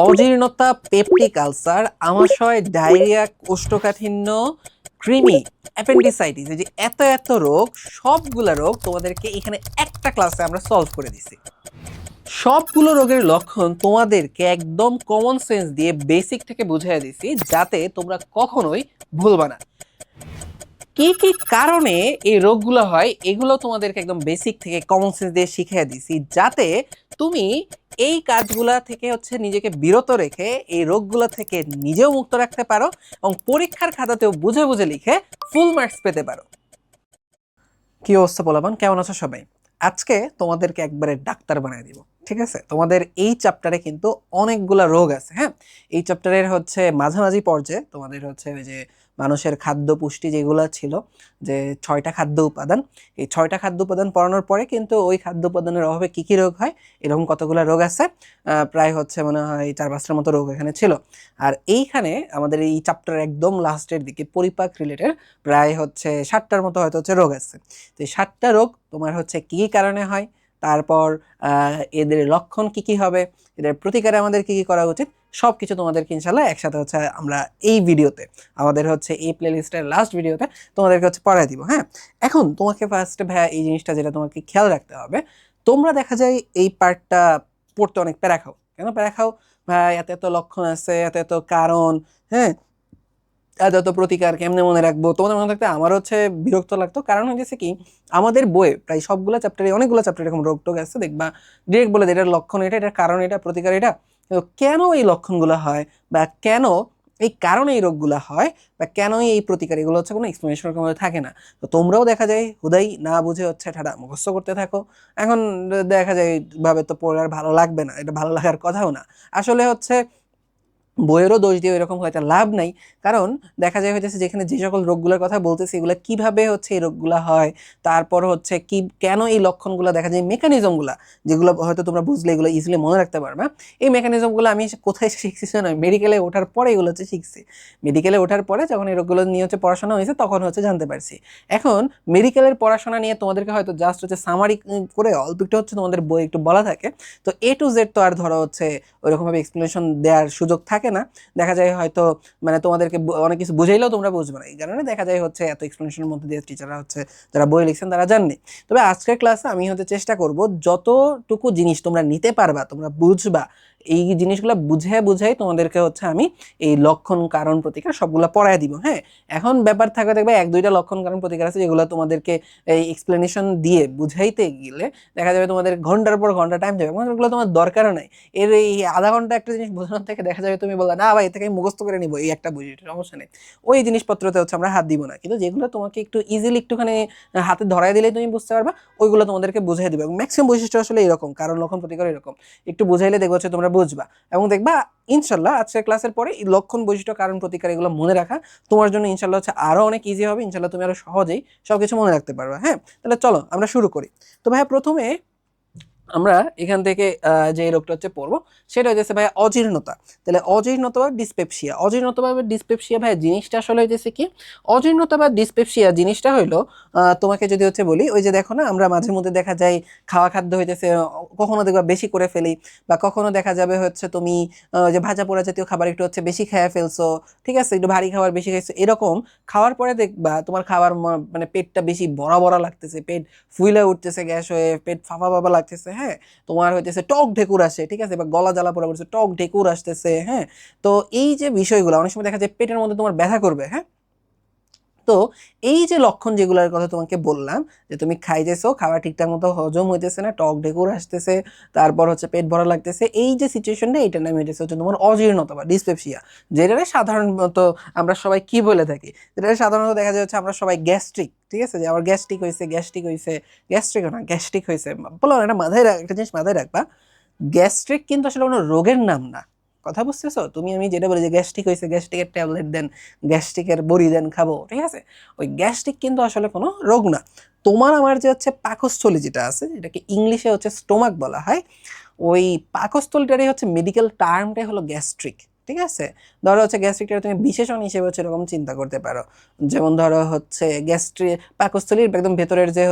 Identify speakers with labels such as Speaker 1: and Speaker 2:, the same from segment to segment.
Speaker 1: অজীর্ণতা, peptic ulcer, আমাশয়, diarrhoea, কোষ্ঠকাঠিন্য, কৃমি, appendicitis, এই যে এত এত রোগ, সবগুলা রোগ তোমাদেরকে এখানে একটা ক্লাসে আমরা সলভ করে দিছি। সবগুলো রোগের লক্ষণ তোমাদেরকে একদম কমন সেন্স দিয়ে বেসিক থেকে বুঝিয়ে দিছি, যাতে তোমরা কখনোই ভুলবা না। কি কি কারণে এই রোগগুলো হয় এগুলো তোমাদেরকে একদম বেসিক থেকে কমন সেন্স দিয়ে শিখিয়ে দিছি, যাতে তুমি এই কাজগুলা থেকে নিজেকে বিরত রেখে এই রোগগুলো থেকে নিজেও মুক্ত রাখতে পারো এবং পরীক্ষার খাতাতেও বুঝে বুঝে লিখে ফুল মার্কস পেতে পারো। কি অবস্থা বলাবান, কেমন আছো সবাই? আজকে তোমাদেরকে একবারে ডাক্তার বানিয়ে দিব, ঠিক আছে? তোমাদের এই চ্যাপ্টারে কিন্তু অনেকগুলা রোগ আছে। হ্যাঁ, এই চ্যাপ্টারের মাঝামাঝি পর্যায়ে তোমাদের ওই যে মানুষের খাদ্য পুষ্টি যেগুলো ছিল, যে 6টা খাদ্য উপাদান, এই 6টা খাদ্য উপাদান পড়ানোর পরে কিন্তু ওই খাদ্য উপাদানের অভাবে কি কি রোগ হয় এরকম কতগুলো রোগ আছে, প্রায় মনে হয় 4-5টার মতো রোগ এখানে ছিল। আর এইখানে আমাদের এই চ্যাপ্টার একদম লাস্টের দিকে পরিপাক রিলেটেড প্রায় 7টার মতো হয়তো রোগ আছে। তো এই 7টা রোগ তোমার কি কি কারণে হয়, তারপর এদের লক্ষণ কি কি হবে, এদের প্রতিকারে আমাদের কি কি করা উচিত, সব কিছু তোমাদেরকে ইনশাল্লাহ একসাথে আমরা এই ভিডিওতে, আমাদের এই প্লে লিস্টের লাস্ট ভিডিওতে তোমাদেরকে পড়ায় দিব। হ্যাঁ, এখন তোমাকে ফার্স্টে ভাইয়া এই জিনিসটা যেটা তোমাকে খেয়াল রাখতে হবে, তোমরা দেখা যায় এই পার্টটা পড়তে অনেক প্যারা খাও। কেন প্যারা খাও? ভাই এত এত লক্ষণ আছে, এত এত কারণ, হ্যাঁ, এত প্রতিকার কেমনে মনে রাখবো, তোমাদের মনে থাকতে আমার বিরক্ত লাগতো। কারণ হয়েছে কি, আমাদের বইয়ে প্রায় সবগুলো চ্যাপ্টারে, অনেকগুলো চ্যাপ্টারে এরকম রোগ টোগ আছে, দেখবা ডিরেক্ট বলে এটার লক্ষণ এটা, এটার কারণ এটা, প্রতিকার এটা। তো কেন এই লক্ষণগুলো হয়, বা কেন এই কারণে এই রোগগুলো হয়, বা কেন এই প্রতিকার, এগুলো কোনো এক্সপ্লেনেশন থাকে না। তো তোমরাও দেখা যায় হুদাই না বুঝে ঠাডা মুখস্থ করতে থাকো। এখন দেখা যায় ভাবে তো পড়ে আর ভালো লাগবে না, এটা ভালো লাগার কথাও না। আসলে বইয়েরও দোষ দিয়ে এরকম হয়তো লাভ নাই। কারণ দেখা যায় যেখানে যে সকল রোগগুলোর কথা বলতেছি এগুলো কিভাবে এই রোগগুলো হয়, তারপর কি কেন এই লক্ষণগুলো দেখা যায়, মেকানিজমগুলো যেগুলো হয়তো তোমরা বুঝলে এগুলো ইজিলি মনে রাখতে পারবে। এই মেকানিজমগুলো আমি কোথায় শিখছি নয়, মেডিকেলে ওঠার পরে এগুলো শিখছি। মেডিকেলে ওঠার পরে যখন এই রোগগুলো নিয়ে পড়াশোনা হয়েছে তখন জানতে পারছি। এখন মেডিকেলের পড়াশোনা নিয়ে তোমাদেরকে হয়তো জাস্ট সামারি করে অল্প একটু তোমাদের বই একটু বলা থাকে। তো A to Z তো আর ধরো ওইরকমভাবে এক্সপ্লেনেশন দেওয়ার সুযোগ থাকে না। দেখা যায় হয়তো তোমাদেরকে অনেক কিছু বুঝাইলেও তোমরা বুঝবে না, এই কারণে দেখা যায় এত এক্সপ্লেনেশনের মধ্যে দিয়ে টিচাররা যারা বই লিখছেন তারা জাননি। তবে আজকের ক্লাসে আমি চেষ্টা করব যতটুকু জিনিস তোমরা নিতে পারবা, তোমরা বুঝবা, এই জিনিসগুলো বুঝাই তোমাদেরকে আমি এই লক্ষণ কারণ প্রতিকার সবগুলো পড়ায় দিব। হ্যাঁ, এখন ব্যাপার থাকবে, দেখবে 1-2টা লক্ষণ কারণ প্রতিকার আছে যেগুলো তোমাদেরকে এই এক্সপ্লেনেশন দিয়ে বুঝাইতে গেলে দেখা যাবে তোমাদের ঘন্টার পর ঘন্টা টাইম যাবে, এগুলো তোমার দরকারও নাই। এর এই আধা ঘন্টা একটা জিনিস বোঝানোর থেকে দেখা যাবে তুমি বললা না ভাই এ থেকে আমি মুখস্থ করে নিবো, এই একটা বুঝি, সমস্যা নেই, ওই জিনিসপত্রতে আমরা হাত দিব না। কিন্তু যেগুলো তোমাকে একটু ইজিলি একটুখানি হাতে ধরাই দিলেই তুমি বুঝতে পারবা, ওইগুলো তোমাদেরকে বুঝাই দিবে। এবং ম্যাক্সিমাম বৈশিষ্ট্য এরকম, কারণ লক্ষণ প্রতিকার এরকম একটু বুঝাইলে দেখবো তোমরা বুঝবা। এবং দেখবা ইনশাল্লাহ আজকের ক্লাসের পরে এই লক্ষণ, বৈশিষ্ট্য, কারণ, প্রতিকার এগুলো মনে রাখা তোমার জন্য ইনশাল্লাহ আরো অনেক ইজি হবে। ইনশাল্লাহ তুমি আরো সহজেই সবকিছু মনে রাখতে পারবা। হ্যাঁ, তাহলে চলো আমরা শুরু করি। তো ভাইয়া প্রথমে আমরা এখান থেকে যে রোগটা পড়বো সেটা ভাই অজীর্ণতা। তাহলে অজীর্ণতা বা ডিসপেপসিয়া, অজীর্ণতা বা ডিসপেপসিয়া ভাই জিনিসটা আসলে কি, অজীর্ণতা বা ডিসপেপসিয়া জিনিসটা হইলো, তোমাকে যদি বলি, ওই যে দেখো না, আমরা মাঝে মধ্যে দেখা যায় খাওয়া খাদ্য কখনো দেখবা বেশি করে ফেলি, বা কখনো দেখা যাবে তুমি যে ভাজা পোড়া জাতীয় খাবার একটু বেশি খেয়ে ফেলছো, ঠিক আছে, একটু ভারী খাবার বেশি খাইছো, এরকম খাওয়ার পরে দেখবা তোমার খাবার পেটটা বেশি বড় বড় লাগতেছে, পেট ফুইলে উঠতেছে, গ্যাস হয়ে পেট ফাঁপা ফাঁপা লাগতেছে। হ্যাঁ, তোমার টক ঢেকুর আসে, ঠিক আছে, বা গলা জ্বালা পোড়া পড়ছে, টক ঢেকুর আসতেছে। হ্যাঁ, তো এই যে বিষয়গুলো অনেক সময় দেখা যায় পেটের মধ্যে তোমার ব্যথা করবে। হ্যাঁ, তো এই যে লক্ষণ যেগুলোর কথা তোমাকে বললাম, যে তুমি খাইতেছো, খাবার ঠিকঠাক মতো হজম হইতেছে না, টক ঢেকুর আসতেছে, তারপর পেট ভরা লাগতেছে, এই যে সিচুয়েশনটা, এটা নাম হইতেছে তোমার অজীর্ণতা বা ডিসপেপসিয়া। যেটা সাধারণত আমরা সবাই কি বলে থাকি, যেটা সাধারণত দেখা যাচ্ছে আমরা সবাই গ্যাস্ট্রিক, ঠিক আছে, যে আমার গ্যাস্ট্রিক হয়েছে, গ্যাস্ট্রিক না গ্যাস্ট্রিক হয়েছে বলো, এটা মাথায় একটা জিনিস মাথায় রাখবা, গ্যাস্ট্রিক কিন্তু আসলে কোনো রোগের নাম না। কথা বুঝতেছো? তুমি আমি যেটা বলি যে গ্যাস্ট্রিক হয়েছে, গ্যাস্ট্রিকের ট্যাবলেট দেন, গ্যাস্ট্রিকের বড়ি দেন খাবো, ঠিক আছে, ওই গ্যাস্ট্রিক কিন্তু আসলে কোনো রোগ না। তোমার আমার যে পাকস্থলী যেটা আছে, যেটাকে ইংলিশে স্টোমাক বলা হয়, ওই পাকস্থলীটারই মেডিকেল টার্মটাই হলো গ্যাস্ট্রিক। ঠিক আছে, ধরো গ্যাস্ট্রিকটা তুমি বিশেষণ হিসেবে এরকম চিন্তা করতে পারো। যেমন ধরো পাকস্থলীর একদম ভেতরের যে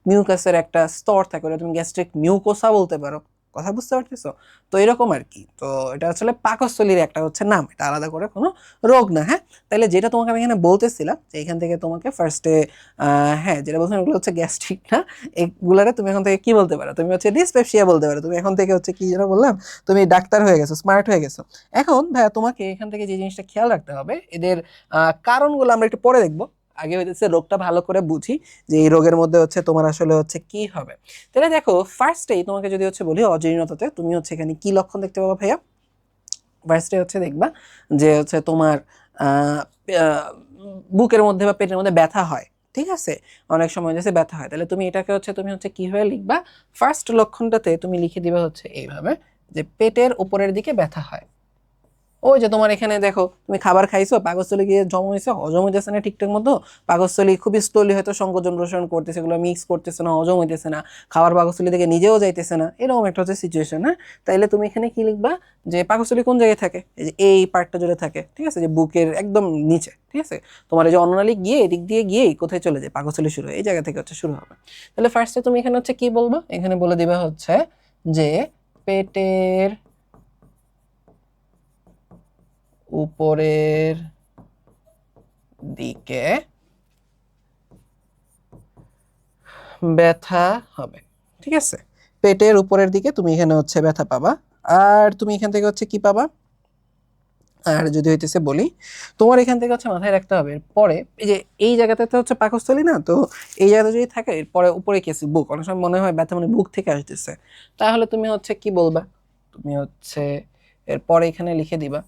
Speaker 1: মিউকাসের একটা স্তর থাকে, ওটা তুমি গ্যাস্ট্রিক মিউকোসা বলতে পারো। কথা বুঝতে পারতেছো? তো এরকম আর কি। তো এটা আসলে পাকস্থলীর একটা হচ্ছে নাম, এটা আলাদা করে কোনো রোগ না। হ্যাঁ, তাহলে যেটা তোমাকে আমি এখানে বলতেছিলাম যে এখান থেকে তোমাকে ফার্স্টে হ্যাঁ যেটা বলছিলাম ওগুলো হচ্ছে গ্যাস্ট্রিক না, এগুলারে তুমি এখন থেকে কি বলতে পারো, তুমি হচ্ছে ডিসপেপসিয়া বলতে পারো। তুমি এখন থেকে হচ্ছে কি যেন বললাম, তুমি ডাক্তার হয়ে গেছো, স্মার্ট হয়ে গেছো। এখন ভাইয়া তোমাকে এখান থেকে যে জিনিসটা খেয়াল রাখতে হবে, এদের কারণগুলো আমরা একটু পরে দেখবো, আগে হইতেছে রোগটা ভালো করে বুঝি যে এই রোগের মধ্যে হচ্ছে তোমার আসলে হচ্ছে কি হবে। তাহলে দেখো ফার্স্টেই তোমাকে যদি হচ্ছে বলি অজীর্ণতাতে তুমি হচ্ছে এখানে কি লক্ষণ দেখতে পাবো ভাইয়া? ফার্স্টে হচ্ছে দেখবা যে হচ্ছে তোমার আহ, আহ, বুকের মধ্যে বা পেটের মধ্যে ব্যথা হয়, ঠিক আছে? অনেক সময় হচ্ছে ব্যথা হয়, তাহলে তুমি এটাকে হচ্ছে তুমি হচ্ছে কিভাবে লিখবা? ফার্স্ট লক্ষণটাতে তুমি লিখে দিবা হচ্ছে এইভাবে যে পেটের উপরের দিকে ব্যথা হয়। ওই যে তোমার এখানে দেখো তুমি খাবার খাইছো, পাকস্থলী গিয়ে জমা হয়েছে, হজম হইতেছে না ঠিকঠাক মতো, পাকস্থলী খুবই স্লোলি হয়তো সংকোচন প্রসারণ করতেছে, এগুলো মিক্স করতেছে না, হজম হইতেছে না, খাবার পাকস্থলী থেকে নিজেও যাইতেছে না, এরকম একটা হচ্ছে সিচুয়েশন। হ্যাঁ, তাইলে তুমি এখানে কি লিখবা যে পাকস্থলী কোন জায়গায় থাকে? এই যে এই পার্টটা জুড়ে থাকে, ঠিক আছে, যে বুকের একদম নিচে, ঠিক আছে? তোমার এই যে অন্ননালী গিয়ে এদিক দিয়ে গিয়েই কোথায় চলে যায়? পাকস্থলী শুরু হয়, এই জায়গা থেকে হচ্ছে শুরু হবে। তাহলে ফার্স্টে তুমি এখানে হচ্ছে কি বলবা? এখানে বলে দিবা হচ্ছে যে পেটের উপরের দিকে ব্যথা হবে, ঠিক আছে? পেটের উপরের দিকে তুমি এখানে হচ্ছে ব্যথা পাবা। আর তুমি এখান থেকে হচ্ছে কি পাবা? আর যদি হইতেছে বলি, তোমার এখান থেকে হচ্ছে মাথায় রাখতে হবে পরে এই যে এই জায়গাতে তো হচ্ছে পাকস্থলী না, তো এই জায়গাতে যদি থাকে এরপরে উপরে কি আছে? বুক। অনেক সময় মনে হয় ব্যথা মানে বুক থেকে আসতেছে, তাহলে তুমি হচ্ছে কি বলবা? তুমি হচ্ছে এরপরে এখানে লিখে দিবা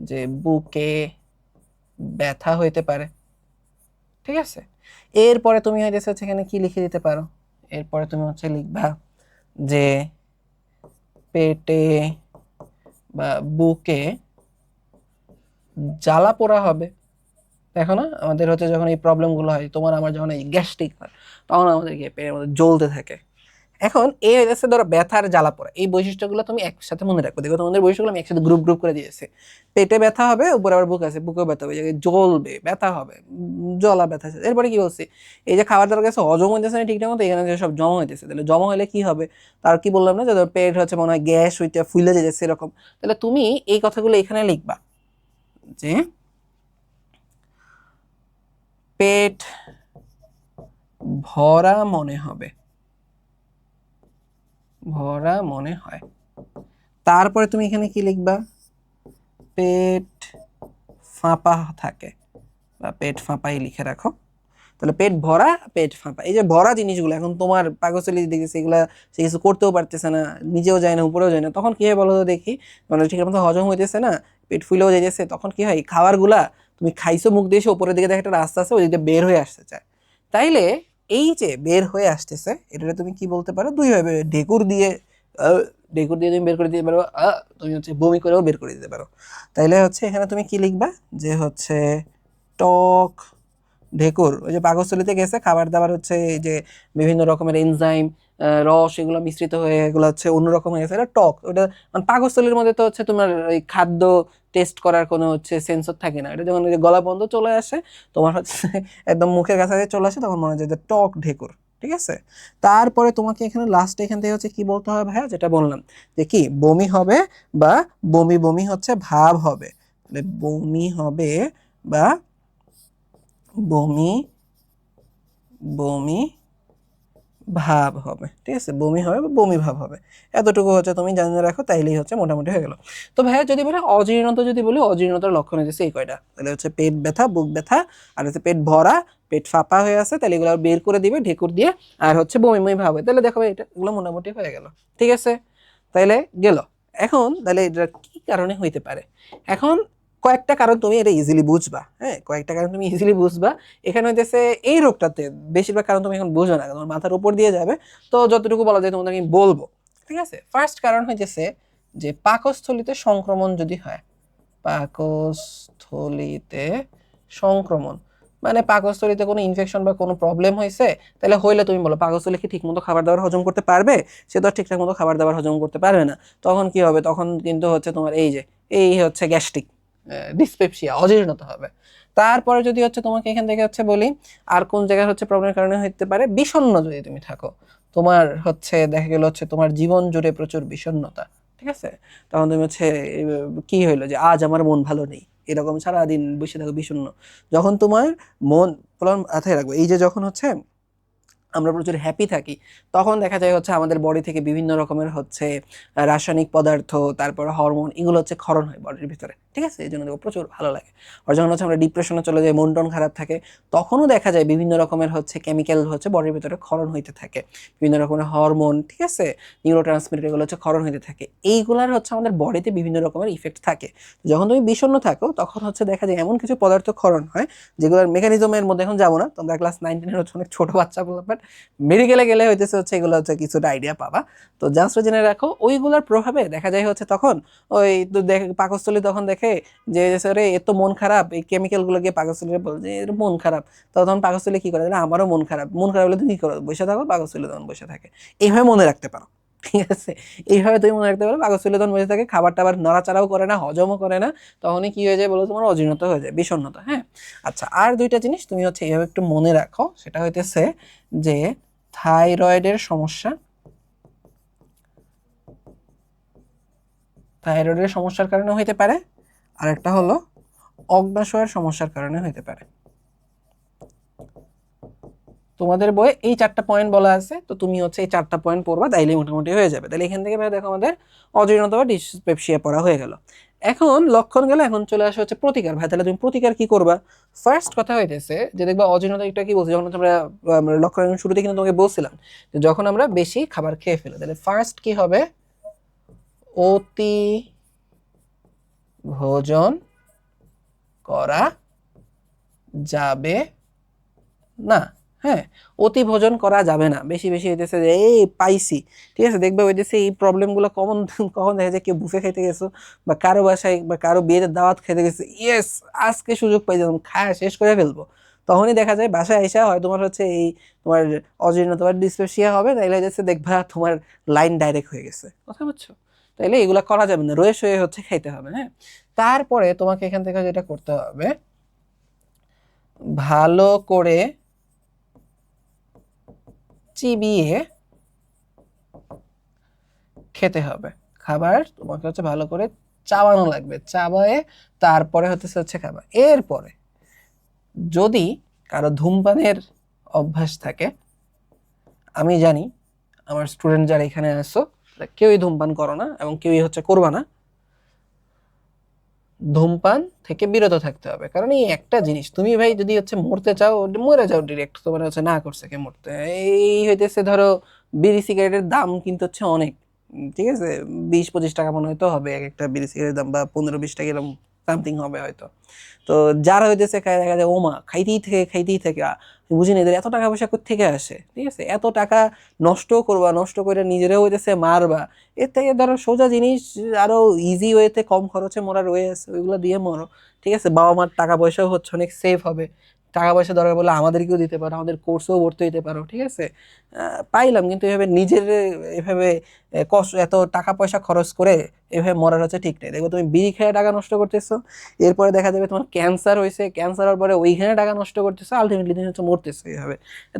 Speaker 1: যে বুকে ব্যথা হইতে পারে, ঠিক আছে? এরপরে তুমি হচ্ছে এখানে কি লিখে দিতে পারো? এরপরে তুমি হচ্ছে লিখবা যে পেটে বা বুকে জ্বালা পোড়া হবে। দেখো না, আমাদের হচ্ছে যখন এই প্রবলেমগুলো হয়, তোমার আমার যখন এই গ্যাস্ট্রিক হয়, তখন আমাদের গিয়ে পেটের মধ্যে জ্বলতে থাকে। এখন এই হচ্ছে ধরো ব্যথার জ্বালা পোড়া, এই বৈশিষ্ট্যগুলো তুমি একসাথে মনে রাখবে। দেখো তোমাদের বৈশিষ্ট্যগুলো আমি একসাথে গ্রুপ গ্রুপ করে দিয়েছি। পেটে ব্যথা হবে, উপরে আবার বুক আছে, বুকেও ব্যথা হবে, এই জায়গায় জ্বলবে, ব্যথা হবে, জ্বলা ব্যথা আছে। এরপরে কি বলছি? এই যে খাবার দাবার কাছে হজম হইতেছে না ঠিকঠাক মতো, এখানে যে সব জমা হইতেছে, তাহলে জমা হলে কি হবে? তার কি বললাম না যে ধর পেট হচ্ছে মনে হয় গ্যাস হইতে ফুলে যেতেছে এরকম। তাহলে তুমি এই কথাগুলো এখানে লিখবা যে পেট ভরা মনে হবে, ভরা মনে হয়। তারপরে তুমি এখানে কি লিখবা? পেট ফাঁপা থাকে, বা পেট ফাঁপাই লিখে রাখো। তাহলে পেট ভরা, পেট ফাঁপা, এই যে ভরা জিনিসগুলো এখন তোমার পাকস্থলী দেখেছি এগুলা সে কিছু করতেও পারতেছে না, নিজেও যায় না, উপরেও যায় না, তখন কি হয় বলো তো দেখি? মানে ঠিক মতো হজম হইতেছে না, পেট ফুলেও যাইতেছে, তখন কি হয়? খাবারগুলা তুমি খাইছো, মুখ দিয়ে এসে উপরের দিকে দেখে একটা রাস্তা আছে, ওই দিকে বের হয়ে আসতে চায়। তাইলে এই যে বের হয়ে আসতেছে, এটা তুমি কি বলতে পারো? দুই ভাবে, ঢেকুর দিয়ে ঢেকুর দিয়ে তুমি বের করে দিতে পারো, তুমি হচ্ছে বমি করেও বের করে দিতে পারো। তাইলে হচ্ছে এখানে তুমি কি লিখবা? যে হচ্ছে টক ঢেকুর, ওই যে পাকস্থলীতে গেছে, খাবার দাবার হচ্ছে এই যে বিভিন্ন রকমের এনজাইম রস এগুলো মিশ্রিত হয়ে এগুলো হচ্ছে অন্যরকম হয়ে গেছে, এটা টক। ওটা মানে পাকস্থলীর মধ্যে তো হচ্ছে তোমার ওই খাদ্য টেস্ট করার কোনো হচ্ছে সেন্সর থাকে না, এটা যখন ওই যে গলা বন্ধ চলে আসে, তোমার হচ্ছে একদম মুখের কাছে চলে আসে, তখন মনে হয় যে টক ঢেকুর, ঠিক আছে? তারপরে তোমাকে এখানে লাস্টে এখান থেকে হচ্ছে কি বলতে হবে ভাইয়া? যেটা বললাম যে কি বমি হবে বা বমি বমি হচ্ছে ভাব হবে, তাহলে বমি হবে বা বমি বমি ভাব হবে, ঠিক আছে? বমি হবে বা বমি ভাব হবে, এতটুকু হচ্ছে তুমি জানিয়ে রাখো, তাইলেই হচ্ছে মোটামুটি হয়ে গেল। তো ভাইয়া যদি বলে অজীর্ণতা, যদি বলি অজীর্ণতার লক্ষণ হচ্ছে এই কয়টা, তাহলে হচ্ছে পেট ব্যথা, বুক ব্যথা, আর হচ্ছে পেট ভরা, পেট ফাঁপা হয়ে আছে, তাহলে এগুলো বের করে দিবে ঢেকুর দিয়ে, আর হচ্ছে বমি বমি ভাব হবে। তাহলে দেখো এটা এগুলো মোটামুটি হয়ে গেল, ঠিক আছে? তাইলে গেল। এখন তাহলে এটা কি কারণে হইতে পারে? এখন কয়েকটা কারণ তুমি এটা ইজিলি বুঝবা। হ্যাঁ, কয়েকটা কারণ তুমি ইজিলি বুঝবা। এখানে হইতেছে এই রোগটাতে বেশিরভাগ কারণ তুমি এখন বুঝবে না, তোমার মাথার উপর দিয়ে যাবে। তো যতটুকু বলা যায় তোমাদের আমি বলবো, ঠিক আছে? ফার্স্ট কারণ হইতেছে যে পাকস্থলীতে সংক্রমণ যদি হয়, পাকস্থলীতে সংক্রমণ মানে পাকস্থলীতে কোনো ইনফেকশন বা কোনো প্রবলেম হয়েছে, তাহলে হইলে তুমি বলো পাকস্থলী কি ঠিকমতো খাবার দাবার হজম করতে পারবে? সে তো আর ঠিকঠাক মতো খাবার দাবার হজম করতে পারবে না। তখন কি হবে? তখন কিন্তু হচ্ছে তোমার এই যে এই হচ্ছে গ্যাস্ট্রিক ডিসপেপসিয়া, অজীর্ণতা হবে। তারপরে যদি হচ্ছে তোমাকে এখান থেকে হচ্ছে বলি আর কোন জায়গায় হচ্ছে প্রবলেমের কারণে হতে পারে, বিষণ্ণ যদি তুমি থাকো, তোমার হচ্ছে দেখা গেল হচ্ছে তোমার জীবন জুড়ে প্রচুর বিষণ্ণতা, ঠিক আছে, তখন তুমি হচ্ছে কি হইলো যে আজ আমার মন ভালো নেই, এরকম সারাদিন বসে থাকো বিষণ্ণ। যখন তোমার মন মাথায় রাখবো, এই যে যখন হচ্ছে আমরা প্রচুর হ্যাপি থাকি, তখন দেখা যায় হচ্ছে আমাদের বডি থেকে বিভিন্ন রকমের হচ্ছে রাসায়নিক পদার্থ, তারপর হরমোন, এগুলো হচ্ছে ক্ষরণ হয় বডির ভিতরে, ঠিক আছে, এই জন্য দেখো প্রচুর ভালো লাগে। আর যখন হচ্ছে আমরা ডিপ্রেশনে চলে যাই, মন টন খারাপ থাকে, তখনও দেখা যায় বিভিন্ন রকমের হচ্ছে কেমিক্যাল হচ্ছে বডির ভিতরে ক্ষরণ হইতে থাকে, বিভিন্ন রকমের হরমোন, ঠিক আছে, নিউরো ট্রান্সমিটার, এগুলো হচ্ছে ক্ষরণ হইতে থাকে। এইগুলার হচ্ছে আমাদের বডিতে বিভিন্ন রকমের ইফেক্ট থাকে। যখন তুমি বিষণ্ণ থাকো তখন হচ্ছে দেখা যায় এমন কিছু পদার্থ ক্ষরণ হয় যেগুলোর মেকানিজমের মধ্যে এখন যাবো না, তোমরা ক্লাস 9-10 হচ্ছে অনেক ছোট বাচ্চা বলবে, বাট মেডিকেলে গেলে হইতেছে হচ্ছে এগুলো হচ্ছে কিছুটা আইডিয়া পাবা। তো জাস্ট জেনে রাখো ওইগুলোর প্রভাবে দেখা যায় হচ্ছে তখন ওই তো পাকস্থলী তখন দেখে যে রে এত মন খারাপ, এই কেমিক্যাল গুলো গিয়ে পাকস্থলীরে বলে যে এর মন খারাপ, তখন পাকস্থলী কি করে, আমারও মন খারাপ, মন খারাপ হলে তুমি কি করো, বসে থাকো, পাকস্থলী তখন বসে থাকে। এইভাবে মনে রাখতে পারো, ঠিক আছে, এইভাবে তুমি মনে রাখতে পারো। পাকস্থলী তখন বসে থাকে, খাবার টাবার নড়াচড়াও করে না, হজমও করে না, তখনই কি হয়ে যায় বলো, তোমার অজীর্ণতা হয়ে যায়, বিষণ্ণতা। হ্যাঁ, আচ্ছা, আর দুইটা জিনিস তুমি হচ্ছে এইভাবে একটু মনে রাখো, সেটা হইতেছে যে থাইরয়েডের সমস্যা, থাইরয়েডের সমস্যার কারণে হইতে পারে, আর একটা হলো অগ্ন্যাশয়ের সমস্যার কারণে হইতে পারে। তোমাদের বইয়ে এই 4টা পয়েন্ট বলা আছে, তো তুমি হচ্ছে এই 4টা পয়েন্ট পড়বা, তাইলে মোটামুটি হয়ে যাবে। তাহলে এখান থেকে দেখো আমাদের অজীর্ণতা বা ডিসপেপসিয়া পড়া হয়ে গেল। এখন লক্ষণ গেলে এখন চলে আসে হচ্ছে প্রতিকার। ভাই তাহলে তুমি প্রতিকার কি করবা? ফার্স্ট কথা হইতেছে যে দেখবা অজীর্ণতা একটা কি বলছি, যখন তোমরা লক্ষণ শুরুতে কিন্তু তোমাকে বলছিলাম যে যখন আমরা বেশি খাবার খেয়ে ফেলি, তাহলে ফার্স্ট কি হবে, অতি ভোজন করা যাবে না। হ্যাঁ, অতি ভোজন করা যাবে না, বেশি বেশি হইতেছে যে এই পাইছি, ঠিক আছে, দেখবে হইতেছে এই প্রবলেমগুলো কমন কখন দেখা যায় কেউ বুফে খাইতে গেছো বা কারো বাসায় বা কারো বিয়ের দাওয়াত খেতে গেছে, ইয়েস আজকে সুযোগ পাই যাবো, খায় শেষ করে ফেলবো, তখনই দেখা যায় বাসায় আইসা হয় তোমার হচ্ছে এই তোমার অজীর্ণতা বা ডিসপেপসিয়া হবে, তাইলে হচ্ছে দেখবা তোমার লাইন ডাইরেক্ট হয়ে গেছে, কথা বুঝছো? তাইলে এগুলা করা যাবে না, রয়ে সয়ে হচ্ছে খাইতে হবে। হ্যাঁ, তারপরে তোমাকে এখান থেকে যেটা করতে হবে, ভালো করে চিবিয়ে খেতে হবে। খাবার তোমাকে হচ্ছে ভালো করে চাবানো লাগবে, চাবায়ে তারপরে হচ্ছে খাবার। এরপরে যদি কারো ধূমপানের অভ্যাস থাকে, আমি জানি আমার স্টুডেন্ট যারা এখানে আসো কেউই ধূমপান করো না এবং কেউই হচ্ছে করবা না, ধূমপান থেকে বিরত থাকতে হবে। কারণ এই একটা জিনিস, তুমি ভাই যদি হচ্ছে মরতে চাও, মরে যাও ডিরেক্ট, তোমার হচ্ছে না করছে কে মরতে। এই হইতেছে ধরো বিড়ি সিগারেটের দাম কিন্তু হচ্ছে অনেক, ঠিক আছে, 20-25 টাকা মনে হয়তো হবে এক একটা বিড়ি সিগারেটের দাম, বা 15-20 টাকা এরকম সামথিং হবে হয়তো। তো যারা হইতেছে খায় দেখা যায় ওমা খাইতেই থাকে বুঝি না এদের এত টাকা পয়সা কোথা থেকে আসে, ঠিক আছে, এত টাকা নষ্ট করবা, নষ্ট করে নিজেরাও হইতেছে মারবা, এর থেকে ধরো সোজা জিনিস, আরো ইজি ওয়েতে কম খরচে মরার ওয়ে আছে, ওইগুলো দিয়ে মরো, ঠিক আছে, বাবা মার টাকা পয়সাও হচ্ছে অনেক সেভ হবে, টাকা পয়সা দরকার বলে আমাদেরকেও দিতে পারো, আমাদের কোর্সেও ভর্তি হইতে পারো, ঠিক আছে। পাইলাম, কিন্তু এভাবে নিজের এভাবে কষ্ট এত টাকা পয়সা খরচ করে এভাবে মরার হচ্ছে ঠিক নেই। দেখো তুমি বিড়ি খেয়ে টাকা নষ্ট করতেছো, এরপরে দেখা যাবে তোমার ক্যান্সার হয়েছে, ক্যান্সার হওয়ার পরে ওইখানে টাকা নষ্ট করতেছো, আলটিমেটলি তুমি হচ্ছে মরতেছো এইভাবে।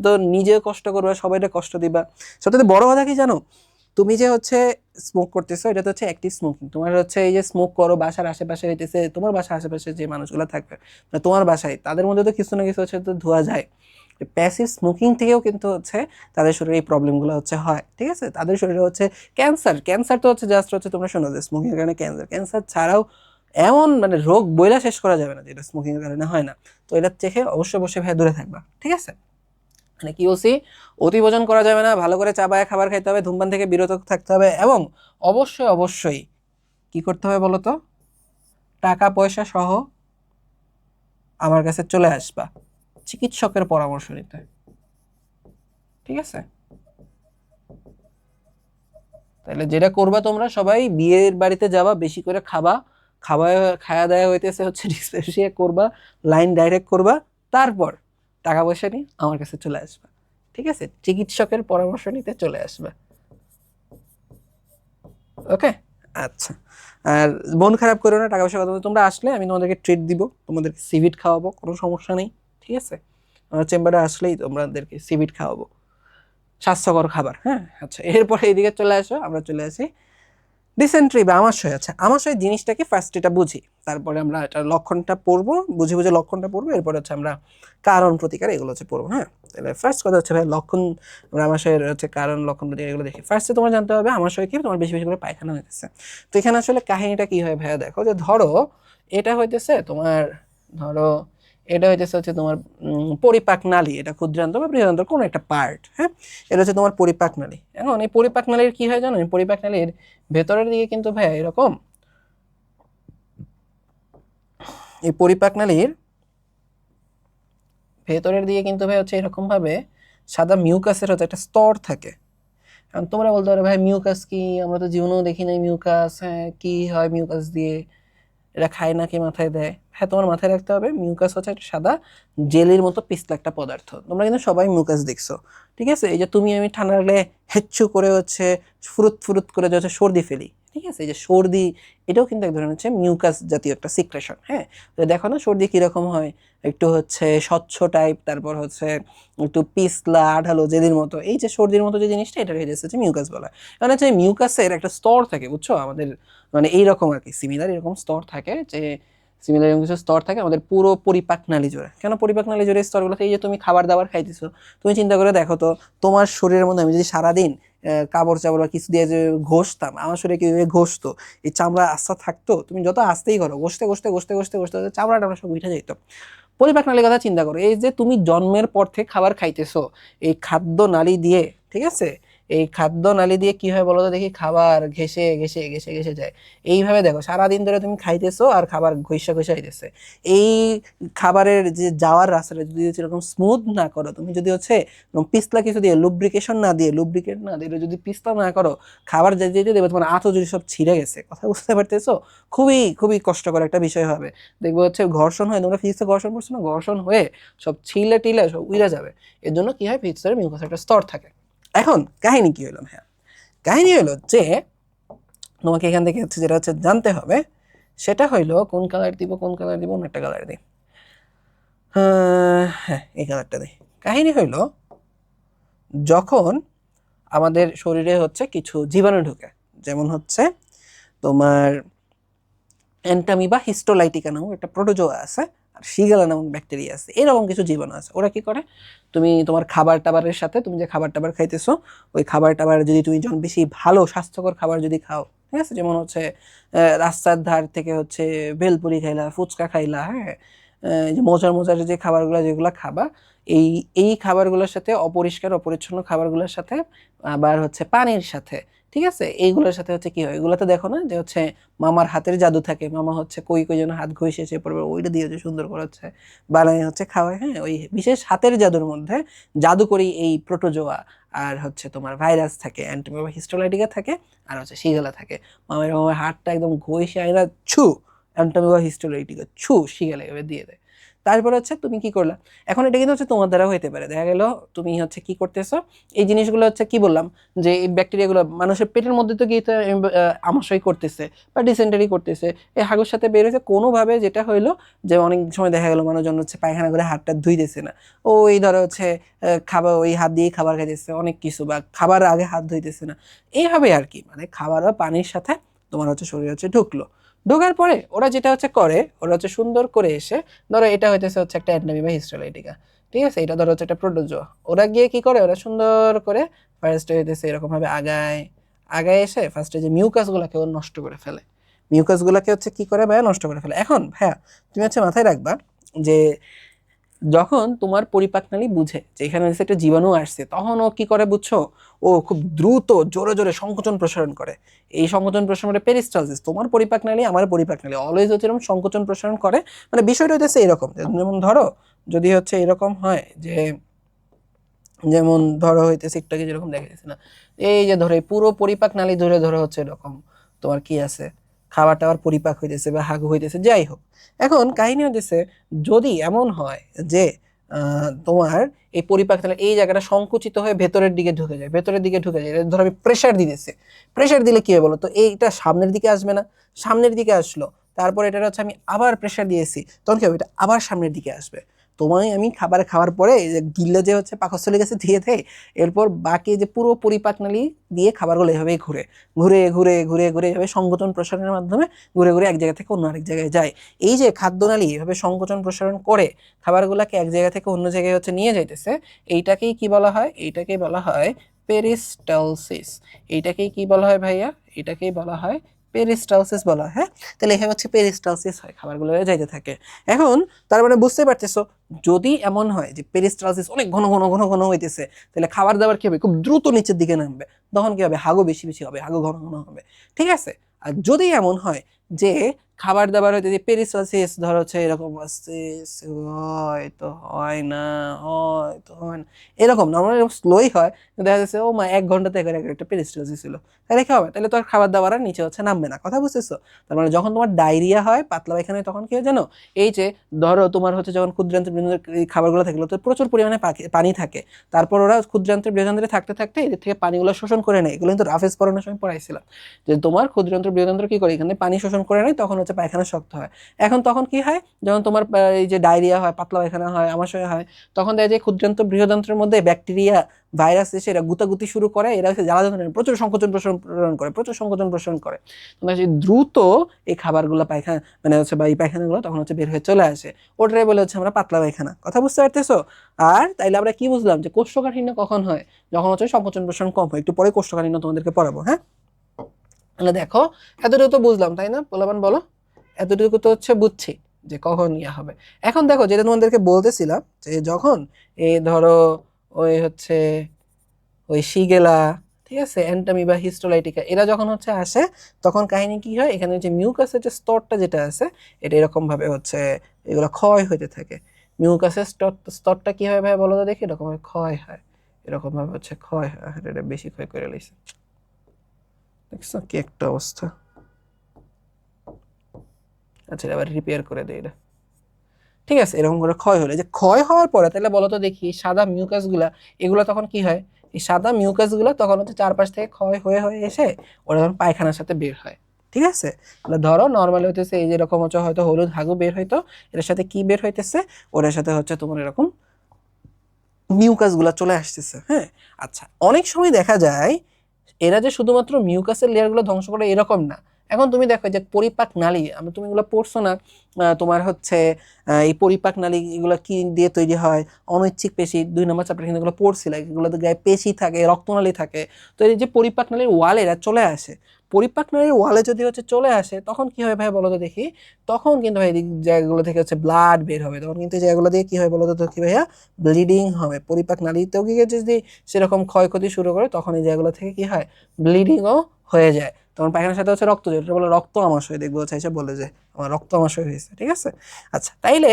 Speaker 1: তো নিজে কষ্ট করবে, সবাইকে কষ্ট দিবা। সবথেকে বড় কথা কি জানো, তুমি যে হচ্ছে স্মোক করতেছো, এটা তো হচ্ছে অ্যাক্টিভ স্মোকিং। তোমার হচ্ছে এই যে স্মোক করো বাসার আশেপাশে হইতেছে, তোমার বাসার আশেপাশে যে মানুষগুলো থাকবে মানে তোমার বাসায়, তাদের মধ্যে তো কিছু না কিছু হচ্ছে তো ধোয়া যায়। প্যাসিভ স্মোকিং থেকেও কিন্তু হচ্ছে তাদের শরীরে এই প্রবলেমগুলো হচ্ছে হয়, ঠিক আছে, তাদের শরীরে হচ্ছে ক্যান্সার, ক্যান্সার তো হচ্ছে জাস্ট হচ্ছে তোমরা শোনো যে স্মোকিং এর কারণে ক্যান্সার, ক্যান্সার ছাড়াও এমন মানে রোগ বইলা শেষ করা যাবে না যেটা স্মোকিং এর কারণে হয় না। তো এটা থেকে অবশ্যই অবশ্যই ভাই দূরে থাকবা, ঠিক আছে। মানে কি বলছি, অতি ভোজন করা যাবে না, ভালো করে চাবায় খাবার খাইতে হবে, ধূমপান থেকে বিরত থাকতে হবে, এবং অবশ্যই অবশ্যই কি করতে হবে বলো তো, টাকা পয়সা সহ আমার কাছে চলে আসবা চিকিৎসকের পরামর্শ নিতে, ঠিক আছে। তাহলে যেটা করবা তোমরা সবাই, বিয়ের বাড়িতে যাবা, বেশি করে খাবা, খাওয়া খাওয়া দাওয়া হইতেছে হচ্ছে ডিসপেপসিয়া করবা, লাইন ডাইরেক্ট করবা, তারপর টাকা পয়সা নিয়ে আমার কাছে চলে আসবা, ঠিক আছে, চিকিৎসকের পরামর্শ নিতে চলে আসবা। ওকে, আচ্ছা। আর মন খারাপ করো না, টাকা পয়সা কথা তোমরা আসলে আমি তোমাদেরকে ট্রিট দিব, তোমাদেরকে সিভিট খাওয়াবো, কোনো সমস্যা নেই, ঠিক আছে, আমার চেম্বারে আসলেই তোমাদেরকে সিভিট খাওয়াবো। স্বাস্থ্যকর খাবার। হ্যাঁ, আচ্ছা, এরপরে এইদিকে চলে আসো, আমরা চলে আসি ডিসেন্ট্রি বা আমাশয়। আচ্ছা, আমাশয় জিনিসটাকে ফার্স্ট এটা বুঝি, তারপরে আমরা এটার লক্ষণটা পড়বো, বুঝে বুঝে লক্ষণটা পড়বো, এরপরে হচ্ছে আমরা কারণ প্রতিকার এগুলো হচ্ছে পড়বো। হ্যাঁ, তাহলে ফার্স্ট কথা হচ্ছে ভাই লক্ষণ, আমরা আমাশয়ের হচ্ছে কারণ লক্ষণ প্রতিকার এগুলো দেখি। ফার্স্টে তোমার জানতে হবে আমাশয় কি, তোমার বেশি বেশি করে পায়খানা হইতেছে। তো এখানে আসলে কাহিনীটা কি হয় ভাইয়া, দেখো যে ধরো এটা হইতেছে তোমার, ধরো এটা হইতেছে হচ্ছে তোমার পরিপাক নালী, এটা ক্ষুদ্রান্ত বা বৃহদান্ত কোনো একটা পার্ট। হ্যাঁ, এটা হচ্ছে তোমার পরিপাক নালী। এখন এই পরিপাক নালীর কি হয় জানো, এই পরিপাক নালীর ভেতরের দিকে কিন্তু ভাই এরকম, এই পরিপাক নালীর ভেতরের দিকে কিন্তু ভাই হচ্ছে এরকম ভাবে সাদা মিউকাসের হচ্ছে একটা স্তর থাকে। এখন তোমরা বলতে পারো ভাই মিউকাস কি, আমরা তো জীবনেও দেখি নাই মিউকাস। হ্যাঁ, কি হয় মিউকাস দিয়ে, এটা খায় নাকি মাথায় দেয়? হ্যাঁ, তোমার মাথায় রাখতে হবে মিউকাস হচ্ছে একটা সাদা জেলির মতো পিছলা একটা পদার্থ। তোমরা কিন্তু সবাই মিউকাস দেখছো, ঠিক আছে? এই যে তুমি আমি ঠান্ডা লাগলে হেচ্ছু করে হচ্ছে ফুরুত ফুরুত করে যে হচ্ছে সর্দি ফেলি, ঠিক আছে? এই যে সর্দি, এটাও কিন্তু এক ধরনের হচ্ছে মিউকাস জাতীয় একটা সিক্রেশন। হ্যাঁ, তো দেখো না সর্দি কিরকম হয়, একটু হচ্ছে স্বচ্ছ টাইপ, তারপর হচ্ছে একটু পিছলা আঠালো জেলির মতো। এই যে সর্দির মতো যে জিনিসটা, এটা হয়ে যাচ্ছে মিউকাস বলা। মানে হচ্ছে মিউকাসের একটা স্তর থাকে, বুঝছো? আমাদের মানে এইরকম আর কি, সিমিলার এরকম স্তর থাকে, যে সিমিলার এরকম কিছু স্তর থাকে আমাদের পুরো পরিপাক নালী জুড়ে। কেন পরিপাক নালী জুড়ে স্তরগুলোতে? এই যে তুমি খাবার দাবার খাইতেছো, তুমি চিন্তা করে দেখো তো, তোমার শরীরের মধ্যে আমি যদি সারাদিন কাপড় চাপড় বা কিছু দিয়ে যে ঘষতাম, আমার শরীরে কিভাবে ঘষতো, এই চামড়া আস্থা থাকতো? তুমি যত আস্তেই করো, ঘষতে ঘষতে ঘষতে ঘষতে ঘষতে চামড়াটা আমরা সব উঠে যেত। পরিপাক নালীর কথা চিন্তা করো, এই যে তুমি জন্মের পর থেকে খাবার খাইতেছো, এই খাদ্য নালী দিয়ে, ঠিক আছে? এই খাদ্য নালী দিয়ে কি হয় বলো তো দেখি, খাবার ঘেসে ঘেসে ঘেসে ঘেসে যায়। এইভাবে দেখো সারাদিন ধরে তুমি খাইতেছো আর খাবার ঘষা ঘষা হইতেছে। এই খাবারের যে যাওয়ার রাস্তাটা যদি হচ্ছে এরকম স্মুথ না করো, তুমি যদি হচ্ছে পিছলা কিছু দিয়ে লুব্রিকেশন না দিয়ে, লুব্রিকেট না দিয়ে যদি পিছলা না করো, খাবার যেতে যেতে দেবে তোমার আঁচও যদি সব ছিঁড়ে গেছে। কথা বুঝতে পারতেছো? খুবই খুবই কষ্টকর একটা বিষয় হবে। দেখবো হচ্ছে ঘর্ষণ হয়, তোমরা ফিজিক্সে ঘর্ষণ করছো না, ঘর্ষণ হয়ে সব ছিলে টিলে সব উড়ে যাবে। এর জন্য কি হয়, ফিজিক্সের মিউকাস একটা স্তর থাকে। এখন কাহিনী কি হলো? হ্যাঁ, কাহিনী হলো যে তোমাকে এখান থেকে হচ্ছে যেটা হচ্ছে জানতে হবে, সেটা হইলো কোন কালার দিব, কোন কালার দিব, অন্য একটা কালার দিই। হ্যাঁ, এই কালারটা দিই। কাহিনী হইলো যখন আমাদের শরীরে হচ্ছে কিছু জীবাণু ঢুকে, যেমন হচ্ছে তোমার অ্যান্টামিবা হিস্টোলাইটিকা নামক একটা প্রোটোজোয়া আছে, আর শিগালা নামক ব্যাকটেরিয়া আছে, এরকম কিছু জীবাণু আছে। ওরা কি করে, তুমি তোমার খাবার টাবারের সাথে, তুমি যে খাবার টাবার খাইতেছো, ওই খাবার টাবার যদি তুমি যখন বেশি ভালো স্বাস্থ্যকর খাবার যদি খাও, ঠিক আছে, যেমন হচ্ছে রাস্তার ধার থেকে হচ্ছে ভেলপুরি খাইলা, ফুচকা খাইলা, হ্যাঁ, যে মজার মজার যে খাবারগুলো যেগুলো খাবা, এই এই খাবারগুলোর সাথে অপরিষ্কার অপরিচ্ছন্ন খাবারগুলোর সাথে, আবার হচ্ছে পানির সাথে, ঠিক আছে, এইগুলোর সাথে হচ্ছে কি হয়, এগুলোতে দেখো না যে হচ্ছে মামার হাতের জাদু থাকে, মামা হচ্ছে কই কই যেন হাত ঘষেছে, পরে ওইটা দিয়ে হচ্ছে সুন্দর করে হচ্ছে বানায় হচ্ছে খাওয়ায়। হ্যাঁ, ওই বিশেষ হাতের জাদুর মধ্যে জাদু করি এই প্রোটোজোয়া আর হচ্ছে তোমার ভাইরাস থাকে, অ্যান্টিবায়োটিক হিস্টোলাইটিকা থাকে, আর হচ্ছে শিগালা থাকে। মামার মামার হাতটা একদম ঘষে আইনা ছু, অ্যান্টিবায়োটিক হিস্টোলাইটিকা ছু, শিগালা এভাবে দিয়ে দেয়। তারপর হচ্ছে তুমি কি করলা, এখন এটা কিন্তু হচ্ছে তোমার দ্বারা হইতে পারে, দেখা গেল তুমি হচ্ছে কি করতেছো, এই জিনিসগুলো হচ্ছে কি বললাম, যে এই ব্যাকটেরিয়াগুলো মানুষের পেটের মধ্যে তো গিয়ে আমাশয় করতেছে বা ডিসেন্টারি করতেছে, এই হাগুর সাথে বের হয়েছে কোনোভাবে, যেটা হইলো যে অনেক সময় দেখা গেল মানুষজন হচ্ছে পায়খানা করে হাতটা ধুইতেছে না, ওই ধরো হচ্ছে খাবার ওই হাত দিয়ে খাবার খাইতেছে অনেক কিছু, বা খাবার আগে হাত ধুইতেছে না, এইভাবে আর কি, মানে খাবার বা পানির সাথে তোমার হচ্ছে শরীর হচ্ছে ঢুকলো। ঢোকার পরে ওরা যেটা হচ্ছে করে, ওরা হচ্ছে সুন্দর করে এসে, ধরো এটা হইতেছে হচ্ছে একটা অ্যাডেনোমিবা হিস্টোলাইটিকা, ঠিক আছে, এটা ধরো হচ্ছে একটা প্রোটোজোয়া, ওরা গিয়ে কি করে, ওরা সুন্দর করে ফার্স্ট হইতেছে এরকম ভাবে আগায় আগায় এসে ফার্স্টে যে মিউকাস গুলাকে ও নষ্ট করে ফেলে, মিউকাস গুলাকে হচ্ছে কি করে ভাইয়া, নষ্ট করে ফেলে। এখন ভাইয়া তুমি হচ্ছে মাথায় রাখবা যে যখন তোমার পরিপাকনালী বুঝে যে এখানে হচ্ছে একটা জীবাণু আসছে, তখন ও কি করে বুঝছো, ও খুব দ্রুত জোরে জোরে সংকোচন প্রসারণ করে। এই সংকোচন প্রসারণ করে পেরিস্টালসিস, তোমার পরিপাকনালী আমার পরিপাকনালী অলওয়েজ হচ্ছে এরকম সংকোচন প্রসারণ করে। মানে বিষয়টা হচ্ছে এরকম, যেমন ধরো যদি হচ্ছে এরকম হয় যে, যেমন ধরো হইতেছে একটু আগে যেরকম দেখা যাচ্ছে না, এই যে ধরো এই পুরো পরিপাক নালী ধরে ধরে হচ্ছে এরকম তোমার কি আছে, খাবার টাবার পরিপাক হইতেছে বা হাগু হইতেছে, যাই হোক। এখন কাহিনী হইতেছে যদি এমন হয় যে তোমার এই পরিপাক নালী এই জায়গাটা সংকুচিত হয়ে ভেতরের দিকে ঢুকে যায়, ভেতরের দিকে ঢুকে যায়, ধরো আমি প্রেসার দিতেছি, প্রেসার দিলে কি হয় বলো তো, এইটা সামনের দিকে আসবে না, সামনের দিকে আসলো, তারপর এটা হচ্ছে আমি আবার প্রেসার দিয়েছি, তখন কি হবে, এটা আবার সামনের দিকে আসবে। তোমায় আমি খাওয়ার পরে এই যে গিলে যে হচ্ছে পাকস্থলী গেছে দিয়ে দেয়, এরপর বাকি যে পুরো পরিপাক নালী দিয়ে খাবারগুলো এভাবেই ঘুরে ঘুরে ঘুরে ঘুরে ঘুরে এভাবে সংকোচন প্রসারণের মাধ্যমে ঘুরে ঘুরে এক জায়গা থেকে অন্য আরেক জায়গায় যায়। এই যে খাদ্যনালী এভাবে সংকোচন প্রসারণ করে খাবারগুলোকে এক জায়গা থেকে অন্য জায়গায় হচ্ছে নিয়ে যাইতেছে, এইটাকেই কি বলা হয়? এইটাকেই বলা হয় পেরিস্টালসিস। এইটাকেই কি বলা হয় ভাইয়া? এটাকেই বলা হয় পেরিস্টালসিস বলা হয়। হ্যাঁ, তাহলে এখানে হচ্ছে পেরিস্টালসিস হয়, খাবারগুলো যাইতে থাকে। এখন তার মানে বুঝতে পারতেছো, যদি এমন হয় যে পেরিস্টালসিস অনেক ঘন ঘন ঘন ঘন হইতেছে, তাহলে খাবার দাবার কি হবে? খুব দ্রুত নিচের দিকে নামবে। তখন কি হবে? হাগু বেশি বেশি হবে, হাগু ঘন ঘন হবে। ঠিক আছে? আর যদি এমন হয় যে খাবার দাবার হইতে যে পেরিস্টালসিস ধরো হচ্ছে এরকম হয়তো হয় না, হয়তো হয় না, এরকম নর্মালি স্লোই হয়, দেখা যাচ্ছে ও মা 1 ঘন্টাতে একটা পেরিস্টালসিস ছিল, তাহলে কি হবে? তাহলে তো আর খাবার দাবার আর নিচে হচ্ছে নামবে না। কথা বুঝতেছো? তার মানে যখন তোমার ডায়রিয়া হয়, পাতলা পায়খানা, তখন কি হয় জানো? এই যে ধরো তোমার হচ্ছে যখন ক্ষুদ্রান্ত্র বৃহদান্ত্রের এই খাবারগুলো থাকলো তো প্রচুর পরিমাণে পানি থাকে, তারপর ওরা ক্ষুদ্রান্ত্র বৃহদান্ত্রে থাকতে থাকতে এদের থেকে পানিগুলো শোষণ করে নেয়। এগুলো কিন্তু রাফেজ পড়ানোর সময় পড়াইছিলাম যে তোমার ক্ষুদ্রান্ত্র বৃহদান্ত্র কি করে, এখানে পানি শোষণ করে নেয়, তখন হচ্ছে পায়খানা শক্ত হয়। এখন তখন কি হয়, যখন তোমার এই যে ডায়রিয়া হয়, পাতলা পায়খানা হয়, আমাশয় হয়, তখন দেখা যায় ক্ষুদ্রান্ত্র বৃহদান্ত্রের মধ্যে ব্যাকটেরিয়া ভাইরাস এসে এরা গুতাগুতি শুরু করে, এরা হচ্ছে জ্বালা যন্ত্রণা প্রচুর সংকোচন প্রসারণ করে, প্রচুর সংকোচন প্রসারণ করে। তোমরা যে দ্রুত এই খাবারগুলো পায়খানা মানে হচ্ছে বা এই পায়খানাগুলো তখন হচ্ছে বের হয়ে চলে আসে, ওটাই বলে হচ্ছে আমরা পাতলা পায়খানা। কথা বুঝতে পারতেছো? আর তাইলে আমরা কি বুঝলাম যে কোষ্ঠকাঠিন্য কখন হয়? যখন হচ্ছে সংকোচন প্রসারণ কম হয়। একটু পরে কোষ্ঠকাঠিন্য তোমাদেরকে পড়াবো। হ্যাঁ, তাহলে দেখো এতটুকু তো বুঝলাম, তাই না পোলাপান? বলো, এতটুকু তো হচ্ছে বুঝছি যে কখন ইয়া হবে। এখন দেখো যেটা তোমাদেরকে বলতেছিলাম যে যখন এই ধরো ওই হচ্ছে ওই শিগেলা, ঠিক আছে, অ্যান্টামিবা, হিস্টোলাইটিকা, এরা যখন হচ্ছে আসে, তখন কাহিনী কি হয়, এখানে যে মিউকাসের যে স্তরটা যেটা আছে, এটা এরকম ভাবে হচ্ছে এগুলো ক্ষয় হইতে থাকে। মিউকাসের স্তরটা কি হয় ভাই বলো তো দেখি? এরকম ভাবে ক্ষয় হয়, এরকম ভাবে হচ্ছে ক্ষয় হয়। এটা বেশি ক্ষয় করে লাইছে, দেখছো কি একটা অবস্থা। আচ্ছা, আবার রিপেয়ার করে দেয় এটা। ঠিক আছে, এরকম করে ক্ষয় হলে, যে ক্ষয় হওয়ার পরে তাহলে বলো তো দেখি সাদা মিউকাস গুলা, এগুলো তখন কি হয়? এই সাদা মিউকাস গুলা তখন হচ্ছে চারপাশ থেকে ক্ষয় হয়ে হয়ে এসে ওরা তখন পায়খানার সাথে বের হয়। ঠিক আছে, তাহলে ধরো নর্মালি হইতেছে এই যেরকম হচ্ছে হয়তো হলুদ হাগু বের হইতো, এর সাথে কি বের হইতেছে? ওর সাথে হচ্ছে তোমার এরকম মিউকাস গুলা চলে আসতেছে। হ্যাঁ, আচ্ছা, অনেক সময় দেখা যায় এরা যে শুধুমাত্র মিউকাসের লেয়ারগুলো ধ্বংস করে এরকম না। এখন তুমি দেখো যে পরিপাক নালী, আমি তুমি এগুলো পড়ছো না? তোমার হচ্ছে এই পরিপাক নালী এগুলো কি দিয়ে তৈরি হয়? অনৈচ্ছিক পেশি, 2 নম্বর চ্যাপ্টার কিন্তু এগুলো পড়ছিলে। এগুলোতে গায়ে পেশি থাকে, রক্তনালী থাকে। তো এই যে পরিপাক নালীর ওয়ালে এরা চলে আসে, পরিপাক নালীর ওয়ালে যদি হচ্ছে চলে আসে, তখন কি হয় ভাই বলো তো দেখি? তখন কিন্তু ভাই এই জায়গাগুলো থেকে হচ্ছে ব্লাড বের হবে, তখন কিন্তু এই জায়গাগুলো দিয়ে কি হয় বলো তো কি ভাইয়া? ব্লিডিং হবে। পরিপাক নালীতেও কি যদি সেরকম ক্ষয়ক্ষতি শুরু করে, তখন এই জায়গাগুলো থেকে কি হয়? ব্লিডিংও হয়ে যায়। তখন পায়খানার সাথে হচ্ছে রক্ত যায়, এটা বলে রক্ত আমাশয়। দেখবো হচ্ছে এসে বলে যে আমার রক্ত আমাশয় হয়েছে। ঠিক আছে, আচ্ছা, তাইলে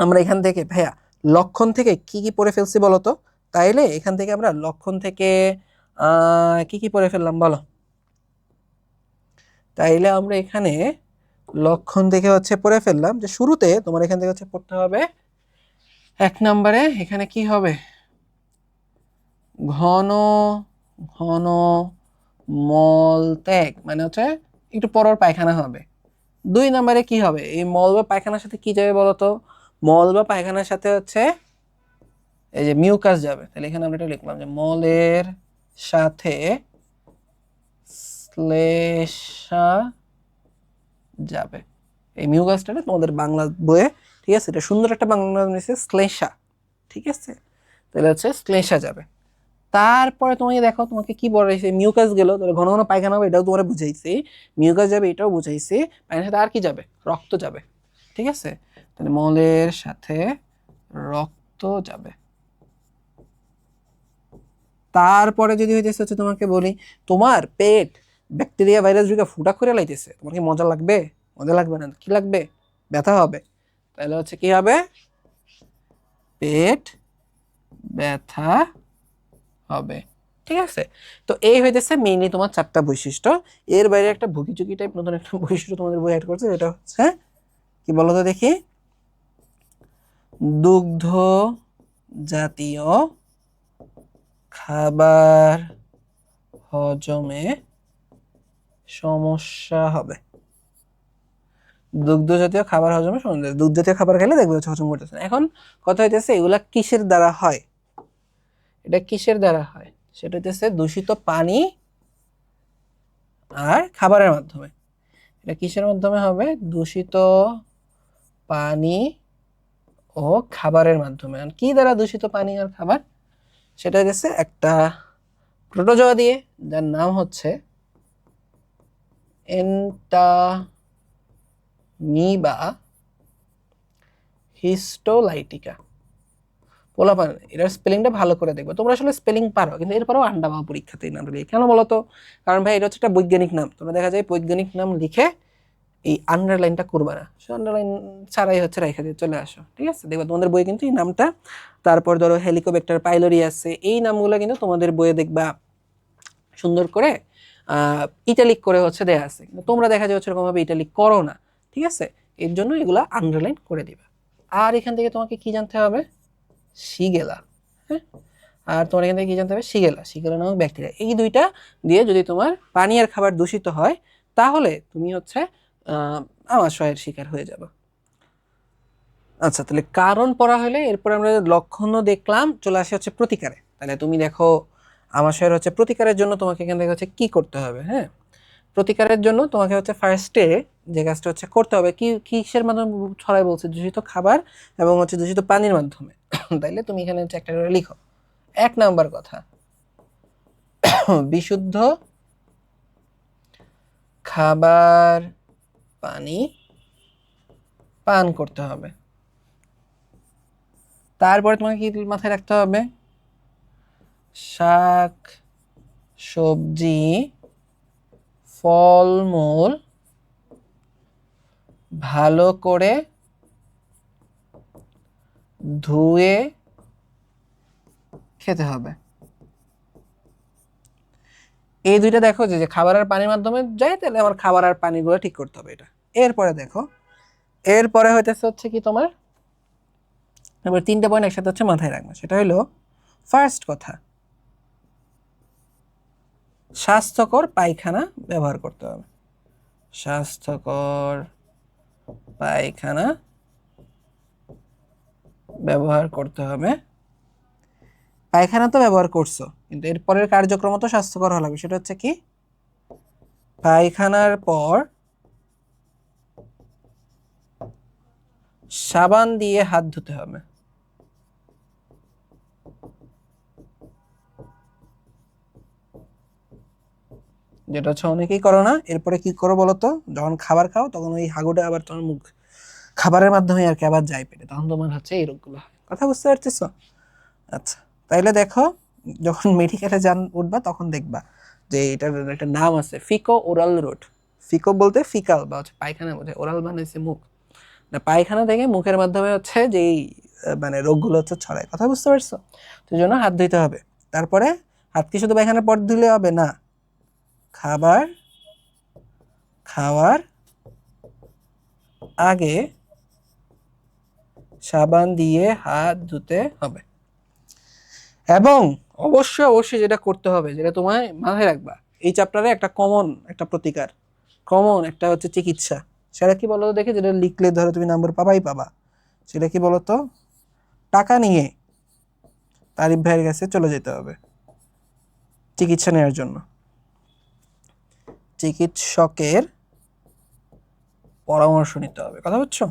Speaker 1: আমরা এখান থেকে ভাইয়া লক্ষণ থেকে কি কি পড়ে ফেলছি বলো তো? তাইলে এখান থেকে আমরা লক্ষণ থেকে কি কি পড়ে ফেললাম বলো? তাইলে আমরা এখানে লক্ষণ থেকে হচ্ছে পড়ে ফেললাম যে শুরুতে তোমার এখান থেকে হচ্ছে পড়তে হবে 1 নম্বরে এখানে কি হবে? ঘন ঘন মল ত্যাগ, মানে হচ্ছে একটু পরর পায়খানা হবে। 2 নম্বরে কি হবে? এই মল বা পায়খানার সাথে কি যাবে বলতো? মল বা পায়খানার সাথে হচ্ছে এই যে মিউকাস যাবে। তাহলে এখানে আমরা এটা লিখলাম যে মলের সাথে শ্লেষা যাবে। এই মিউকাসটা তোমাদের বাংলা বইয়ে, ঠিক আছে, এটা সুন্দর একটা বাংলা নাম নিয়েছে শ্লেষা। ঠিক আছে, তাহলে হচ্ছে শ্লেষা যাবে। তারপরে তোমাকে দেখো তোমাকে কি বলেছে? মিউকাস গেল, তাহলে ঘন ঘন পায়খানা হবে, এটাও তোমার বুঝাইছি। মিউকাস যাবে, এটাও বুঝাইছি। পায়খানার সাথে আর কি যাবে? রক্ত যাবে। ঠিক আছে, তাহলে মলের সাথে রক্ত যাবে। তারপরে যদি হইতেছে হচ্ছে তোমাকে বলি তোমার পেট ব্যাকটেরিয়া ভাইরাস ঢুকে ফুটা করে লাইতেছে, তোমার কি মজা লাগবে? মজা লাগবে না, কি লাগবে? ব্যথা হবে। তাহলে হচ্ছে কি হবে? পেট ব্যথা হবে। ঠিক আছে, তো এই হইতেছে মেইনলি তোমার 4টা বৈশিষ্ট্য। এর বাইরে একটা ভুকিচুকি টাইপ নতুন একটা বৈশিষ্ট্য তোমাদের বই অ্যাড করছে, যেটা হচ্ছে কি বলো তো দেখি? দুগ্ধ জাতীয় খাবার হজমে সমস্যা হবে। দুগ্ধ জাতীয় খাবার হজমে সমস্যা, দুধ জাতীয় খাবার খেলে দেখবে হচ্ছে হজম করতেছে না। এখন কথা হইতেছে এগুলা কিসের দ্বারা হয়, এটা কিসের দ্বারা হয়, সেটা হইতেছে দূষিত পানি আর খাবারের মাধ্যমে। এটা কিসের মাধ্যমে হবে, দূষিত পানি ও খাবারের মাধ্যমে। আর কি দ্বারা দূষিত পানি আর খাবার, সেটা হচ্ছে একটা প্রোটোজোয়া দিয়ে, যার নাম হচ্ছে এন্টামিবা হিস্টোলাইটিকা। পোলাপান এটার স্পেলিংটা ভালো করে দেখবে, তোমরা আসলে স্পেলিং পারো কিন্তু এরপরেও আন্ডা পাও পরীক্ষাতে এই নামটা লিখে। কেন বলো তো, কারণ ভাই এটা হচ্ছে একটা বৈজ্ঞানিক নাম, তোমরা দেখা যায় বৈজ্ঞানিক নাম লিখে এই আন্ডারলাইনটা করবা না, সে আন্ডারলাইন ছাড়াই হচ্ছে রেখে দিয়ে চলে আসো, ঠিক আছে। দেখবা তোমাদের বইয়ে কিন্তু এই নামটা, তারপর ধরো হেলিকোব্যাক্টার পাইলোরি আছে, এই নামগুলো কিন্তু তোমাদের বইয়ে দেখবা সুন্দর করে ইটালিক করে হচ্ছে দেয়া আছে, কিন্তু তোমরা দেখা যায় হচ্ছে এরকমভাবে ইটালিক করো না, ঠিক আছে। এর জন্য এগুলা আন্ডারলাইন করে দিবা। আর এখান থেকে তোমাকে কি জানতে হবে, শিগেলা, হ্যাঁ। আর তোমার এখান থেকে কি জানতে হবে, শিগেলা, শিগেলা নামক ব্যাকটেরিয়া। এই দুইটা দিয়ে যদি তোমার পানি আর খাবার দূষিত হয় তাহলে তুমি হচ্ছে আমাশয়ের শিকার হয়ে যাবে। আচ্ছা, তাহলে কারণ পড়া হলে এরপর আমরা লক্ষণও দেখলাম, চলে আসে হচ্ছে প্রতিকারে। তাহলে তুমি দেখো আমাশয়ের হচ্ছে প্রতিকারের জন্য তোমাকে এখান থেকে হচ্ছে কি করতে হবে, হ্যাঁ। প্রতিকারের জন্য তোমাকে হচ্ছে ফার্স্টে যে কাজটা হচ্ছে করতে হবে, কি কিসের মাধ্যমে ছড়াই বলছে, দূষিত খাবার এবং হচ্ছে দূষিত পানির মাধ্যমে। তাইলে তুমি এখানে হচ্ছে একটা করে লিখো। 1 নাম্বার কথা, বিশুদ্ধ খাবার পানি পান করতে হবে। তারপরে তোমাকে কি মাথায় রাখতে হবে, শাক সবজি ফলমূল ভালো করে ধুয়ে খেতে হবে। এই দুইটা দেখো যে খাবার আর পানির মাধ্যমে যায়, তাহলে আমার খাবার আর পানিগুলো ঠিক করতে হবে এটা। এরপরে দেখো, এরপরে হইতেছে হচ্ছে কি তোমার, এবার 3টে পয়েন্ট একসাথে হচ্ছে মাথায় রাখবে। সেটা হলো ফার্স্ট কথা, স্বাস্থ্যকর পায়খানা ব্যবহার করতে হবে। স্বাস্থ্যকর পায়খানা ব্যবহার করতে হবে। পায়খানা তো ব্যবহার করছো, কিন্তু এর পরের কার্যক্রম তো স্বাস্থ্যকর হওয়া লাগবে। সেটা হচ্ছে কি, পায়খানার পর সাবান দিয়ে হাত ধুতে হবে। যেটা হচ্ছে অনেকেই করো না। এরপরে কি করো বলতো, যখন খাবার খাও তখন ওই হাগুটা আবার তোমার মুখ খাবারের মাধ্যমে আর কি আবার যায় পেটে, তখন তোমার হচ্ছে এই রোগগুলো হয়। কথা বুঝতে পারতেছো? আচ্ছা, তাইলে দেখো যখন মেডিকেলে উঠবা তখন দেখবা যে এটার একটা নাম আছে, ফিকো ওরাল রুট। ফিকো বলতে ফিকাল বা হচ্ছে পায়খানা বোঝায়, ওরাল মানে হচ্ছে মুখ, পায়খানা থেকে মুখের মাধ্যমে হচ্ছে যেই মানে রোগগুলো হচ্ছে ছড়ায়। কথা বুঝতে পারছো? তো জন্য হাত ধুইতে হবে। তারপরে হাত কি শুধু পায়খানার পর ধুলে হবে না, খাবার খাওয়ার আগে সাবান দিয়ে হাত ধুতে হবে। এবং অবশ্যই অবশ্যই যেটা করতে হবে, যেটা তোমায় মাথায় রাখবা, এই চ্যাপ্টারে একটা কমন একটা প্রতিকার, কমন একটা হচ্ছে চিকিৎসা, সেটা কি বলতো দেখে, যেটা লিখলে ধরো তুমি নাম্বার পাবাই পাবা। সেটা কি বলতো, টাকা নিয়ে তারিফ ভাইয়ের কাছে চলে যেতে হবে চিকিৎসা নেওয়ার জন্য। চিকিৎসকের পরামর্শ নিতে হবে। কথা বুঝছো?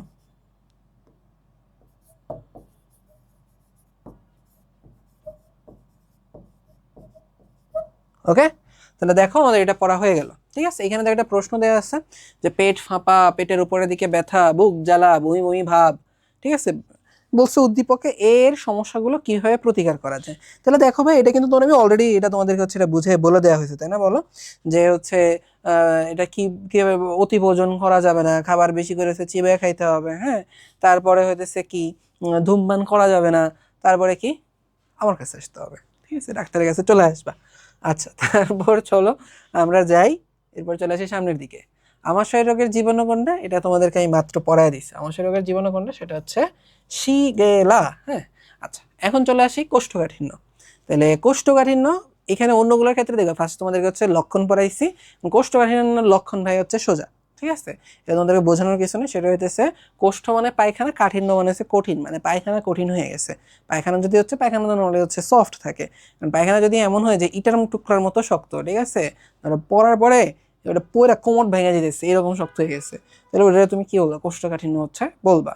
Speaker 1: ওকে, তাহলে দেখো আমাদের এটা পড়া হয়ে গেল। ঠিক আছে, এখানে দেখো একটা প্রশ্ন দেওয়া আছে যে পেট ফাঁপা, পেটের উপরের দিকে ব্যথা, বুক জ্বালা, বমি বমি ভাব, ঠিক আছে, বলছে উদ্দীপকে এর সমস্যাগুলো কিভাবে প্রতিকার করা যায়। তাহলে দেখো ভাই, এটা কিন্তু আমি অলরেডি এটা তোমাদেরকে হচ্ছে এটা বুঝে বলে দেওয়া হয়েছে, তাই না? বলো যে হচ্ছে এটা কিভাবে অতি ভোজন করা যাবে না, খাবার বেশি করে চিবিয়ে খাইতে হবে, হ্যাঁ। তারপরে হইতেছে কি, ধূমপান করা যাবে না। তারপরে কি, আমার কাছে আসতে হবে, ঠিক আছে, ডাক্তারের কাছে চলে আসবা। আচ্ছা, তারপর চলো আমরা যাই, এরপর চলে আসি সামনের দিকে। আমাশয় রোগের জীবাণু কোনটা, এটা তোমাদেরকে আমি মাত্র পড়ায় দিচ্ছি। আমাশয় রোগের জীবাণু কোনটা, সেটা হচ্ছে শিগেলা, হ্যাঁ। আচ্ছা, এখন চলে আসি কোষ্ঠকাঠিন্য। তাহলে কোষ্ঠকাঠিন্য এখানে অন্যগুলোর ক্ষেত্রে দেখো, ফার্স্ট তোমাদেরকে হচ্ছে লক্ষণ পড়াইছি। কোষ্ঠকাঠিন্যর লক্ষণ ভাই হচ্ছে সোজা, ঠিক আছে, এটা তোমাদেরকে বোঝানোর কিছু নেই। সেটা হইতেছে কোষ্ঠ মানে পায়খানা, কাঠিন্য মানে হচ্ছে কঠিন, মানে পায়খানা কঠিন হয়ে গেছে। পায়খানা যদি হচ্ছে পায়খানা নর্মালি হচ্ছে সফট থাকে, পায়খানা যদি এমন হয় যে ইটার টুকরার মতো শক্ত, ঠিক আছে, ধরো পড়ার পরে ওটা পুরো কোমর ভেঙে যেতেছে এরকম শক্ত হয়ে গেছে, তাহলে ওটা তুমি কি বলবা, কোষ্ঠকাঠিন্য হচ্ছে বলবা।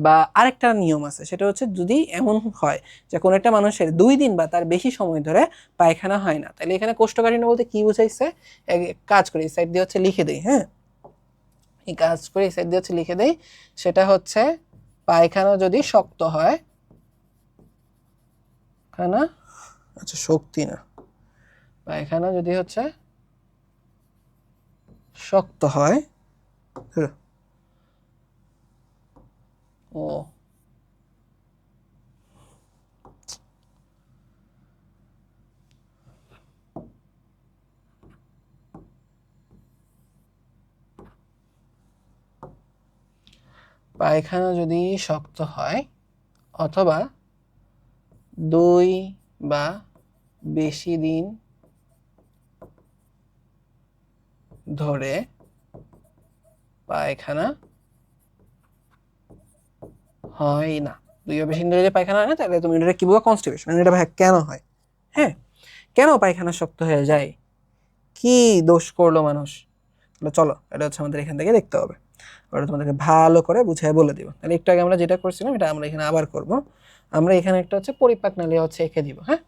Speaker 1: বা আরেকটা নিয়ম আছে, সেটা হচ্ছে যদি এমন হয় যে কোনো একটা মানুষের 2 দিন বা তার বেশি সময় ধরে পায়খানা হয় না, তাহলে এখানে কোষ্ঠকাঠিন্য বলতে কি বুঝাইছে, কাজ করি সাইড দিয়ে হচ্ছে লিখে দিই, হ্যাঁ, এই কাজ করে এই সাইড দিয়ে হচ্ছে লিখে দেই, সেটা হচ্ছে পায়খানা যদি শক্ত হয়, পায়খানা, আচ্ছা শক্তি না, পায়খানা যদি হচ্ছে শক্ত হয়, ও পায়খানা যদি শক্ত হয় অথবা 2 বা বেশি দিন ধরে পায়খানা হয় না, 2 বা বেশি দিন ধরে যদি পায়খানা হয় না, তাহলে তুমি এটা কি বলবো, কনস্টিপেশন। মানে এটা ভাই কেন হয়, হ্যাঁ, কেন পায়খানা শক্ত হয়ে যায়, কি দোষ করলো মানুষ, চলো এটা হচ্ছে আমাদের এখান থেকে দেখতে হবে, ওটা তোমাদেরকে ভালো করে বুঝিয়ে বলে দিব। তাহলে একটু আগে আমরা যেটা করছিলাম এটা আমরা এখানে আবার করব। আমরা এখানে একটা হচ্ছে পরিপাক নালী হচ্ছে এঁকে দিব, হ্যাঁ,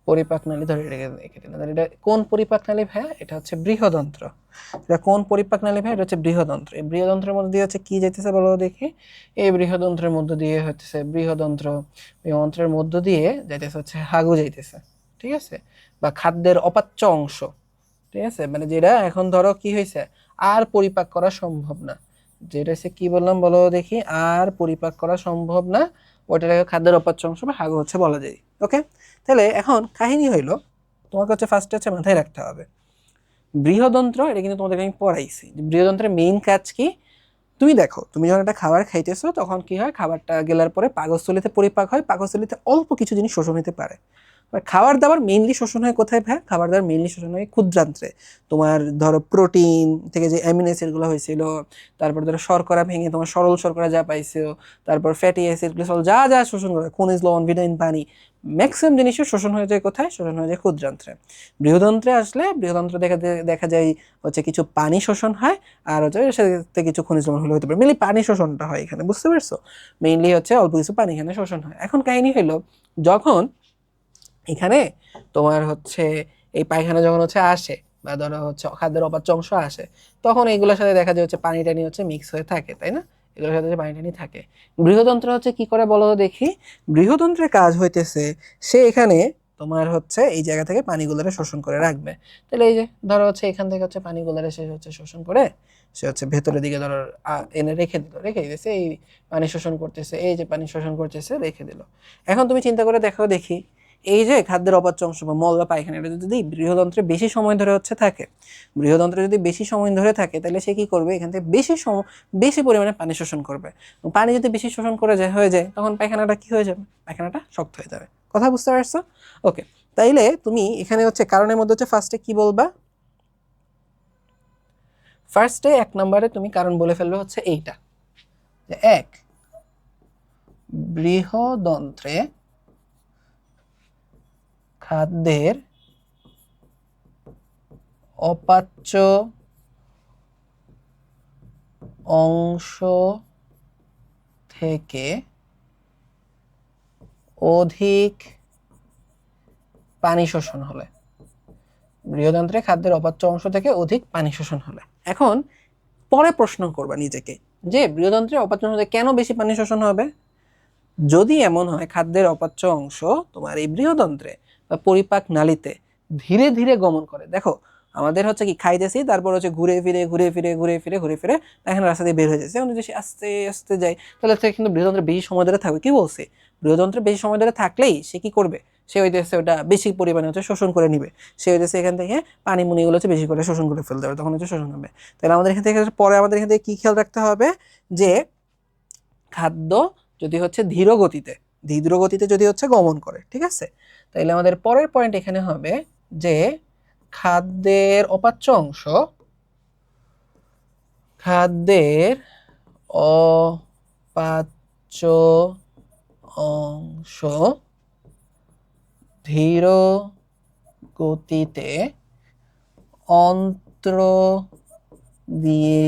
Speaker 1: পরিপাক নালী ধরে এঁকে দিলাম। তাহলে এটা কোন পরিপাক নালী ভাইয়া, এটা হচ্ছে বৃহদন্ত্র। এটা কোন পরিপাক নালী ভাইয়া, এটা হচ্ছে বৃহদন্ত্র। এই বৃহদন্ত্রের মধ্যে দিয়ে হচ্ছে কি যাইতেছে বলো দেখি, এই বৃহদন্ত্রের মধ্য দিয়ে হচ্ছে বৃহদন্ত্রের মধ্য দিয়ে যাইতেছে হচ্ছে হাগু যাইতেছে, ঠিক আছে, বা খাদ্যের অপাচ্য অংশ, ঠিক আছে, মানে যেটা এখন ধরো কি হয়েছে আর পরিপাক করা সম্ভব না, যেটা হচ্ছে কি বললাম বলো দেখি, আর পরিপাক করা সম্ভব না, ওইটাকে খাদ্যের অপাচ্য অংশ বা হাগু হচ্ছে বলা যায়। ওকে, তাহলে এখন কাহিনী হইলো, তোমাকে হচ্ছে ফার্স্টে হচ্ছে মাথায় রাখতে হবে বৃহদন্ত্র, এটা কিন্তু তোমাদেরকে আমি পড়াইছি, বৃহদন্ত্রের মেইন কাজ কি। তুমি দেখো, তুমি যখন একটা খাবার খাইতেছো তখন কি হয়, খাবারটা গেলার পরে পাকস্থলীতে পরিপাক হয়, পাকস্থলীতে অল্প কিছু জিনিস শোষণ হতে পারে। খাবার দাবার মেইনলি শোষণ হয় কোথায় ভাই, খাবার দাবার মেইনলি শোষণ হয় ক্ষুদ্রান্ত্রে। তোমার ধরো প্রোটিন থেকে যে অ্যামিনো অ্যাসিডগুলো হয়েছিল, তারপর ধরো শর্করা ভেঙে তোমার সরল শর্করা যা পাইছো, তারপর ফ্যাটি অ্যাসিড গ্লিসারল যা যা শোষণ করে, খনিজ লবণ ভিটামিন পানি, ম্যাক্সিমাম জিনিসের শোষণ হয়ে যায় কোথায়, শোষণ হয়ে যায় ক্ষুদ্রান্ত্রে। বৃহদন্ত্রে আসলে বৃহদন্ত্র দেখা যায় হচ্ছে কিছু পানি শোষণ হয়, আর হচ্ছে সাথে কিছু খনিজ লবণ হলে হতে পারে, মেনলি পানি শোষণটা হয় এখানে, বুঝতে পারছো, মেইনলি হচ্ছে অল্প কিছু পানি এখানে শোষণ হয়। এখন কাহিনী হলো, যখন এখানে তোমার হচ্ছে এই পায়খানা যখন হচ্ছে আসে, বা ধরো হচ্ছে খাদ্যের অপাচ্য অংশ আসে, তখন এইগুলোর সাথে দেখা যায় হচ্ছে পানি টানি হচ্ছে মিক্স হয়ে থাকে, তাই না, এগুলোর সাথে পানি টানি থাকে। বৃহদন্ত্র হচ্ছে কি করে বলো দেখি, বৃহদন্ত্রের কাজ হইতেছে সে এখানে তোমার হচ্ছে এই জায়গা থেকে পানিগুলোরে শোষণ করে রাখবে। তাহলে এই যে ধরো হচ্ছে এখান থেকে হচ্ছে পানিগুলোরে সে হচ্ছে শোষণ করে সে হচ্ছে ভেতরের দিকে ধরো এনে রেখে দিতেছে, এই পানি শোষণ করতেছে, এই যে পানি শোষণ করতেছে রেখে দিল। এখন তুমি চিন্তা করে দেখো দেখি, এই যে খাদ্যের অপাচ্য অংশ বা মল বা পায়খানা, এটা যদি বৃহদন্ত্রে বেশি সময় ধরে হচ্ছে থাকে, বৃহদন্ত্রে যদি বেশি সময় ধরে থাকে, তাহলে সে কি করবে, এখান থেকে বেশি পরিমাণে পানি শোষণ করবে। পানি যদি বেশি শোষণ করে হয়ে যায়, তখন পায়খানাটা কি হয়ে যাবে, পায়খানাটা শক্ত হয়ে যাবে। কথা বুঝতে পারছো? ওকে, তাইলে তুমি এখানে হচ্ছে কারণের মধ্যে হচ্ছে ফার্স্টে কি বলবা, ফার্স্টে 1 নম্বরে তুমি কারণ বলে ফেলবে হচ্ছে এইটা, যে 1, বৃহদন্ত্রে খাদ্যের অপাচ্য অংশ থেকে অধিক পানি শোষণ হলে, বৃহদন্ত্রে খাদ্যের অপাচ্য অংশ থেকে অধিক পানি শোষণ হলে। এখন পরে প্রশ্ন করবা নিজেকে যে বৃহদন্ত্রের অপাচ্য অংশ থেকে কেন বেশি পানি শোষণ হবে, যদি এমন হয় খাদ্যের অপাচ্য অংশ তোমার এই বৃহদন্ত্রে বা পরিপাক নালীতে ধীরে ধীরে গমন করে। দেখো আমাদের হচ্ছে কি খাইতেছি, তারপর হচ্ছে ঘুরে ফিরে এখন রাস্তা দিয়ে বের হয়ে যাচ্ছে, এখন যদি আস্তে আস্তে যায় তাহলে কিন্তু বৃহদন্ত্রে বেশি সময় ধরে থাকবে। কি বলছে, বৃহদন্ত্রে বেশি সময় ধরে থাকলেই সে কি করবে, সে হইতেছে ওটা বেশি পরিমাণে হচ্ছে শোষণ করে নিবে, সে হইতেছে এখান থেকে পানি মুনিগুলো হচ্ছে বেশি করে শোষণ করে ফেলতে হবে, তখন হচ্ছে শোষণ হবে। তাহলে আমাদের এখান থেকে পরে আমাদের এখান থেকে কি খেয়াল রাখতে হবে, যে খাদ্য যদি হচ্ছে ধীর গতিতে যদি হচ্ছে গমন করে, ঠিক আছে, তাইলে আমাদের পরের পয়েন্ট এখানে হবে যে খাদ্যের অপাচ্য অংশ খাদ্যের অপাচ্য অংশ ধীর গতিতে অন্ত্র দিয়ে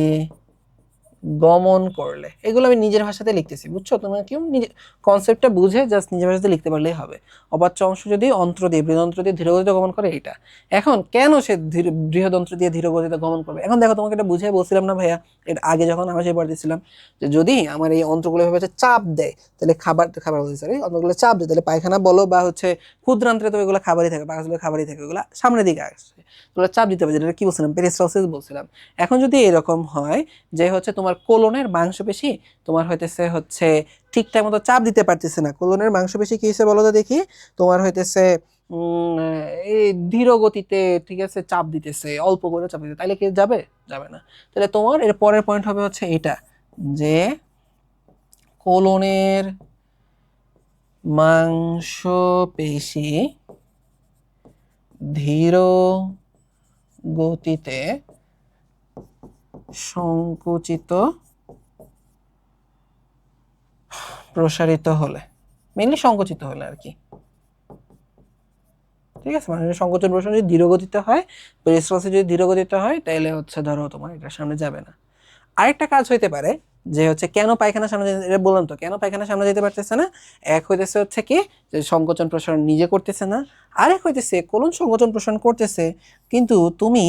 Speaker 1: গমন করলে, এগুলো আমি নিজের ভাষাতে লিখতেছি, বুঝছো? তোমরা কেউ নিজে কনসেপ্টটা বুঝে জাস্ট নিজের ভাষাতে লিখতে পারলেই হবে। অপাচ্য অংশ যদি অন্ত্র দিয়ে বৃহদন্ত্র দিয়ে ধীরগতিতে গমন করে, এটা এখন কেন সে বৃহদন্ত্র দিয়ে ধীরগতিতে গমন করবে? এখন দেখো, তোমাকে এটা বুঝে বলছিলাম না ভাইয়া এর আগে যখন আমরা সেই পড়তেছিলাম, যে যদি আমার এই অন্ত্রগুলো ভাবে চাপ দেয়, তাহলে খাবার বলতে সরি অন্ত্রগুলো চাপ দেয়, তাহলে পায়খানা বলো বা হচ্ছে ক্ষুদ্রান্ত্রে তো এগুলো খাবারই থাকে, পাকস্থলী খাবারই থাকে, ওগুলো সামনের দিকে আসছে, ওগুলো চাপ দিতে হবে, যেটা কি বলছিলাম, পেরিস্টালসিস বলছিলাম। এখন যদি এরকম হয় যে হচ্ছে তোমার কোলনের মাংসপেশি তোমার হচ্ছে ঠিকঠাক মতো চাপ দিতে পারতেছে না, কোলনের মাংসপেশি কি হয়েছে বলো তো দেখি, তোমার এই ধীর গতিতে, ঠিক আছে, চাপ দিতেছে, অল্প করে চাপ দিতে, তাইলে কি যাবে? যাবে না। তাহলে তোমার এর পরের পয়েন্ট হবে হচ্ছে এটা, যে কোলনের মাংসপেশি ধীর গতিতে সংকুচিত প্রসারিত হলে, মেইনলি সংকুচিত হলে আর কি, ঠিক আছে, মানে সংকোচন প্রসারণ যদি ধীরগতিতে হয়, পেরিস্টালসিস যদি ধীরগতিতে হয়, তাহলে হচ্ছে ধরো তোমার এটা সামনে যাবে না। আরেকটা কাজ হইতে পারে যে হচ্ছে কেন পায়খানা সামনে এটা বললাম তো, কেন পায়খানা সামনে যেতে পারতেছে না, এক হইতেছে হচ্ছে কি যে সংকোচন প্রসারণ নিজে করতেছে না, আরেক হইতেছে কোলন সংকোচন প্রসারণ করতেছে, কিন্তু তুমি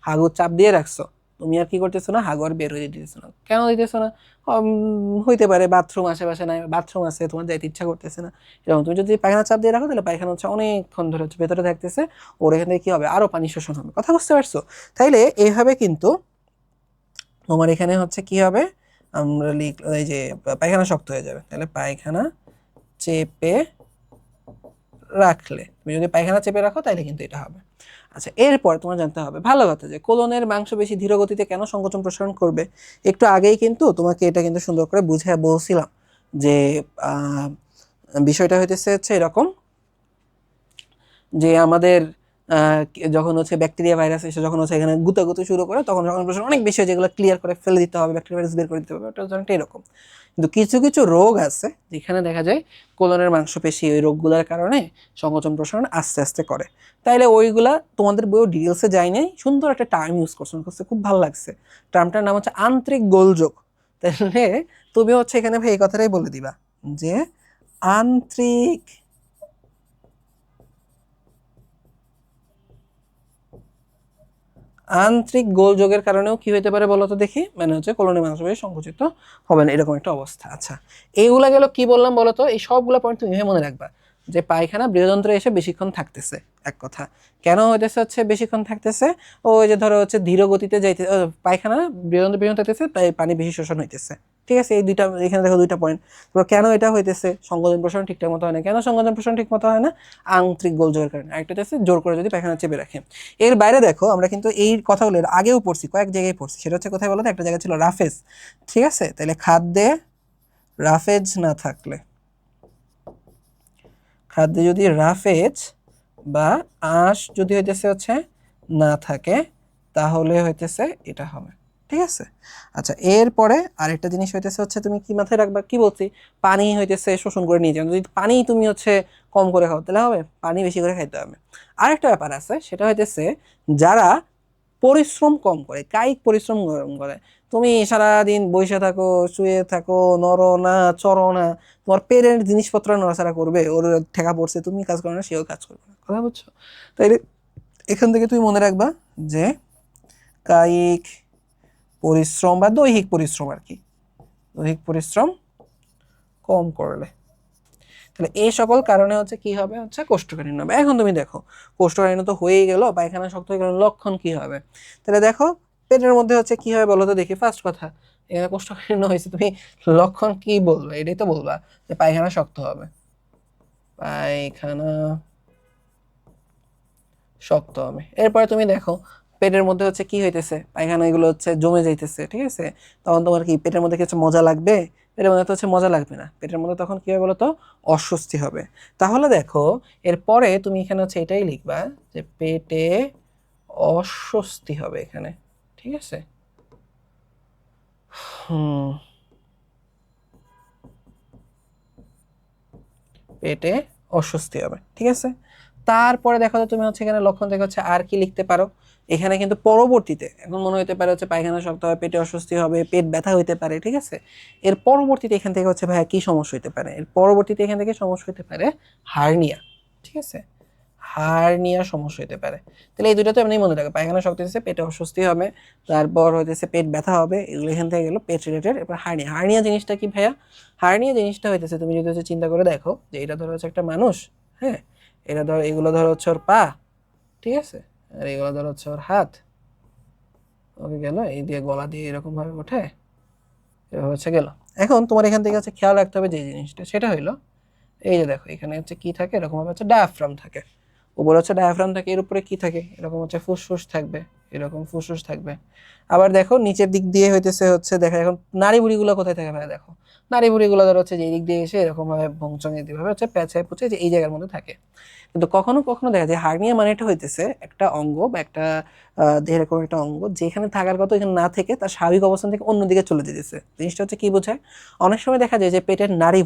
Speaker 1: হাগু চাপ দিয়ে রাখছো, তুমি আর কি করতেছো না, হাগু আর বের হয়ে দিতেছো না। কেন দিতেছো না? হইতে পারে বাথরুম আশেপাশে নাই, বাথরুম আছে, তোমার যাইতে ইচ্ছা করতেছে না, এরকম। তুমি যদি পায়খানা চাপ দিয়ে রাখো, তাহলে পায়খানা হচ্ছে অনেকক্ষণ ধরে হচ্ছে ভেতরে থাকতেছে, ওর এখান থেকে কি হবে, আরো পানি শোষণ হবে। কথা বুঝতে পারছো? তাইলে এইভাবে কিন্তু তোমার এখানে হচ্ছে কি হবে, আমরা এই যে পায়খানা শক্ত হয়ে যাবে, তাহলে পায়খানা চেপে রাখলে, তুমি যদি পায়খানা চেপে রাখো তাহলে কিন্তু এটা হবে। আচ্ছা, এরপর তোমার জানতে হবে ভালো কথা, যে কোলনের মাংসপেশি ধীর গতিতে কেন সংকোচন প্রসারণ করবে। একটু আগেই কিন্তু তোমাকে এটা কিন্তু সুন্দর করে বুঝিয়ে বলছিলাম, যে বিষয়টা হচ্ছে এরকম, যে আমাদের যখন হচ্ছে ব্যাকটেরিয়া ভাইরাস এসে যখন হচ্ছে এখানে গুতাগুতি শুরু করে, তখন সংকোচন প্রসারণ অনেক বেশি, যেগুলো ক্লিয়ার করে ফেলে দিতে হবে, ব্যাকটেরিয়া ভাইরাস বের করে দিতে হবে, ওটা অনেকটা এরকম। কিন্তু কিছু কিছু রোগ আছে যেখানে দেখা যায় কোলনের মাংসপেশি ওই রোগগুলোর কারণে সংকোচন প্রসারণ আস্তে আস্তে করে, তাইলে ওইগুলা তোমাদের বইও ডিটেলসে যায় নাই, সুন্দর একটা টার্ম ইউজ করছে, খুব ভালো লাগছে। টার্মটার নাম হচ্ছে আন্ত্রিক গোলযোগ। তাহলে তুমি হচ্ছে এখানে ভাই এই কথাটাই বলে দিবা, যে আন্ত্রিক আন্ত্রিক গোলযোগের কারণেও কি হইতে পারে বলো তো দেখি, মানে হচ্ছে কোলনের মাংসপেশি সংকুচিত হবে না, এরকম একটা অবস্থা। আচ্ছা, এইগুলা গেল কি বললাম বলো তো, এই সবগুলো পয়েন্ট তুমি মনে রাখবা, যে পায়খানা বৃহদন্ত্রে এসে বেশিক্ষণ থাকতেছে, এক কথা। কেন হইতেছে হচ্ছে বেশিক্ষণ থাকতেছে, ওই যে ধরো হচ্ছে ধীর গতিতে যাইতে পায়খানা বৃহদন্ত্র থাকতেছে, তাই পানি বেশি শোষণ হইতেছে, ঠিক আছে। এই দুইটা এখানে দেখো দুইটা পয়েন্ট। তো কেন এটা হইতেছে, সংকোচন প্রসারণ ঠিকঠাক মতো হয় না, কেন সংকোচন প্রসারণ ঠিক মতো হয় না, আন্ত্রিক গোলযোগের কারণে। আরেকটা হচ্ছে জোর করে যদি পায়খানা চেপে রাখে। এর বাইরে দেখো, আমরা কিন্তু এই কথাগুলো আগেও পড়ছি, কয়েক জায়গায় পড়ছি, সেটা হচ্ছে কোথায় বলো তো, একটা জায়গা ছিল রাফেজ, ঠিক আছে। তাহলে খাদ্যে রাফেজ না থাকলে, খাদ্যে যদি রাফেজ বা আঁশ যদি হচ্ছে না থাকে, তাহলে হইতেছে এটা হবে, ঠিক আছে। আচ্ছা, এরপরে আরেকটা জিনিস হচ্ছে তুমি কি মাথায় রাখবা, কি বলছি, পানি শোষণ করে নিয়ে যাও, যদি পানি তুমি কম করে খাও, তাহলে হবে, পানি বেশি করে খাইতে হবে। আরেকটা ব্যাপার আছে, সেটা যারা পরিশ্রম কম করে, কায়িক পরিশ্রম কম করে, তুমি সারাদিন বসে থাকো, শুয়ে থাকো, নড়ো না, চড়ো না, তোমার পেরেন্ট জিনিসপত্র নড়াচড়া করবে, ওর ঠেকা পড়ছে, তুমি কাজ করো না, সেও কাজ করবে না। কথা বুঝছো? তাই এখান থেকে তুমি মনে রাখবা, যে কায়িক পরিশ্রম বা দৈহিক পরিশ্রম আর কি, দৈহিক পরিশ্রম কম করলে, তাহলে এই সকল কারণে কি হবে, কোষ্ঠকাঠিন্য হবে। এখন তুমি দেখো, কোষ্ঠকাঠিন্য তো হয়েই গেল, পায়খানা শক্ত হয়ে গেল, লক্ষণ কি হবে? তাহলে দেখো, পেটের মধ্যে কি হবে বলো তো দেখি। ফার্স্ট কথা, এখানে কোষ্ঠকাঠিন্য হয়েছে, তুমি লক্ষণ কি বলবে? এটাই তো বলবা যে পায়খানা শক্ত হবে, পায়খানা শক্ত হবে। এরপরে তুমি দেখো, পেটের মধ্যে কি হইতেছে, পায়খানা এগুলো জমে যাইতেছে, ঠিক আছে। তখন তোমার কি পেটের মধ্যে কিছু মজা লাগবে? পেটের মধ্যে তো মজা লাগবে না, পেটের মধ্যে তখন কি হবে বলতো, অস্বস্তি হবে। তাহলে দেখো, এরপরে তুমি এখানে এটাই লিখবা, যে পেটে অস্বস্তি হবে এখানে, ঠিক আছে। পেটে অস্বস্তি হবে, ঠিক আছে। তারপরে দেখো তো তুমি হচ্ছে এখানে লক্ষণ থেকে হচ্ছে আর কি লিখতে পারো। এখানে কিন্তু পরবর্তীতে এখন মনে হতে পারে হচ্ছে পায়খানা শক্ত হবে, পেটে অস্বস্তি হবে, পেট ব্যথা হইতে পারে, ঠিক আছে। এর পরবর্তীতে এখান থেকে হচ্ছে ভাইয়া কি সমস্যা হইতে পারে, এর পরবর্তীতে এখান থেকে সমস্যা হতে পারে হার্নিয়া, ঠিক আছে। হার্নিয়া সমস্যা হতে পারে। তাহলে এই দুটো তো এমনি মনে রাখো, পায়খানা শক্ত হচ্ছে, পেটে অস্বস্তি হবে, তারপর হইতেছে পেট ব্যথা হবে, এগুলো এখান থেকে গেলো পেট রিলেটেড। এরপর হার্নিয়া, হার্নিয়া জিনিসটা কি ভাইয়া? হার্নিয়া জিনিসটা হইতেছে তুমি যদি হচ্ছে চিন্তা করে দেখো যে এটা ধরো হচ্ছে একটা মানুষ, হ্যাঁ, এটা ধরো এগুলো ধরো হচ্ছে ওর পা, ঠিক আছে, আর এগুলো ধরো হচ্ছে ওর হাত, ওকে গেল এই দিয়ে গলা দিয়ে এরকম ভাবে ওঠে, এভাবে হচ্ছে গেল। এখন তোমার এখান থেকে হচ্ছে খেয়াল রাখতে হবে যে জিনিসটা, সেটা হইলো এই যে দেখো এখানে হচ্ছে কি থাকে, এরকম ভাবে হচ্ছে ডায়াফ্রাম থাকে, উপরে হচ্ছে ডায়াফ্রাম থাকে, এর উপরে কি থাকে, এরকম হচ্ছে ফুসফুস থাকবে, এরকম ফুসফুস থাকবে। আবার দেখো নিচের দিক দিয়ে হচ্ছে দেখা, এখন নাড়ি বুড়িগুলো কোথায় থাকে ভাই? দেখো নাড়ি বুড়িগুলো ধরো হচ্ছে যে এই দিক দিয়ে এসে এরকম ভাবে ভংচং এইভাবে হচ্ছে পেঁচায় পুচে যে এই জায়গার মধ্যে থাকে। কিন্তু কখনো কখনো দেখা যায় হার্নিয়া মানে এটা হইতেছে একটা অঙ্গ বা একটা দেহের কোনো একটা অঙ্গ যেখানে থাকার কথা এখানে না থেকে তার স্বাভাবিক অবস্থান থেকে অন্যদিকে চলে যেতেছে। জিনিসটা হচ্ছে কি বোঝায়, অনেক সময় দেখা যায় যে পেটের নাড়ি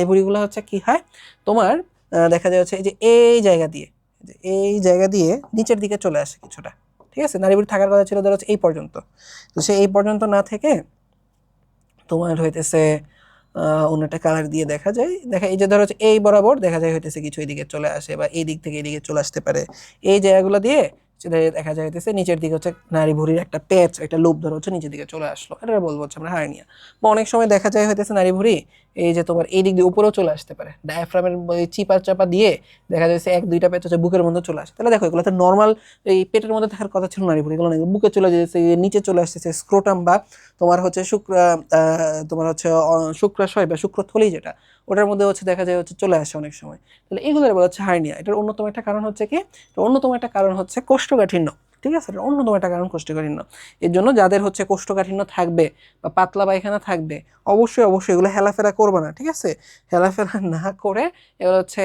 Speaker 1: ভুঁড়িগুলো হচ্ছে কি হয় তোমার, দেখা যায় হচ্ছে এই যে এই জায়গা দিয়ে, এই জায়গা দিয়ে নিচের দিকে চলে আসে কিছুটা, ঠিক আছে। নাড়ি ভুঁড়ি থাকার কথা ছিল ধরো হচ্ছে এই পর্যন্ত, তো সে এই পর্যন্ত না থেকে তোমার হইতেছে অন্য একটা কালার দিয়ে দেখা যায়, দেখা এই যে ধরো হচ্ছে এই বরাবর দেখা যায় হইতেছে কিছু এদিকে চলে আসে, বা এই দিক থেকে এদিকে চলে আসতে পারে, এই জায়গাগুলো দিয়ে সেটা দেখা যায় হইতেছে নিচের দিকে হচ্ছে নাড়ি ভুঁড়ির একটা প্যাচ, একটা লুপ ধরো হচ্ছে নিচের দিকে চলে আসলো, এটা বলবো হচ্ছে আমরা হার্নিয়া। বা অনেক সময় দেখা যায় হইতেছে নাড়ি ভুঁড়ি এই যে তোমার এই দিক দিয়ে উপরেও চলে আসতে পারে, ডায়াফ্রামের চিপা চাপা দিয়ে দেখা যাচ্ছে এক দুইটা প্যাচ হচ্ছে বুকের মধ্যে চলে আসে। তাহলে দেখো এগুলো তো নর্মাল এই পেটের মধ্যে থাকার কথা ছিল নাড়ি ভুঁড়ি, এগুলো না, বুকে চলে যেতেছে, নিচে চলে আসতেছে স্ক্রোটাম বা তোমার হচ্ছে তোমার হচ্ছে শুক্রাশয় বা শুক্রথলি যেটা, ওটার মধ্যে হচ্ছে দেখা যায় হচ্ছে চলে আসে অনেক সময়। তাহলে এগুলোর বলা হচ্ছে হার্নিয়া। এটার অন্যতম একটা কারণ হচ্ছে কি, অন্যতম একটা কারণ হচ্ছে কোষ্ঠকাঠিন্য, ঠিক আছে। এটা অন্যতম একটা কারণ কোষ্ঠকাঠিন্য। এর জন্য যাদের হচ্ছে কোষ্ঠকাঠিন্য থাকবে বা পাতলা পায়খানা থাকবে, অবশ্যই অবশ্যই এগুলো হেলাফেলা করবে না, ঠিক আছে। হেলাফেলা না করে এগুলো হচ্ছে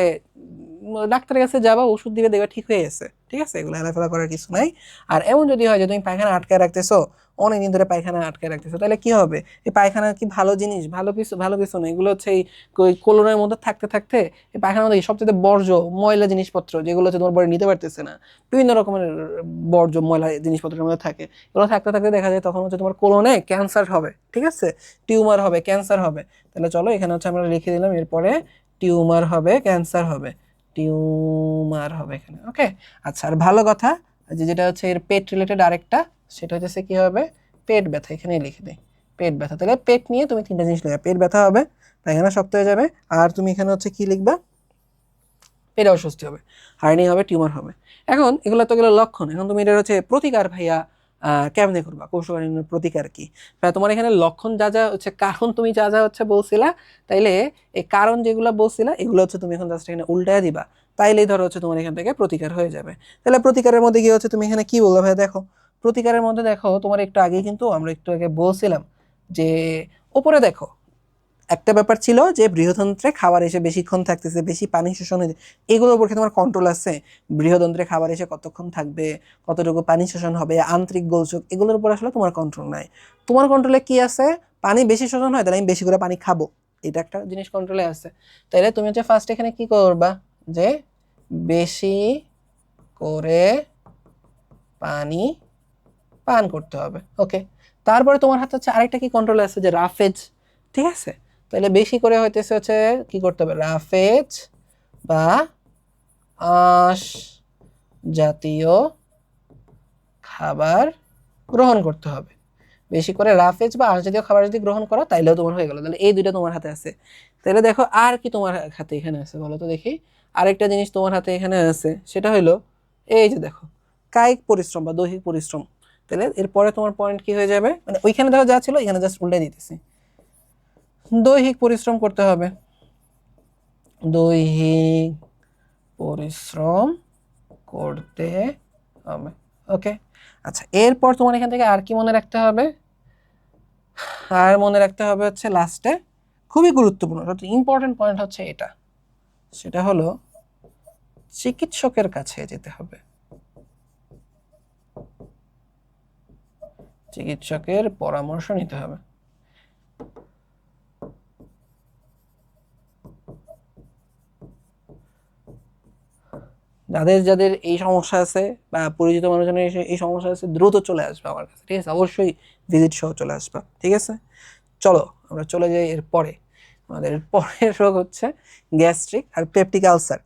Speaker 1: ডাক্তারের কাছে যাবা, ওষুধ দিবে, দেখবে ঠিক হয়ে গেছে, ঠিক আছে। এগুলো হেলাফেলা করার কিছু নাই। আর এমন যদি হয় যে তুমি পায়খানা আটকায় রাখতেছো, অনেকদিন ধরে পায়খানা আটকে রাখতেছো, তাহলে কি হবে? এই পায়খানা কি ভালো জিনিস? ভালো কিছু না। এগুলো হচ্ছে এই কোলনের মধ্যে থাকতে থাকতে এই পায়খানার মধ্যে সবচেয়ে বর্জ্য ময়লা জিনিসপত্র যেগুলো হচ্ছে তোমার বডি নিতে পারতেছে না, বিভিন্ন রকমের বর্জ্য ময়লা জিনিসপত্রের মধ্যে থাকে, এগুলো থাকতে থাকতে দেখা যায় তখন হচ্ছে তোমার কোলনে ক্যান্সার হবে, ঠিক আছে, টিউমার হবে, ক্যান্সার হবে। তাহলে চলো এখানে হচ্ছে আমরা লিখে দিলাম, এরপরে টিউমার হবে, ক্যান্সার হবে, টিউমার হবে এখানে, ওকে। আচ্ছা, আর ভালো কথা যে যেটা হচ্ছে এর পেট রিলেটেড আরেকটা, সেটা হচ্ছে কি হবে, পেট ব্যথা, এখানে লিখে দিই পেট ব্যথা। তাহলে পেট নিয়ে তুমি তিনটা জিনিস লিখবে, পেট ব্যথা হবে, পায়খানা শক্ত হয়ে যাবে, আর তুমি এখানে হচ্ছে কি লিখবা, পেটে অস্বস্তি হবে, হার্নি হবে, টিউমার হবে। এখন এগুলো তো গেলো লক্ষণ, এখন তুমি এটা হচ্ছে প্রতিকার ভাইয়া কেমনে করবা, কোষ্ঠকাঠিন্যের প্রতিকার কি? তোমার এখানে লক্ষণ যা যা হচ্ছে, কারণ তুমি যা যা হচ্ছে বলছিলা, তাইলে এই কারণ যেগুলো বলছিলা এগুলো হচ্ছে তুমি এখন জাস্ট এখানে উল্টায় দিবা, তাইলেই ধরো হচ্ছে তোমার এখান থেকে প্রতিকার হয়ে যাবে। তাহলে প্রতিকারের মধ্যে গিয়ে হচ্ছে তুমি এখানে কি বলবো ভাই? দেখো প্রতিকারের মধ্যে দেখো তোমার একটু আগেই কিন্তু আমরা একটু আগে বলছিলাম যে ওপরে দেখো একটা ব্যাপার ছিল যে বৃহদন্ত্রে খাবার এসে বেশিক্ষণ থাকতেছে, বেশি পানি শোষণ হয়েছে, এগুলোর উপর কি তোমার কন্ট্রোল আছে? বৃহদন্ত্রে খাবার এসে কতক্ষণ থাকবে, কতটুকু পানি শোষণ হবে, আন্তরিক গোলযোগ, এগুলোর উপর আসলে তোমার কন্ট্রোল নাই। তোমার কন্ট্রোলে কি আছে? পানি বেশি শোষণ হয়, তাহলে আমি বেশি করে পানি খাবো, এটা একটা জিনিস কন্ট্রোলে আছে। তাইলে তুমি হচ্ছে ফার্স্ট এখানে কি করবা, যে বেশি করে পানি পান করতে হবে, ওকে। তারপরে তোমার হাতে হচ্ছে আরেকটা কি কন্ট্রোল আছে, যে রাফেজ, ঠিক আছে। তাহলে বেশি করে হইতেছে হচ্ছে কি করতে হবে, রাফেজ বা আঁশ জাতীয় খাবার গ্রহণ করতে হবে। বেশি করে রাফেজ বা আঁশ জাতীয় খাবার যদি গ্রহণ করো তাইলেও তোমার হয়ে গেল। তাহলে এই দুইটা তোমার হাতে আছে। তাহলে দেখো আর কি তোমার হাতে এখানে আছে বলো তো দেখি। আরেকটা জিনিস তোমার হাতে এখানে আছে, সেটা হলো এই যে দেখো কায়িক পরিশ্রম বা দৈহিক পরিশ্রম। তাহলে এরপরে তোমার পয়েন্ট কি হয়ে যাবে, মানে ওইখানে ধরো যা ছিল এখানে জাস্ট উল্টে দিতেছি, দৈহিক পরিশ্রম করতে হবে, দৈহিক পরিশ্রম করতে হবে, ওকে। আচ্ছা, এরপর তোমার এখান থেকে আর কি মনে রাখতে হবে, আর মনে রাখতে হবে হচ্ছে লাস্টে খুবই গুরুত্বপূর্ণ ইম্পর্টেন্ট পয়েন্ট হচ্ছে এটা, সেটা হলো চিকিৎসকের কাছে যেতে হবে। চিকিৎসকের পরামর্শ নিতে হবে। যাদের যাদের এই সমস্যা আছে বা পরিচিত মানুষজনের এই সমস্যা আছে দ্রুত চলে আসবে আমার কাছে, ঠিক আছে? অবশ্যই ভিজিট সহ চলে আসবে, ঠিক আছে? চলো আমরা চলে যাই এরপরে। আমাদের পরের রোগ হচ্ছে গ্যাস্ট্রিক আর পেপটিক আলসার।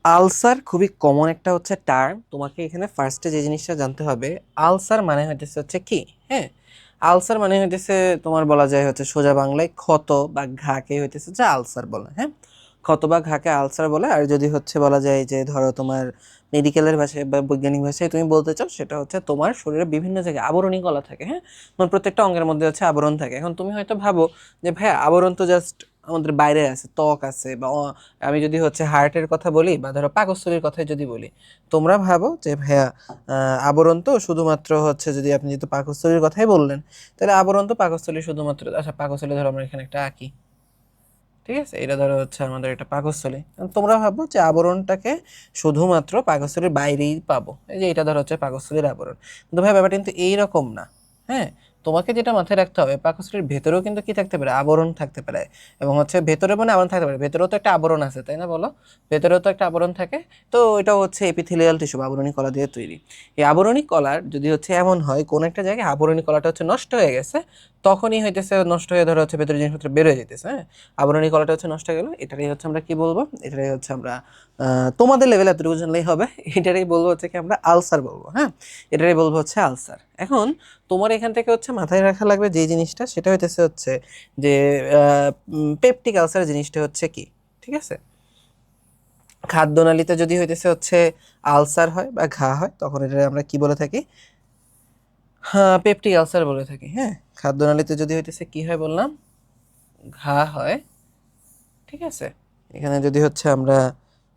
Speaker 1: আলসার খুবই কমন একটা হচ্ছে টার্ম। তোমাকে এখানে ফার্স্টে যে জিনিসটা জানতে হবে, আলসার মানে হইতেছে হচ্ছে কি, হ্যাঁ, আলসার মানে হইতেছে তোমার বলা যায় হচ্ছে সোজা বাংলায় ক্ষত বা ঘাকে হইতেছে যে আলসার বলে, হ্যাঁ, ক্ষত বা ঘাকে আলসার বলে। আর যদি হচ্ছে বলা যায় যে ধরো তোমার মেডিকেলের ভাষায় বা বৈজ্ঞানিক ভাষায় তুমি বলতে চাও, সেটা হচ্ছে তোমার শরীরে বিভিন্ন জায়গায় আবরণী কলা থাকে, হ্যাঁ, তোমার প্রত্যেকটা অঙ্গের মধ্যে হচ্ছে আবরণ থাকে। এখন তুমি হয়তো ভাবো যে ভাইয়া আবরণ তো জাস্ট আমাদের বাইরে আছে, ত্বক আছে, বা আমি যদি হচ্ছে হার্টের কথা বলি বা ধরো পাকস্থলীর কথাই যদি বলি, তোমরা ভাবো যে ভাইয়া আবরণ তো শুধুমাত্র হচ্ছে, যদি আপনি যেহেতু পাকস্থলীর কথাই বললেন, তাহলে আবরণ তো পাকস্থলী শুধুমাত্র, আচ্ছা পাকস্থলী ধরো আমরা এখানে একটা আঁকি, ঠিক আছে, এটা ধরো হচ্ছে আমাদের একটা পাকস্থলী। তোমরা ভাবো যে আবরণটাকে শুধুমাত্র পাকস্থলীর বাইরেই পাবো, এই যে এটা ধরো হচ্ছে পাকস্থলীর আবরণ। কিন্তু ভাই ব্যাপারটা কিন্তু এইরকম না, হ্যাঁ, তোমাকে যেটা মাথায় রাখতে হবে, পাকস্থলীর ভেতরেও কিন্তু কি থাকতে পারে, আবরণ থাকতে পারে। এবং হচ্ছে ভেতরে মানে আবরণ থাকতে পারে, ভেতরেও তো একটা আবরণ আছে, তাই না বলো? ভেতরেও তো একটা আবরণ থাকে। তো এটাও হচ্ছে এপিথেলিয়াল টিস্যু, আবরণী কলা দিয়ে তৈরি। এই আবরণী কলার যদি হচ্ছে এমন হয় কোন একটা জায়গায় আবরণী কলাটা হচ্ছে নষ্ট হয়ে গেছে, তখনই হইতেছে নষ্ট হয়ে ধরো হচ্ছে ভেতরে জিনিসপত্র বের হয়ে যেতেছে, হ্যাঁ, আবরণী কলাটা হচ্ছে নষ্ট হয়ে গেল, এটারই হচ্ছে আমরা কি বলবো, এটারই হচ্ছে আমরা তোমাদের লেভেল এতটুকু জানলেই হবে, এটারই বলবো হচ্ছে কি আমরা আলসার বলবো, হ্যাঁ, এটারই বলবো হচ্ছে আলসার। এখন তোমার এখান থেকে হচ্ছে মাথায় রাখা লাগবে যে জিনিসটা, সেটা হইতেছে হচ্ছে যে পেপটিক আলসার জিনিসটা হচ্ছে কি, ঠিক আছে? খাদ্যনালীতে যদি হইতেছে হচ্ছে আলসার হয় বা ঘা হয়, তখন এটা আমরা কি বলে থাকি, হ্যাঁ, পেপটিক আলসার বলে থাকি, হ্যাঁ। খাদ্যনালীতে যদি হইতেছে কি হয় বললাম, ঘা হয়, ঠিক আছে? এখানে যদি হচ্ছে আমরা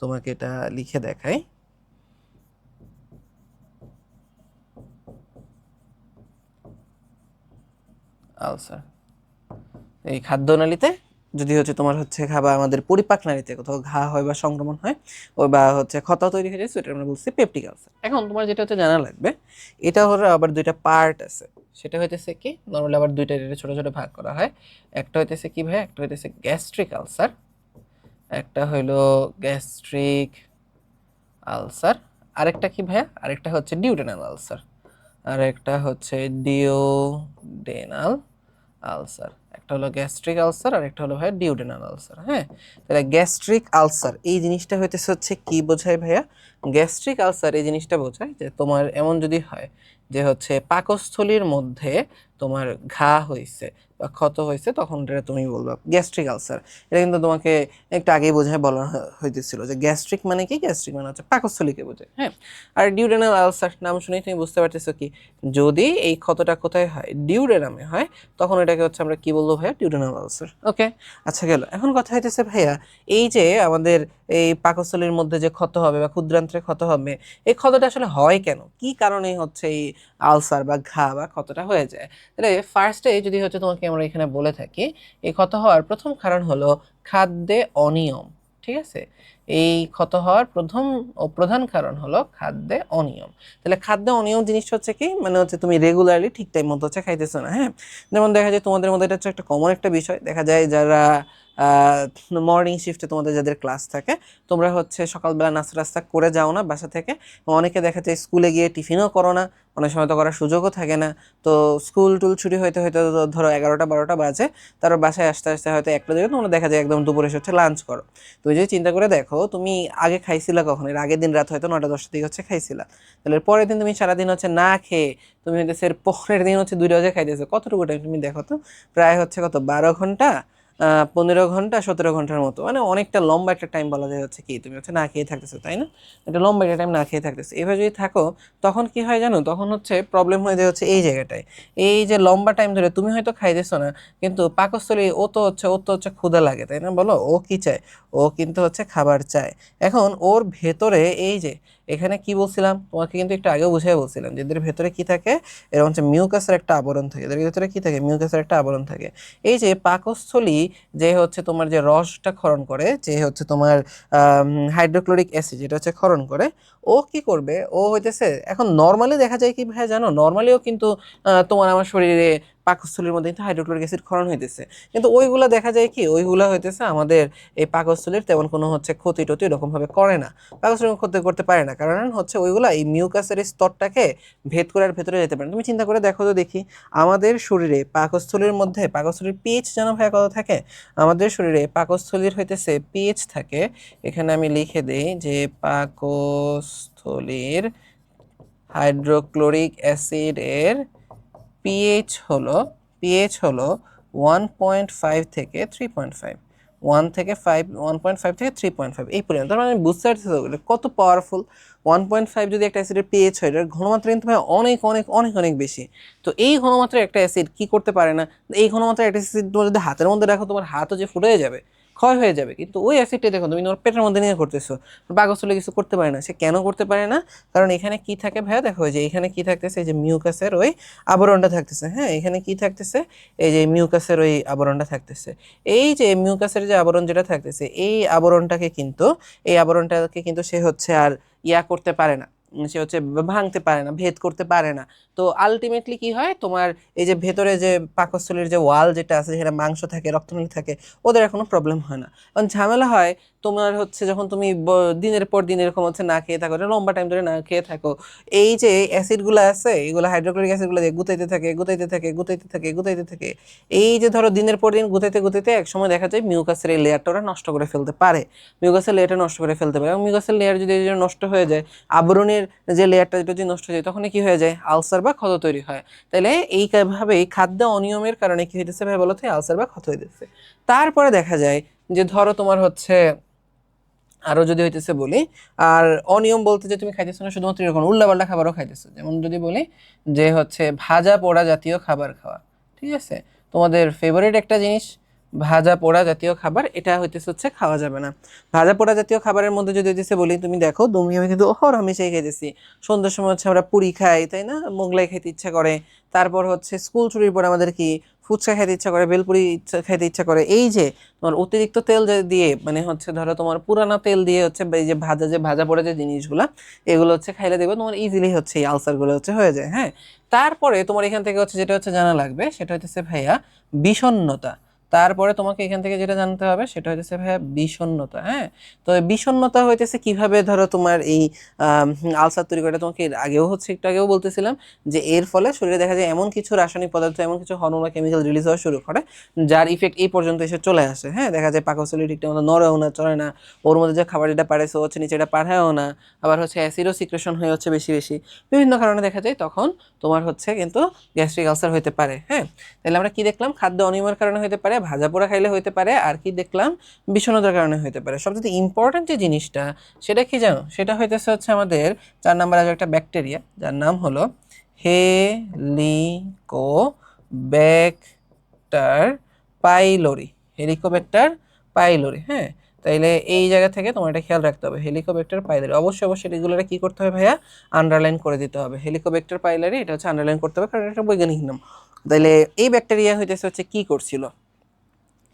Speaker 1: তোমাকে এটা লিখে দেখাই, আলসার এই খাদ্যনালীতে যদি হচ্ছে তোমার হচ্ছে খাবার আমাদের পরিপাক নালীতে কোথাও ঘা হয় বা সংক্রমণ হয়, ও বা হচ্ছে ক্ষত তৈরি হয়ে যায়, সেটা আমরা বলছি পেপটিক আলসার। এখন তোমার যেটা হচ্ছে জানা লাগবে, এটা হলো আবার দুইটা পার্ট আছে। সেটা হইতেছে কি, নর্মালি আবার দুইটা ছোট ছোট ভাগ করা হয়। একটা হইতেছে কি ভাই, একটা হইতেছে গ্যাস্ট্রিক আলসার, একটা হইলো গ্যাস্ট্রিক আলসার, আরেকটা কি ভাইয়া, আরেকটা হচ্ছে ডিউডেনাল আলসার, আরেকটা হচ্ছে ডিওডেনাল আলসার। একটা হলো গ্যাস্ট্রিক আলসার আর একটা হলো ভাইয়া ডিওডেনাল আলসার, হ্যাঁ। তাহলে গ্যাস্ট্রিক আলসার এই জিনিসটা হইতেছে হচ্ছে কি বোঝায় ভাইয়া, গ্যাস্ট্রিক আলসার এই জিনিসটা বোঝায় যে তোমার এমন যদি হয় যে হচ্ছে পাকস্থলীর মধ্যে তোমার ঘা হইছে বা ক্ষত হয়েছে, তখন এটা তুমি বলবা গ্যাস্ট্রিক আলসার। এটা কিন্তু তোমাকে একটু আগেই বোঝায় বলা হইতেছিল যে গ্যাস্ট্রিক মানে কি, গ্যাস্ট্রিক মানে হচ্ছে পাকস্থলীকে বোঝায়, হ্যাঁ। আর ডিউডেনাল আলসার নাম শুনেই তুমি বুঝতে পারতেছো কি, যদি এই ক্ষতটা কোথায় হয়, ডিউডেনামে হয়, তখন এটাকে হচ্ছে আমরা কি বলবো ভাইয়া, ডিউডেনাল আলসার, ওকে। আচ্ছা গেল, এখন কথা হইতেছে ভাইয়া, এই যে আমাদের এই পাকস্থলীর মধ্যে যে ক্ষত হবে বা ক্ষুদ্রান্ত্রে ক্ষত হবে, এই ক্ষতটা আসলে হয় কেন, কি কারণে হচ্ছে এই আলসার বা ঘা বা ক্ষতটা হয়ে যায়? তাহলে ফার্স্টে যদি হচ্ছে তোমাকে আমরা এখানে বলে থাকি, এই ক্ষত হওয়ার প্রথম কারণ হলো খাদ্যে অনিয়ম, ঠিক আছে? এই ক্ষত হওয়ার প্রথম ও প্রধান কারণ হলো খাদ্যে অনিয়ম। তাহলে খাদ্যে অনিয়ম জিনিসটা হচ্ছে কি, মানে হচ্ছে তুমি রেগুলারলি ঠিক টাইম মতো হচ্ছে খাইতেছো না, হ্যাঁ। যেমন দেখা যায় তোমাদের মধ্যে এটা হচ্ছে একটা কমন একটা বিষয়, দেখা যায় যারা মর্নিং শিফটে তোমাদের যাদের ক্লাস থাকে, তোমরা হচ্ছে সকালবেলা নাস্তা টাস্তা করে যাও না বাসা থেকে, অনেকে দেখা যায় স্কুলে গিয়ে টিফিনও করো না, অনেক সময় তো করার সুযোগও থাকে না। তো স্কুল টুল ছুটি হইতে হয়তো ধরো 11টা 12টা বাজে, তারপর বাসায় আসতে আসতে হয়তো একটা দিকে তোমরা দেখা যায় একদম দুপুরে এসে হচ্ছে লাঞ্চ করো। তুমি যদি চিন্তা করে দেখো, তুমি আগে খাইছিলা কখন, এর আগের দিন রাত হয়তো 9টা 10টার দিকে হচ্ছে খাইছিলা, তাহলে পরের দিন তুমি সারাদিন হচ্ছে না খেয়ে তুমি হচ্ছে এর পরের দিন হচ্ছে 2টা বাজে খাইতেছো, কতটুকু টাইম তুমি দেখো তো, প্রায় হচ্ছে কত 12 ঘন্টা, 15 ঘন্টা 17 ঘন্টার মতো, মানে অনেকটা লম্বা একটা টাইম বলা যায় হচ্ছে কি তুমি হচ্ছে না খেয়ে থাকতেছো, তাই না? এটা লম্বা একটা টাইম না খেয়ে থাকতেছো, এভাবে যদি থাকো তখন কি হয় জানো, তখন হচ্ছে প্রবলেম হয়ে যায় হচ্ছে এই জায়গাটায়। এই যে লম্বা টাইম ধরে তুমি হয়তো খাইতেছো না, কিন্তু পাকস্থলী ও তো হচ্ছে ক্ষুধা লাগে, তাই না বলো? ও কি চায়, ও কিন্তু হচ্ছে খাবার চায়। এখন ওর ভেতরে এই যে এখানে কি বলছিলাম তোমাকে কিন্তু একটু আগেও বুঝিয়ে বলছিলাম যে এদের ভেতরে কি থাকে, এরকম হচ্ছে মিউকাসের একটা আবরণ থাকে, এদের ভেতরে কি থাকে, মিউকাসের একটা আবরণ থাকে। এই যে পাকস্থলী যে হচ্ছে তোমার যে রসটা ক্ষরণ করে, যে হচ্ছে তোমার হাইড্রোক্লোরিক অ্যাসিড যেটা হচ্ছে ক্ষরণ করে, ও কি করবে, ও হইতেছে এখন নর্মালি দেখা যায় কি ভাই জানো, নর্মালিও কিন্তু তোমার আমার শরীরে পাকস্থলীর মধ্যে কিন্তু হাইড্রোক্লোরিক অ্যাসিড ক্ষরণ হইতেছে, কিন্তু ওইগুলা দেখা যায় কি, ওইগুলা হইতেছে আমাদের এই পাকস্থলীর তেমন কোনো হচ্ছে ক্ষতি টতি এরকম ভাবে করে না, পাকস্থলীর ক্ষতি করতে পারে না, কারণ হচ্ছে ওইগুলা এই মিউকাসের স্তরটাকে ভেদ করে আর ভেতরে যেতে পারে না। তুমি চিন্তা করে দেখো তো দেখি, আমাদের শরীরে পাকস্থলীর মধ্যে পাকস্থলীর পিএইচ জানো ভাই কত থাকে? আমাদের শরীরে পাকস্থলীর হইতেছে পিএইচ থাকে, এখানে আমি লিখে দেই যে পাকস্থলীর হাইড্রোক্লোরিক অ্যাসিডের পিএইচ হলো 1.5 থেকে 3.5, 1.5 থেকে 3.5 এই পর্যন্ত। তার মানে আমি বুঝতে পারছি কত পাওয়ারফুল। 1.5 যদি একটা অ্যাসিডের পিএইচ হয়, এটার ঘনমাত্রা কিন্তু ভাই অনেক অনেক অনেক অনেক বেশি। তো এই ঘনমাত্রার একটা অ্যাসিড কি করতে পারে না, এই ঘনমাত্রার একটা অ্যাসিড তোমার যদি হাতের মধ্যে রাখো, তোমার হাতও যে ফুটে যাবে, ক্ষয় হয়ে যাবে, কিন্তু ওই অ্যাসিডটা দেখো তুমি তোমার পেটের মধ্যে নিয়ে করতেছো, পাকস্থলী কিছু করতে পারে না। সে কেন করতে পারে না? কারণ এখানে কি থাকে ভাইয়া, দেখো যে এখানে কি থাকতেছে, এই যে মিউকাসের ওই আবরণটা থাকতেছে। হ্যাঁ, এখানে কি থাকতেছে, এই যে মিউকাসের ওই আবরণটা থাকতেছে। এই যে মিউকাসের যে আবরণ যেটা থাকতেছে, এই আবরণটাকে কিন্তু সে হচ্ছে আর করতে পারে না, সে হচ্ছে ভাঙতে পারে না, ভেদ করতে পারে না। তো আলটিমেটলি কি হয়, তোমার এই যে ভেতরে যে পাকস্থলীর যে ওয়াল যেটা আছে, সেখানে মাংস থাকে, রক্তনালী থাকে, ওদের কোনো প্রবলেম হয় না। কারণ ঝামেলা হয় তোমার হচ্ছে যখন তুমি দিনের পর দিন এরকম হচ্ছে না খেয়ে থাকো, লম্বা টাইম ধরে না খেয়ে থাকো, এই যে অ্যাসিডগুলো আছে, এগুলো হাইড্রোক্লোরিক অ্যাসিডগুলো গুতাইতে থাকে গুতাইতে থাকে গুতাইতে থাকে গুতাইতে থাকে, এই যে ধরো দিনের পর দিন গুতাইতে গুতাইতে এক সময় দেখা যায় মিউকাসের এই লেয়ারটা ওরা নষ্ট করে ফেলতে পারে, মিউকাসের লেয়ারটা নষ্ট করে ফেলতে পারে। এবং মিউকাসের লেয়ার যদি নষ্ট হয়ে যায়, আবরণের যে লেয়ারটা যদি নষ্ট হয়ে যায়, তখন কি হয়ে যায়, আলসার বা ক্ষত তৈরি হয়। তাইলে এইভাবে খাদ্য অনিয়মের কারণে কি হইতেছে ভাই বলো তো, আলসার বা ক্ষত হইতেছে। তারপরে দেখা যায় যে ধরো তোমার হচ্ছে আরো যদি হইতেছে বলি, আর অনিয়ম বলতে যে তুমি খাইতেছো না শুধুমাত্র এরকম উল্টাপাল্টা খাবারও খাইতেছো, যেমন যদি বলি যে হচ্ছে ভাজা পোড়া জাতীয় খাবার খাওয়া, ঠিক আছে, তোমাদের ফেভারিট একটা জিনিস ভাজা পোড়া জাতীয় খাবার, এটা হচ্ছে খাওয়া যাবে না। ভাজা পোড়া জাতীয় খাবারের মধ্যে যদি হইতেছে বলি, তুমি দেখো তুমি আমি কিন্তু হরহামেশাই খাইতেছি, সন্ধ্যার সময় হচ্ছে আমরা পুরি খাই, তাই না, মোগলাই খাইতে ইচ্ছা করে, তারপর হচ্ছে স্কুল ছুটির পর আমাদের কি ফুচকা খেতে ইচ্ছা করে, বেলপুরি খেতে ইচ্ছা করে। এই যে তোমার অতিরিক্ত তেল দিয়ে, মানে হচ্ছে ধরো তোমার পুরানা তেল দিয়ে হচ্ছে এই যে ভাজা পোড়া যে জিনিসগুলা, এগুলো হচ্ছে খাইলে দেখবে তোমার ইজিলি হচ্ছে এই আলসারগুলো হচ্ছে হয়ে যায়। হ্যাঁ, তারপরে তোমার এখান থেকে হচ্ছে যেটা হচ্ছে জানা লাগবে, সেটা হচ্ছে ভাইয়া বিষণ্ণতা। তারপরে তোমাকে এখান থেকে যেটা জানতে হবে সেটা হচ্ছে ভাইয়া বিষণ্ণতা। হ্যাঁ, তো এই বিষণ্ণতা হইতেছে কিভাবে ধরো তোমার এই আলসার তৈরি করে, তোমাকে একটু আগেও বলতেছিলাম যে এর ফলে শরীরে দেখা যায় এমন কিছু রাসায়নিক পদার্থ, এমন কিছু হরমোন বা কেমিক্যাল রিলিজ হওয়া শুরু করে, যার ইফেক্ট এই পর্যন্ত এসে চলে আসে। হ্যাঁ, দেখা যায় পাকস্থলী ঠিকঠাক মতো নড়েও না, চলে না, ওর মধ্যে যে খাবার যেটা পারেছে হচ্ছে নিচে এটা পাঠায়ও না, আবার হচ্ছে অ্যাসিডও সিক্রেশন হয়ে হচ্ছে বেশি বেশি, বিভিন্ন কারণে দেখা যায় তখন তোমার হচ্ছে কিন্তু গ্যাস্ট্রিক আলসার হতে পারে। হ্যাঁ, তাহলে আমরা কি দেখলাম, খাদ্য অনিয়মের কারণে হতে পারে, ভাজা পোড়া খাইলে হতে পারে, আর কি দেখলাম, বিষণ্ণতার কারণে হতে পারে। সবচেয়ে ইম্পর্টেন্ট যে জিনিসটা সেটা কি জানো, সেটা হচ্ছে আমাদের 4 নম্বরে আছে একটা ব্যাকটেরিয়া, যার নাম হলো হেলিকোব্যাক্টার পাইলোরি। Helicobacter pylori. হ্যাঁ, তাইলে এই জায়গা থেকে তোমার এটা খেয়াল রাখতে হবে, হেলিকোব্যাক্টার পাইলোরি। অবশ্যই অবশ্যই এগুলোরা কি করতে হবে ভাইয়া, আন্ডারলাইন করে দিতে হবে। হেলিকোব্যাক্টার পাইলোরি এটা হচ্ছে আন্ডারলাইন করতে হবে, কারণ এটা বৈজ্ঞানিক নাম। তাইলে এই ব্যাকটেরিয়া হচ্ছে কি করছিল,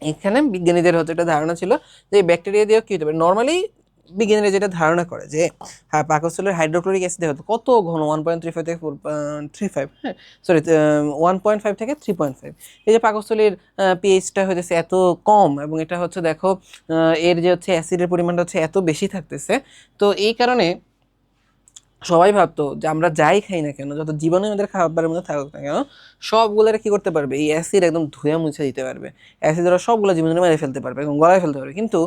Speaker 1: এখানে বিজ্ঞানীদের হচ্ছে একটা ধারণা ছিল যে এই ব্যাকটেরিয়া দিয়েও কি হতে পারে। নর্মালি বিজ্ঞানীরা যেটা ধারণা করে যে হ্যাঁ, পাকস্থলীর হাইড্রোক্লোরিক অ্যাসিড হতো কত ঘন, 1.35 থেকে 4.35, হ্যাঁ সরি 1.5 থেকে 3.5। এই যে পাকস্থলীর পিএইচটা হচ্ছে এত কম, এবং এটা হচ্ছে দেখো এর যে হচ্ছে অ্যাসিডের পরিমাণটা হচ্ছে এত বেশি থাকতেছে। তো এই কারণে সবাই ভাবতো যে আমরা যাই খাই না কেন, যত জীবাণু আমাদের খাবারের মধ্যে থাকুক না কেন, সবগুলোরে কি করতে পারবে, এই অ্যাসিড একদম ধুয়ে মুছে দিতে পারবে, অ্যাসিড ওরা সবগুলো জীবাণু মেরে ফেলতে পারবে এবং গলায় ফেলতে পারবে। কিন্তু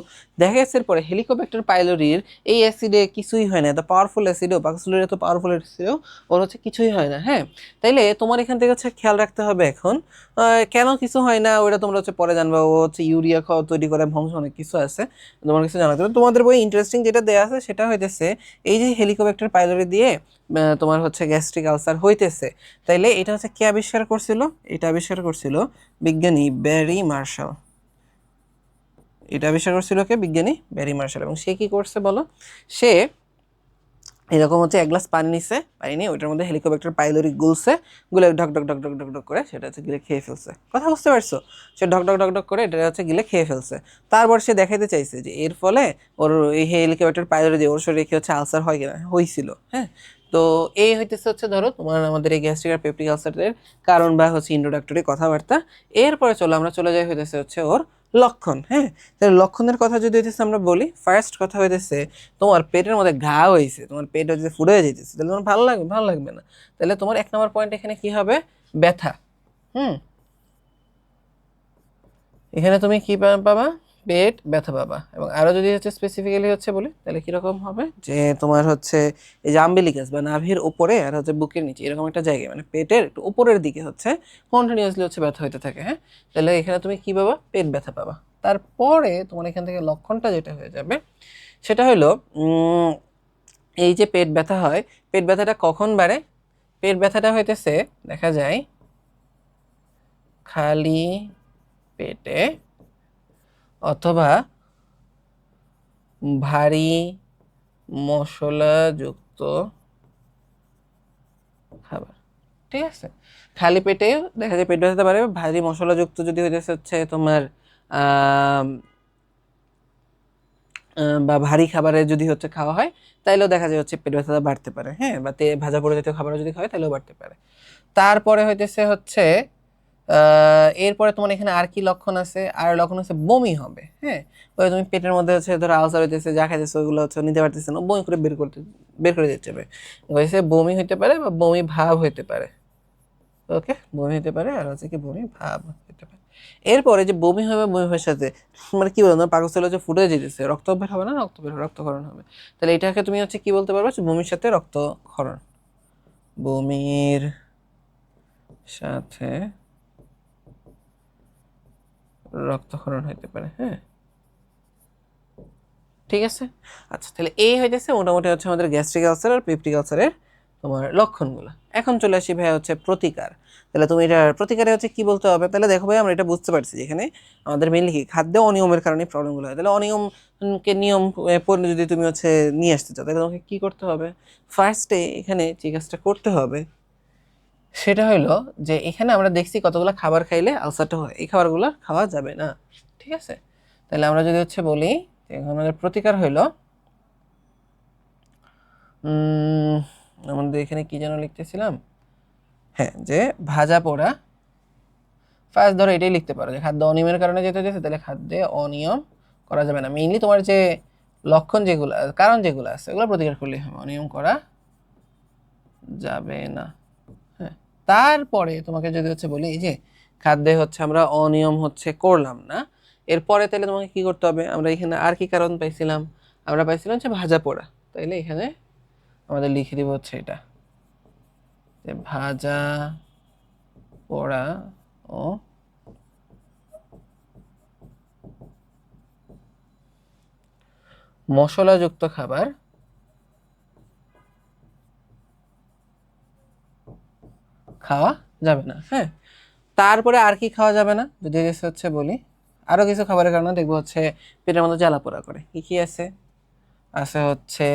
Speaker 1: দেখা যাচ্ছে পরে হেলিকোব্যাক্টার পাইলোরির এই অ্যাসিডে কিছুই হয় না, এত পাওয়ারফুল অ্যাসিডও, পাকস্থলীর এত পাওয়ারফুল অ্যাসিডও ওর হচ্ছে কিছুই হয় না। হ্যাঁ, তাইলে তোমার এখান থেকে হচ্ছে খেয়াল রাখতে হবে এখন কেন কিছু হয় না, ওটা তোমরা হচ্ছে পরে জানবে। ও হচ্ছে ইউরিয়া খাওয়া তৈরি করে, ভংস অনেক কিছু আছে, তোমার কিছু জানাতে হবে। তোমাদের বই ইন্টারেস্টিং যেটা দেওয়া আছে সেটা হইতেছে এই যে হেলিকোব্যাক্টার পাইলোরি দিয়ে তোমার হচ্ছে গ্যাস্ট্রিক আলসার হইতেছে। তাইলে এটা হচ্ছে কে আবিষ্কার করছিল, এটা আবিষ্কার করছিল বিজ্ঞানী ব্যারি মার্শাল। এটা আবিষ্কার করছিল কে, বিজ্ঞানী ব্যারি মার্শাল। এবং সে কি করছে বলো, সে এরকম হচ্ছে এক গ্লাস পানি নিছে, পানি নিয়ে ওইটার মধ্যে হেলিকপ্টার পাইলরি গুলছে, গুলে ঢক ঢক ঢক ঢক ঢক ঢক করে সেটা হচ্ছে গিলে খেয়ে ফেলছে। কথা বুঝতে পারছো? সে ঢক ঢক ঢক ঢক করে এটা হচ্ছে গিলে খেয়ে ফেলছে। তারপর সে দেখাইতে চাইছে যে এর ফলে ওর এই হেলিকপ্টার পাইলরি দিয়ে ওর শরীরে কি হচ্ছে আলসার হয় কিনা, হয়েছিল। হ্যাঁ, তো এই হইতেছে হচ্ছে ধরো তোমার আমাদের এই গ্যাস্ট্রিক আর পেপটিক আলসারের কারণ বা হচ্ছে ইন্ট্রোডাক্টরি কথাবার্তা। এরপরে আমরা চলে যাই হইতেছে হচ্ছে ওর লক্ষণ। হ্যাঁ, তাহলে লক্ষণের কথা যদি হইতেছে আমরা বলি, ফার্স্ট কথা হইতেছে তোমার পেটের মধ্যে ঘা হয়েছে, তোমার পেট হচ্ছে ফুলে যেতেছে, তাহলে তোমার ভালো লাগবে? ভালো লাগবে না। তাহলে তোমার এক নম্বর পয়েন্ট এখানে কি হবে? ব্যথা। হুম, এখানে তুমি কি পাবা? পেট ব্যথা পাবা। এবং আরো যদি হচ্ছে স্পেসিফিক্যালি হচ্ছে বলি, তাহলে কিরকম হবে যে তোমার হচ্ছে এই যে আম্বিলিকাস বা নাভির উপরে আর হচ্ছে বুকের নিচে এরকম একটা জায়গায়, মানে পেটের একটু উপরের দিকে হচ্ছে কন্টিনিউয়াসলি হচ্ছে ব্যথা হইতে থাকে। হ্যাঁ, তাহলে এখানে তুমি কি পাবা? পেট ব্যথা পাবা। তারপরে তোমার এখান থেকে লক্ষণটা যেটা হয়ে যাবে সেটা হলো এই যে পেট ব্যথা হয়, পেট ব্যথাটা কখন বাড়ে? পেট ব্যথাটা হইতেছে দেখা যায় খালি পেটে অথবা ভারী মশলাযুক্ত খাবার। ঠিক আছে, খালি পেটেও দেখা যায় পেট ব্যথাতে পারে। ভারী মশলাযুক্ত যদি হইতেছে হচ্ছে তোমার আহ বা ভারী খাবারে যদি হচ্ছে খাওয়া হয়, তাইলেও দেখা যায় হচ্ছে পেট ব্যথাটা বাড়তে পারে। হ্যাঁ, বা ভাজা পোড়া জাতীয় খাবার যদি খাওয়া হয় তাহলেও বাড়তে পারে। তারপরে হইতেছে হচ্ছে এরপরে তোমার এখানে আর কি লক্ষণ আছে? আর লক্ষণ হচ্ছে বমি হবে। হ্যাঁ, ওই তুমি পেটের মধ্যে হচ্ছে ধরো আলসার হইতেছে, যা খাইতেছে ওইগুলো হচ্ছে নিতে পারতেছে না, বমি করে বের করে দিতে হবে। হয়েছে বমি হইতে পারে বা বমি ভাব হইতে পারে। ওকে, বমি হতে পারে আর হচ্ছে কি বমি ভাব হতে পারে। এরপরে যে বমি হবে, বমি ভাবের সাথে মানে কি বলতো পাকস্থলী হচ্ছে ফুটে যেতেছে, রক্ত বের হবে না, রক্তক্ষরণ হবে। তাহলে এটাকে তুমি হচ্ছে কি বলতে পারবে? বমির সাথে রক্তক্ষরণ। বমির সাথে রক্তক্ষরণ হইতে পারে। হ্যাঁ, ঠিক আছে। আচ্ছা, তাহলে এই হইতেছে মোটামুটি হচ্ছে আমাদের গ্যাস্ট্রিক আলসার আর পেপটিক আলসারের তোমার লক্ষণগুলো। এখন চলে আসি ভাই হচ্ছে প্রতিকার। তাহলে তুমি এটার প্রতিকারে হচ্ছে কি বলতে হবে? তাহলে দেখো ভাই, আমরা এটা বুঝতে পারছি যেখানে আমাদের মেনলি কি খাদ্য অনিয়মের কারণে প্রবলেমগুলো হয়। তাহলে অনিয়মকে নিয়ম পড়লে যদি তুমি হচ্ছে নিয়ে আসতে চাও, তাহলে তোমাকে কি করতে হবে? ফার্স্টে এখানে যে কাজটা করতে হবে সেটা হলো যে এখানে আমরা দেখছি কতগুলো খাবার খাইলে আলসারটা হয়, এই খাবারগুলো খাওয়া যাবে না। ঠিক আছে, তাহলে আমরা যদি হচ্ছে বলি আমাদের প্রতিকার হইলো আমাদের এখানে কি যেন লিখতেছিলাম, হ্যাঁ, যে ভাজা পোড়া। ফার্স্ট ধরো এটাই লিখতে পারো যে খাদ্য অনিয়মের কারণে যেতে যেতে, তাহলে খাদ্যে অনিয়ম করা যাবে না। মেইনলি তোমার যে লক্ষণ যেগুলো, কারণ যেগুলো আছে ওগুলো প্রতিকার করলে হবে, অনিয়ম করা যাবে না। হ্যাঁ, তারপরে তোমাকে যদি হচ্ছে বলি এই যে খাদ্যে হচ্ছে আমরা অনিয়ম হচ্ছে করলাম না, এরপরে তাহলে তোমাকে কি করতে হবে? আমরা এখানে আর কি কারণ পাইছিলাম? আমরা পাইছিলাম হচ্ছে ভাজা পোড়া। তাইলে এখানে আমাদের লিখে দিব হচ্ছে এটা যে ভাজা পোড়া ও মশলাযুক্ত খাবার খাওয়া যাবে না। হ্যাঁ, তারপরে আর কি খাওয়া যাবে না যদি হচ্ছে বলি, আরো কিছু খাবারের কারণে দেখবো হচ্ছে পেটের মধ্যে জ্বালা পোড়া করে। কি কি আছে? আছে হচ্ছে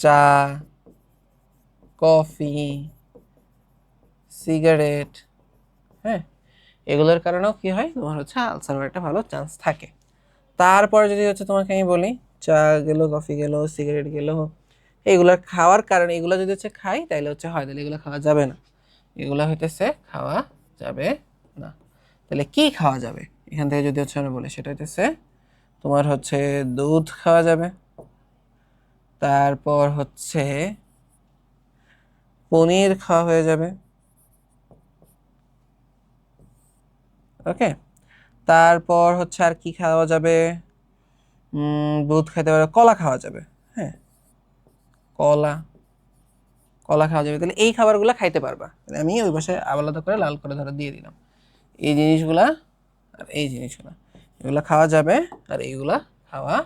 Speaker 1: চা, কফি, সিগারেট। হ্যাঁ, এগুলোর কারণেও কি হয়? তোমার হচ্ছে আলসার হওয়ার একটা ভালো চান্স থাকে। তারপরে যদি হচ্ছে তোমাকে আমি বলি চা গেল, কফি গেল, সিগারেট গেল, এগুলো খাওয়ার কারণে এগুলো যদি হচ্ছে খাই তাহলে হচ্ছে হয়, তাহলে এগুলো খাওয়া যাবে না। এগুলো হইতেছে খাওয়া যাবে না। তাহলে কি খাওয়া যাবে এখান থেকে যদি হচ্ছে আমরা বলি, সেটা হইতেছে তোমার হচ্ছে দুধ খাওয়া যাবে, তারপর হচ্ছে পনির খাওয়া হয়ে যাবে। ওকে, তারপর হচ্ছে আর কি খাওয়া যাবে? দুধ খাইতে পারে, কলা খাওয়া যাবে। হ্যাঁ, কলা কলা খাওয়া যাবে। তাহলে এই খাবারগুলো খাইতে পারবা। তাহলে আমি ওই পাশে আলাদা করে লাল করে ধরে দিয়ে দিলাম এই জিনিসগুলা আর এই জিনিসগুলা, এগুলা খাওয়া যাবে আর এইগুলা খাওয়া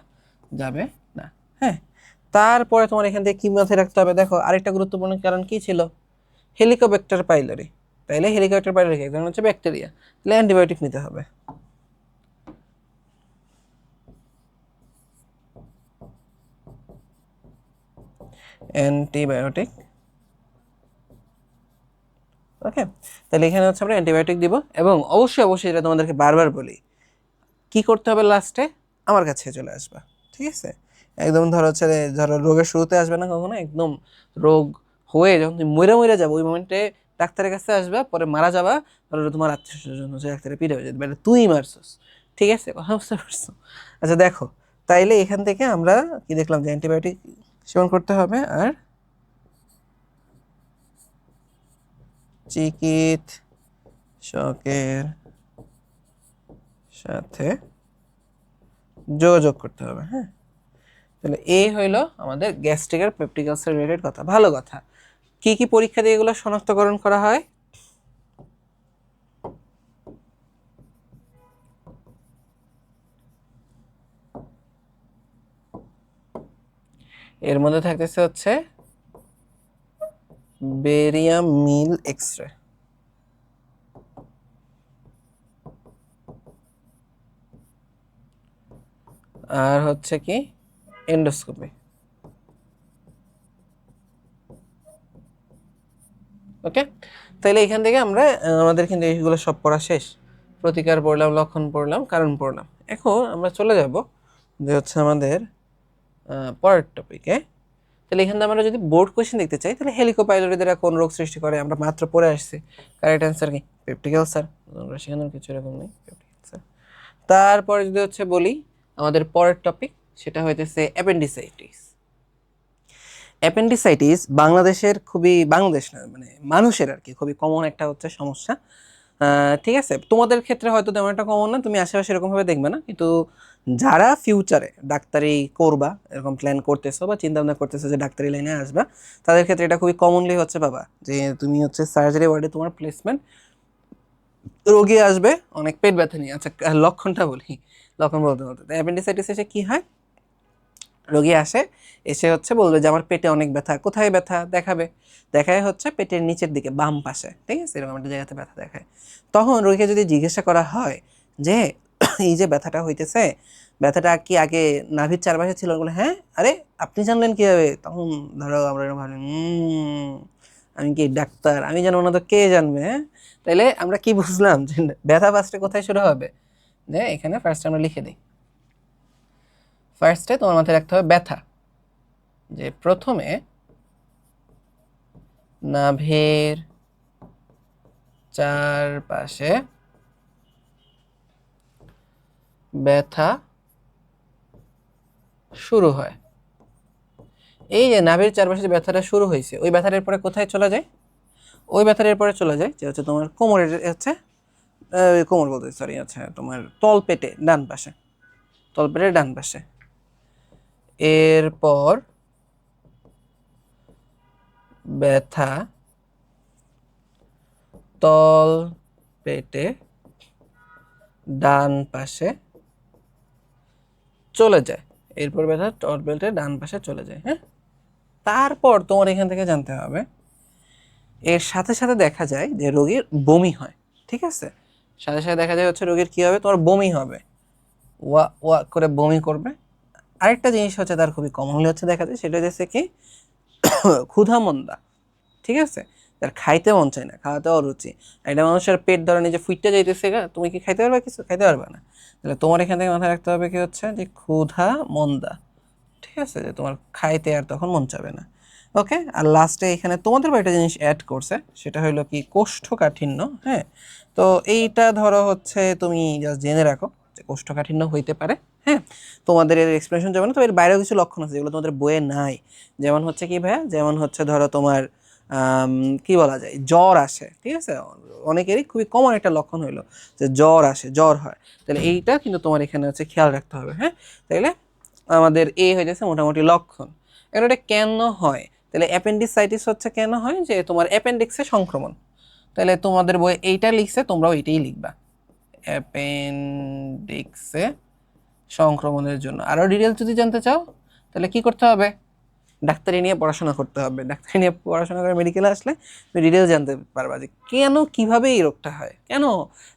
Speaker 1: যাবে না। হ্যাঁ, তারপরে তোমার এখান থেকে কি মাথায় রাখতে হবে? দেখো আরেকটা গুরুত্বপূর্ণ কারণ কি ছিল? Helicobacter pylori. তাইলে হেলিকপ্টার পাইলরি এক ধরনের হচ্ছে ব্যাকটেরিয়া, তাহলে অ্যান্টিবায়োটিক নিতে হবে। অ্যান্টিবায়োটিক। ওকে, তাহলে এখানে হচ্ছে আমরা অ্যান্টিবায়োটিক দিব, এবং অবশ্যই অবশ্যই এটা তোমাদেরকে বারবার বলি, কি করতে হবে লাস্টে, আমার কাছে চলে আসবা, ঠিক আছে? একদম ধরো হচ্ছে, ধরো রোগের শুরুতে আসবে না কখনো, একদম রোগ হয়ে যখন তুমি মরে মরে যাবো ওই মোমেন্টে ডাক্তারের কাছে আসবা, পরে মারা যাবা, ধরো তোমার আত্মীয় স্বজন হচ্ছে ডাক্তারের পিঠে হয়ে যাবে, তুই মারছস, ঠিক আছে? কথা বুঝতে পারছো? আচ্ছা দেখো, তাইলে এখান থেকে আমরা কি দেখলাম, যে অ্যান্টিবায়োটিক সেবন করতে হবে, আর চিকিৎসকের সাথে যোগাযোগ করতে হবে। হ্যাঁ, তাহলে এই হইলো আমাদের গ্যাস্ট্রিক আর পেপটিক আলসার রিলেটেড কথা। ভালো কথা, কি কি পরীক্ষা দিয়ে এগুলো শনাক্তকরণ করা হয়? এর মধ্যে থাকতেছে হচ্ছে বেরিয়াম মিল এক্সরে, আর হচ্ছে কি এন্ডোস্কোপি। ওকে, তাহলে এখান থেকে আমরা আমাদের কিন্তু এইগুলো সব পড়া শেষ। প্রতিকার পড়লাম, লক্ষণ পড়লাম, কারণ পড়লাম। এখন আমরা চলে যাব যে হচ্ছে আমাদের পরের টপিকে। তাহলে এখানে আমরা যদি বোর্ড কোয়েশ্চেন দেখতে চাই, তাহলে হেলিকোপাইলোরি দ্বারা কোন রোগ সৃষ্টি করে, আমরা মাত্র পড়ে আসছি। কারেক্ট অ্যান্সার কি? Peptic ulcer. আমরা সেখানে কিছু এরকম নেই, পেপটিক আলসার। তারপরে যদি হচ্ছে বলি আমাদের পরের টপিক, সেটা হইতেছে অ্যাপেন্ডিসাইটিস। অ্যাপেন্ডিসাইটিস বাংলাদেশের খুবই, বাংলাদেশ না মানে মানুষের আর কি খুবই কমন একটা হচ্ছে সমস্যা। ঠিক আছে, তোমাদের ক্ষেত্রে হয়তো তেমন একটা কমন না, তুমি আশেপাশে এরকমভাবে দেখবে না, কিন্তু যারা ফিউচারে ডাক্তারি করবা, এরকম প্ল্যান করতেছো বা চিন্তা ভাবনা করতেছো যে ডাক্তারি লাইনে আসবা, তাদের ক্ষেত্রে এটা খুবই কমনলি হচ্ছে বাবা, যে তুমি হচ্ছে সার্জারি ওয়ার্ডে তোমার প্লেসমেন্ট, রোগী আসবে অনেক পেট ব্যথা নিয়ে। আচ্ছা লক্ষণটা বলি, লক্ষণ বলতে বলতে অ্যাপেন্ডিসাইটিস এসে কি হয়, রোগী আসে, এসে হচ্ছে বলবে যে আমার পেটে অনেক ব্যথা। কোথায় ব্যথা দেখাবে? দেখায় হচ্ছে পেটের নিচের দিকে বাম পাশে, ঠিক আছে, এরকম একটা জায়গাতে ব্যথা দেখায়। তখন রোগীকে যদি জিজ্ঞাসা করা হয় যে এই যে ব্যথাটা হইতেছে, ব্যথাটা কি আগে নাভির চারপাশে ছিল? বলে হ্যাঁ। আরে আপনি জানলেন কিভাবে? তখন ধরো আমরা এরকম ভাবি, আমি কি ডাক্তার, আমি জানবো না তো কে জানবে? হ্যাঁ, তাইলে আমরা কি বুঝলাম যে ব্যথা ফার্স্টে কোথায় শুরু হবে? যে এখানে ফার্স্টে আমরা লিখে দিই, ফার্স্টে তোমার মাথায় রাখতে হবে ব্যথা, যে প্রথমে নাভির চারপাশে ব্যথা শুরু হয়। এই যে নাভির চারপাশে যে ব্যথাটা শুরু হয়েছে, ওই ব্যথাটার পরে কোথায় চলে যায়? ওই ব্যথাটার পরে চলে যায় যে হচ্ছে তোমার কোমরের হচ্ছে কোমর বলতে সরি, আচ্ছা তোমার তল পেটে ডান পাশে, তল পেটের ডান পাশে। এরপর ব্যথা তল পেটে ডান পাশে চলে যায়, এরপর ব্যথা তল পেটে ডান পাশে চলে যায়। হ্যাঁ, তারপর তোমার এখান থেকে জানতে হবে, এর সাথে সাথে দেখা যায় যে রোগীর বমি হয়। ঠিক আছে, সাথে সাথে দেখা যায় হচ্ছে রোগীর কি হবে, তোমার বমি হবে, ওয়া ওয়া করে বমি করবে। আরেকটা জিনিস হচ্ছে তার খুবই কমনলি হচ্ছে দেখা যায়, সেটা হচ্ছে কি ক্ষুধা মন্দা। ঠিক আছে, তার খাইতে মন চায় না, খাওয়াতে অরুচি। একটা মানুষের পেট ধরে নিজে ফুইটে যাইতেছে গা, তুমি কি খাইতে পারবে? কিছু খাইতে পারবে না। তাহলে তোমার এখান থেকে মাথায় রাখতে হবে কি হচ্ছে, যে ক্ষুধা মন্দা। ঠিক আছে, যে তোমার খাইতে আর তখন মন চাবে না। ওকে, আর লাস্টে এখানে তোমাদের একটা জিনিস অ্যাড করছে, সেটা হলো কি কোষ্ঠকাঠিন্য। হ্যাঁ, তো এইটা ধরো হচ্ছে তুমি জাস্ট জেনে রাখো যে কোষ্ঠকাঠিন্য হইতে পারে। হ্যাঁ, তোমাদের এর এক্সপ্লেনেশন যাবে না, তো এর বাইরেও কিছু লক্ষণ আছে যেগুলো তোমাদের বইয়ে নাই। যেমন হচ্ছে কি ভাইয়া, যেমন হচ্ছে ধরো তোমার কি বলা যায়, জ্বর আসে। ঠিক আছে, অনেকেরই খুবই কমন একটা লক্ষণ হইলো যে জ্বর আসে, জ্বর হয়। তাহলে এইটা কিন্তু তোমার এখানে হচ্ছে খেয়াল রাখতে হবে। হ্যাঁ, তাইলে আমাদের এই হয়ে যাচ্ছে মোটামুটি লক্ষণ। এবার এটা কেন হয়? তাহলে অ্যাপেন্ডিসাইটিস হচ্ছে কেন হয়, যে তোমার অ্যাপেন্ডিক্সে সংক্রমণ। তাহলে তোমাদের বই এইটা লিখছে, তোমরাও এইটাই লিখবা, অ্যাপেন্ডিক্সে সংক্রমণের জন্য। আরও ডিটেলস যদি জানতে চাও, তাহলে কি করতে হবে? ডাক্তারি নিয়ে পড়াশোনা করতে হবে। ডাক্তারি নিয়ে পড়াশোনা করে মেডিকেলে আসলে তুমি ডিটেলস জানতে পারবা যে কেন, কিভাবে এই রোগটা হয়, কেন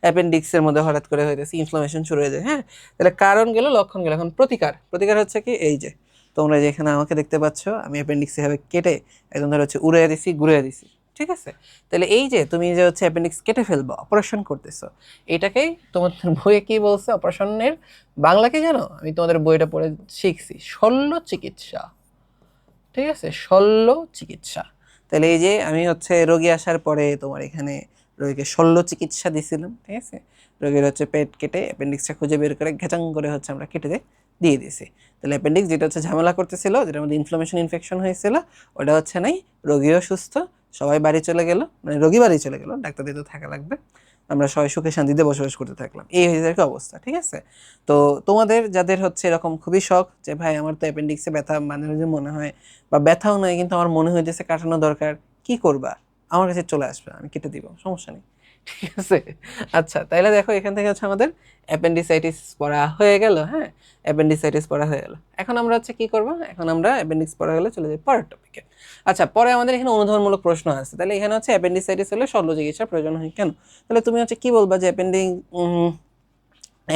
Speaker 1: অ্যাপেন্ডিক্সের মধ্যে হঠাৎ করে হইতেছে ইনফ্লামেশন শুরু হয়ে যায়। হ্যাঁ, তাহলে কারণ গেল, লক্ষণ গেল। এখন প্রতিকার, প্রতিকার হচ্ছে কি এই যে তোমরা যেখানে আমাকে দেখতে পাচ্ছ আমি অ্যাপেন্ডিক্স এভাবে কেটে একদম ধরে হচ্ছে উড়িয়ে দিছি ঘুরিয়ে দিছি, ঠিক আছে? তাহলে এই যে তুমি যে হচ্ছে অ্যাপেন্ডিক্স কেটে ফেলবো, অপারেশন করতেছো, এটাকেই তোমাদের বইয়ে কি বলছে অপারেশনের বাংলা কি জানো? আমি তোমাদের বইটা পড়ে শিখছি, শল্য চিকিৎসা, ঠিক আছে? শল্য চিকিৎসা। তাহলে এই যে আমি হচ্ছে রোগী আসার পরে তোমার এখানে রোগীকে শল্য চিকিৎসা দিছিলাম, ঠিক আছে? রোগীর হচ্ছে পেট কেটে অ্যাপেন্ডিক্সটা খুঁজে বের করে ঘেচাং করে হচ্ছে আমরা কেটে দিয়ে দিছি। তাহলে অ্যাপেন্ডিক্স যেটা হচ্ছে ঝামেলা করতেছিল, যেটার মধ্যে ইনফ্লামেশন ইনফেকশন হয়েছিল, ওটা হচ্ছে নাই, রোগীও সুস্থ, সবাই বাড়ি চলে গেল, মানে রোগী বাড়ি চলে গেল, ডাক্তার দিয়ে তো থাকা লাগবে, আমরা সবাই সুখে শান্তিতে বসবাস করতে থাকলাম। এই হয়েছে আর কি অবস্থা, ঠিক আছে? তো তোমাদের যাদের হচ্ছে এরকম খুবই শখ যে ভাই আমার তো অ্যাপেন্ডিক্সে ব্যথা মাঝে মাঝে মনে হয়, বা ব্যথাও নয় কিন্তু আমার মনে হইতেছে কাটানো দরকার, কি করবা? আমার কাছে চলে আসবে, আমি কেটে দিব, সমস্যা নেই, ঠিক আছে? আচ্ছা, তাইলে দেখো এখান থেকে হচ্ছে আমাদের অ্যাপেন্ডিসাইটিস পড়া হয়ে গেল। হ্যাঁ, অ্যাপেন্ডিসাইটিস পড়া হয়ে গেল। এখন আমরা হচ্ছে কি করব? এখন আমরা অ্যাপেন্ডিক্স পড়া হলে চলে যাই পরের টপিকে। আচ্ছা, পরে আমাদের এখানে অনুধাবনমূলক প্রশ্ন আছে। তাহলে এখানে হচ্ছে অ্যাপেন্ডিসাইটিস হলে শল্য চিকিৎসার প্রয়োজন হয় কেন? তাহলে তুমি হচ্ছে কি বলবা যে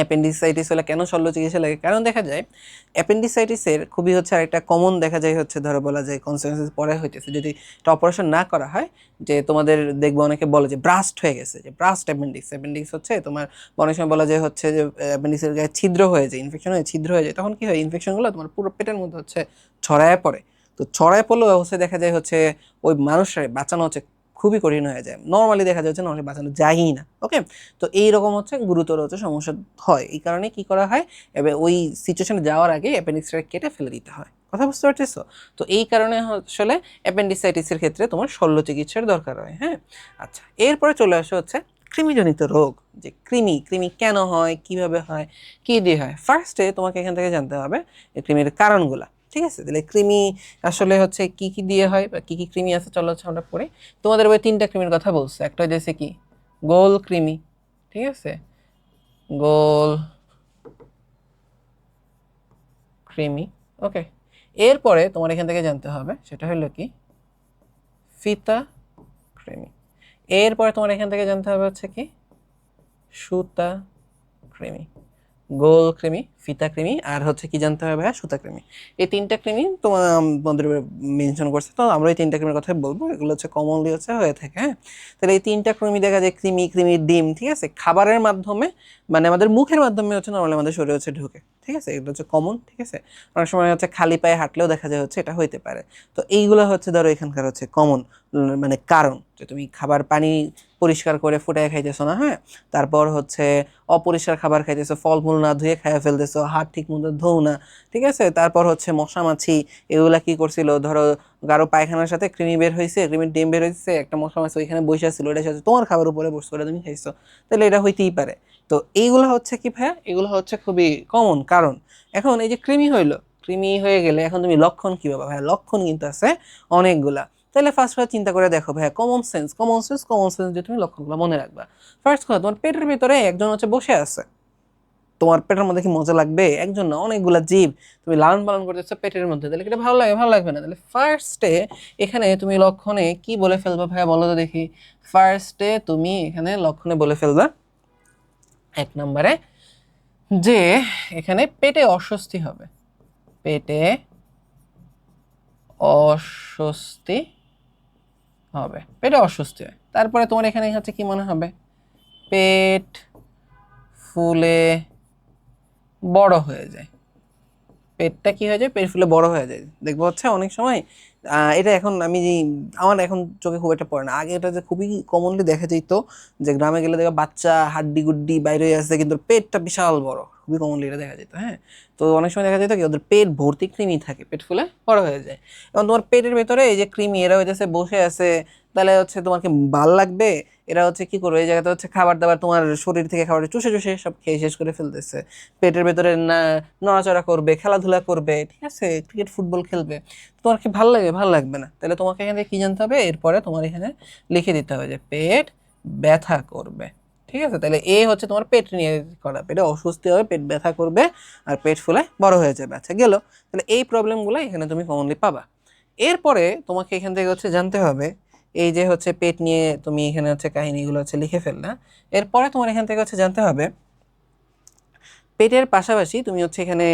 Speaker 1: অ্যাপেন্ডিসাইটিস হলে কেন শল্য চিকিৎসা লাগে? কারণ দেখা যায় অ্যাপেন্ডিসাইটিসের খুবই হচ্ছে আরেকটা কমন দেখা যায় হচ্ছে, ধরো বলা যায় কনসিকুয়েন্সেস পরে হইতেছে যদি এটা অপারেশন না করা হয়, যে তোমাদের দেখবো অনেকে বলে যে ব্রাস্ট হয়ে গেছে, যে ব্রাস্ট অ্যাপেন্ডিক্স। অ্যাপেন্ডিক্স হচ্ছে তোমার অনেক সময় বলা যায় হচ্ছে যে অ্যাপেন্ডিক্সের গায়ে ছিদ্র হয়ে যায়, ইনফেকশন হয়ে ছিদ্র হয়ে যায়, তখন কি হয় ইনফেকশনগুলো তোমার পুরো পেটের মধ্যে হচ্ছে ছড়ায় পড়ে। তো ছড়ায় পড়লেও হচ্ছে দেখা যায় হচ্ছে ওই মানুষের বাঁচানো হচ্ছে খুবই কঠিন হয়ে যায়, নর্মালি দেখা যাচ্ছে নর্মালি বাঁচানো যায়ই না। ওকে, তো এইরকম হচ্ছে গুরুতর হচ্ছে সমস্যা হয়, এই কারণে কি করা হয়, এবার ওই সিচুয়েশনে যাওয়ার আগে অ্যাপেন্ডিক্সটা কেটে ফেলে দিতে হয়। কথা বুঝতে পারতেছো? তো এই কারণে আসলে অ্যাপেন্ডিসাইটিসের ক্ষেত্রে তোমার শল্য চিকিৎসার দরকার হয়। হ্যাঁ, আচ্ছা, এরপরে চলে আসে হচ্ছে কৃমিজনিত রোগ, যে কৃমি কৃমি কেন হয়, কিভাবে হয়, কি দিয়ে হয়। ফার্স্টে তোমাকে এখান থেকে জানতে হবে এই কৃমির কারণগুলা, ঠিক আছে? তাহলে কৃমি আসলে হচ্ছে কি কি দিয়ে হয় বা কি কি কৃমি আছে, চলো হচ্ছে আমরা পড়ি। তোমাদের বই 3টা কৃমির কথা বলছে, একটা হচ্ছে কি গোল কৃমি, ঠিক আছে? গোল কৃমি। ওকে, এরপরে তোমার এখান থেকে জানতে হবে সেটা হলো কি ফিতা কৃমি। এরপরে তোমার এখান থেকে জানতে হবে হচ্ছে কি সুতা কৃমি। গোল কৃমি, ফিতা কৃমি, আর হচ্ছে কি জানতে হবে ভাইয়া, সুতা কৃমি। এই 3টা কৃমি তোমাদের মেনশন করছে, তো আমরা এই 3টা কৃমির কথাই বলবো, এগুলো হচ্ছে কমনলি হচ্ছে হয়ে থাকে। হ্যাঁ, তাহলে এই 3টা কৃমি দেখা যায় কৃমি কৃমির ডিম, ঠিক আছে, খাবারের মাধ্যমে মানে আমাদের মুখের মাধ্যমে হচ্ছে নর্মালি আমাদের শরীরে হচ্ছে ঢুকে, ঠিক আছে, এগুলো হচ্ছে কমন, ঠিক আছে। অনেক সময় হচ্ছে খালি পায়ে হাঁটলেও দেখা যায় হচ্ছে এটা হইতে পারে। তো এইগুলো হচ্ছে ধরো এখানকার হচ্ছে কমন মানে কারণ, যে তুমি খাবার পানি পরিষ্কার করে ফুটায় খাইতেছো না, হ্যাঁ, তারপর হচ্ছে অপরিষ্কার খাবার খাইতেছো, ফলমূল না ধুয়ে খাইয়া ফেলতেছো, হাত ঠিক মতো ধোও না, ঠিক আছে। তারপর হচ্ছে মশা মাছি এগুলা কি করছিল, ধরো গাঢ় পায়খানার সাথে কৃমি বের হয়েছে, কৃমির ডিম বের হয়েছে, একটা মশা মাছি ওইখানে বসে ছিল, এটা সাথে তোমার খাবার উপরে বসছে, ওটা তুমি খাইছো, তাহলে এটা হইতেই পারে। তো এইগুলো হচ্ছে কি ভাইয়া, এগুলো হচ্ছে খুবই কমন কারণ। এখন এই যে কৃমি হইলো, কৃমি হয়ে গেলে এখন তুমি লক্ষণ কি পাবা ভাইয়া? লক্ষণ কিন্তু আছে অনেকগুলা। তাহলে ফার্স্ট চিন্তা করে দেখো ভাইয়া, common sense common sense common sense যে তুমি লক্ষণগুলো মনে রাখবা। ফার্স্ট কথা, তোমার পেটের ভিতরে একজন হচ্ছে বসে আছে, তোমার পেটের মধ্যে কি মজা লাগবে? একজন না, অনেকগুলা জীব তুমি লালন পালন করতেছো পেটের মধ্যে, তাহলে এটা ভালো লাগে? ভালো লাগবে না। তাহলে ফার্স্টে এখানে তুমি লক্ষণে কি বলে ফেলবা ভাইয়া, বলো তো দেখি। ফার্স্টে তুমি এখানে লক্ষণে বলে ফেলবা 1 নম্বরে যে এখানে পেটে অস্বস্তি হবে, পেটে অস্বস্তি হবে, পেটে অস্বস্তি হয়। তারপরে তোমার এখানে হচ্ছে কি মনে হবে, পেট ফুলে বড় হয়ে যায়, পেটটা কি হয়ে যায়, পেট ফুলে বড় হয়ে যায়। দেখবো হচ্ছে অনেক সময় এটা এখন আমি আমার এখন চোখে খুব একটা পড়ে না, আগে এটা যে খুবই কমনলি দেখা যেত, যে গ্রামে গেলে দেখো বাচ্চা হাড্ডি গুড্ডি বাইরে হয়ে আসছে কিন্তু পেটটা বিশাল বড়, খুবই কমনলি এটা দেখা যেত। হ্যাঁ, তো অনেক সময় দেখা যেত কি ওদের পেট ভর্তি কৃমি থাকে, পেট ফুলে বড় হয়ে যায়। এবং তোমার পেটের ভেতরে এই যে কৃমি এরা হইতেছে বসে আছে, তাহলে হচ্ছে তোমাকে ভাল লাগবে? এরা হচ্ছে কি করবে, এই জায়গাতে হচ্ছে খাবার দাবার তোমার শরীর থেকে খাবার চুষে চুষে সব খেয়ে শেষ করে ফেলতেছে, পেটের ভেতরে না নড়াচড়া করবে, খেলাধুলা করবে, ঠিক আছে, ক্রিকেট ফুটবল খেলবে, তোমার কি ভালো লাগবে? ভালো লাগবে না। তাহলে তোমাকে এখানে কি জানতে হবে, এরপরে তোমার এখানে লিখে দিতে হবে যে পেট ব্যথা করবে, ঠিক আছে। তাহলে এ হচ্ছে তোমার পেট নিয়ে করা, পেটে অস্বস্তি হবে, পেট ব্যথা করবে, আর পেট ফুলে বড় হয়ে যাবে। আচ্ছা গেল, তাহলে এই প্রবলেমগুলো এখানে তুমি কমনলি পাবা। এরপরে তোমাকে এখান থেকে হচ্ছে জানতে হবে, এই যে হচ্ছে পেট নিয়ে তুমি এখানে হচ্ছে কাহিনীগুলো হচ্ছে লিখে ফেললা, এরপরে তোমার এখান থেকে হচ্ছে জানতে হবে পেটের পাশাপাশি তুমি হচ্ছে এখানে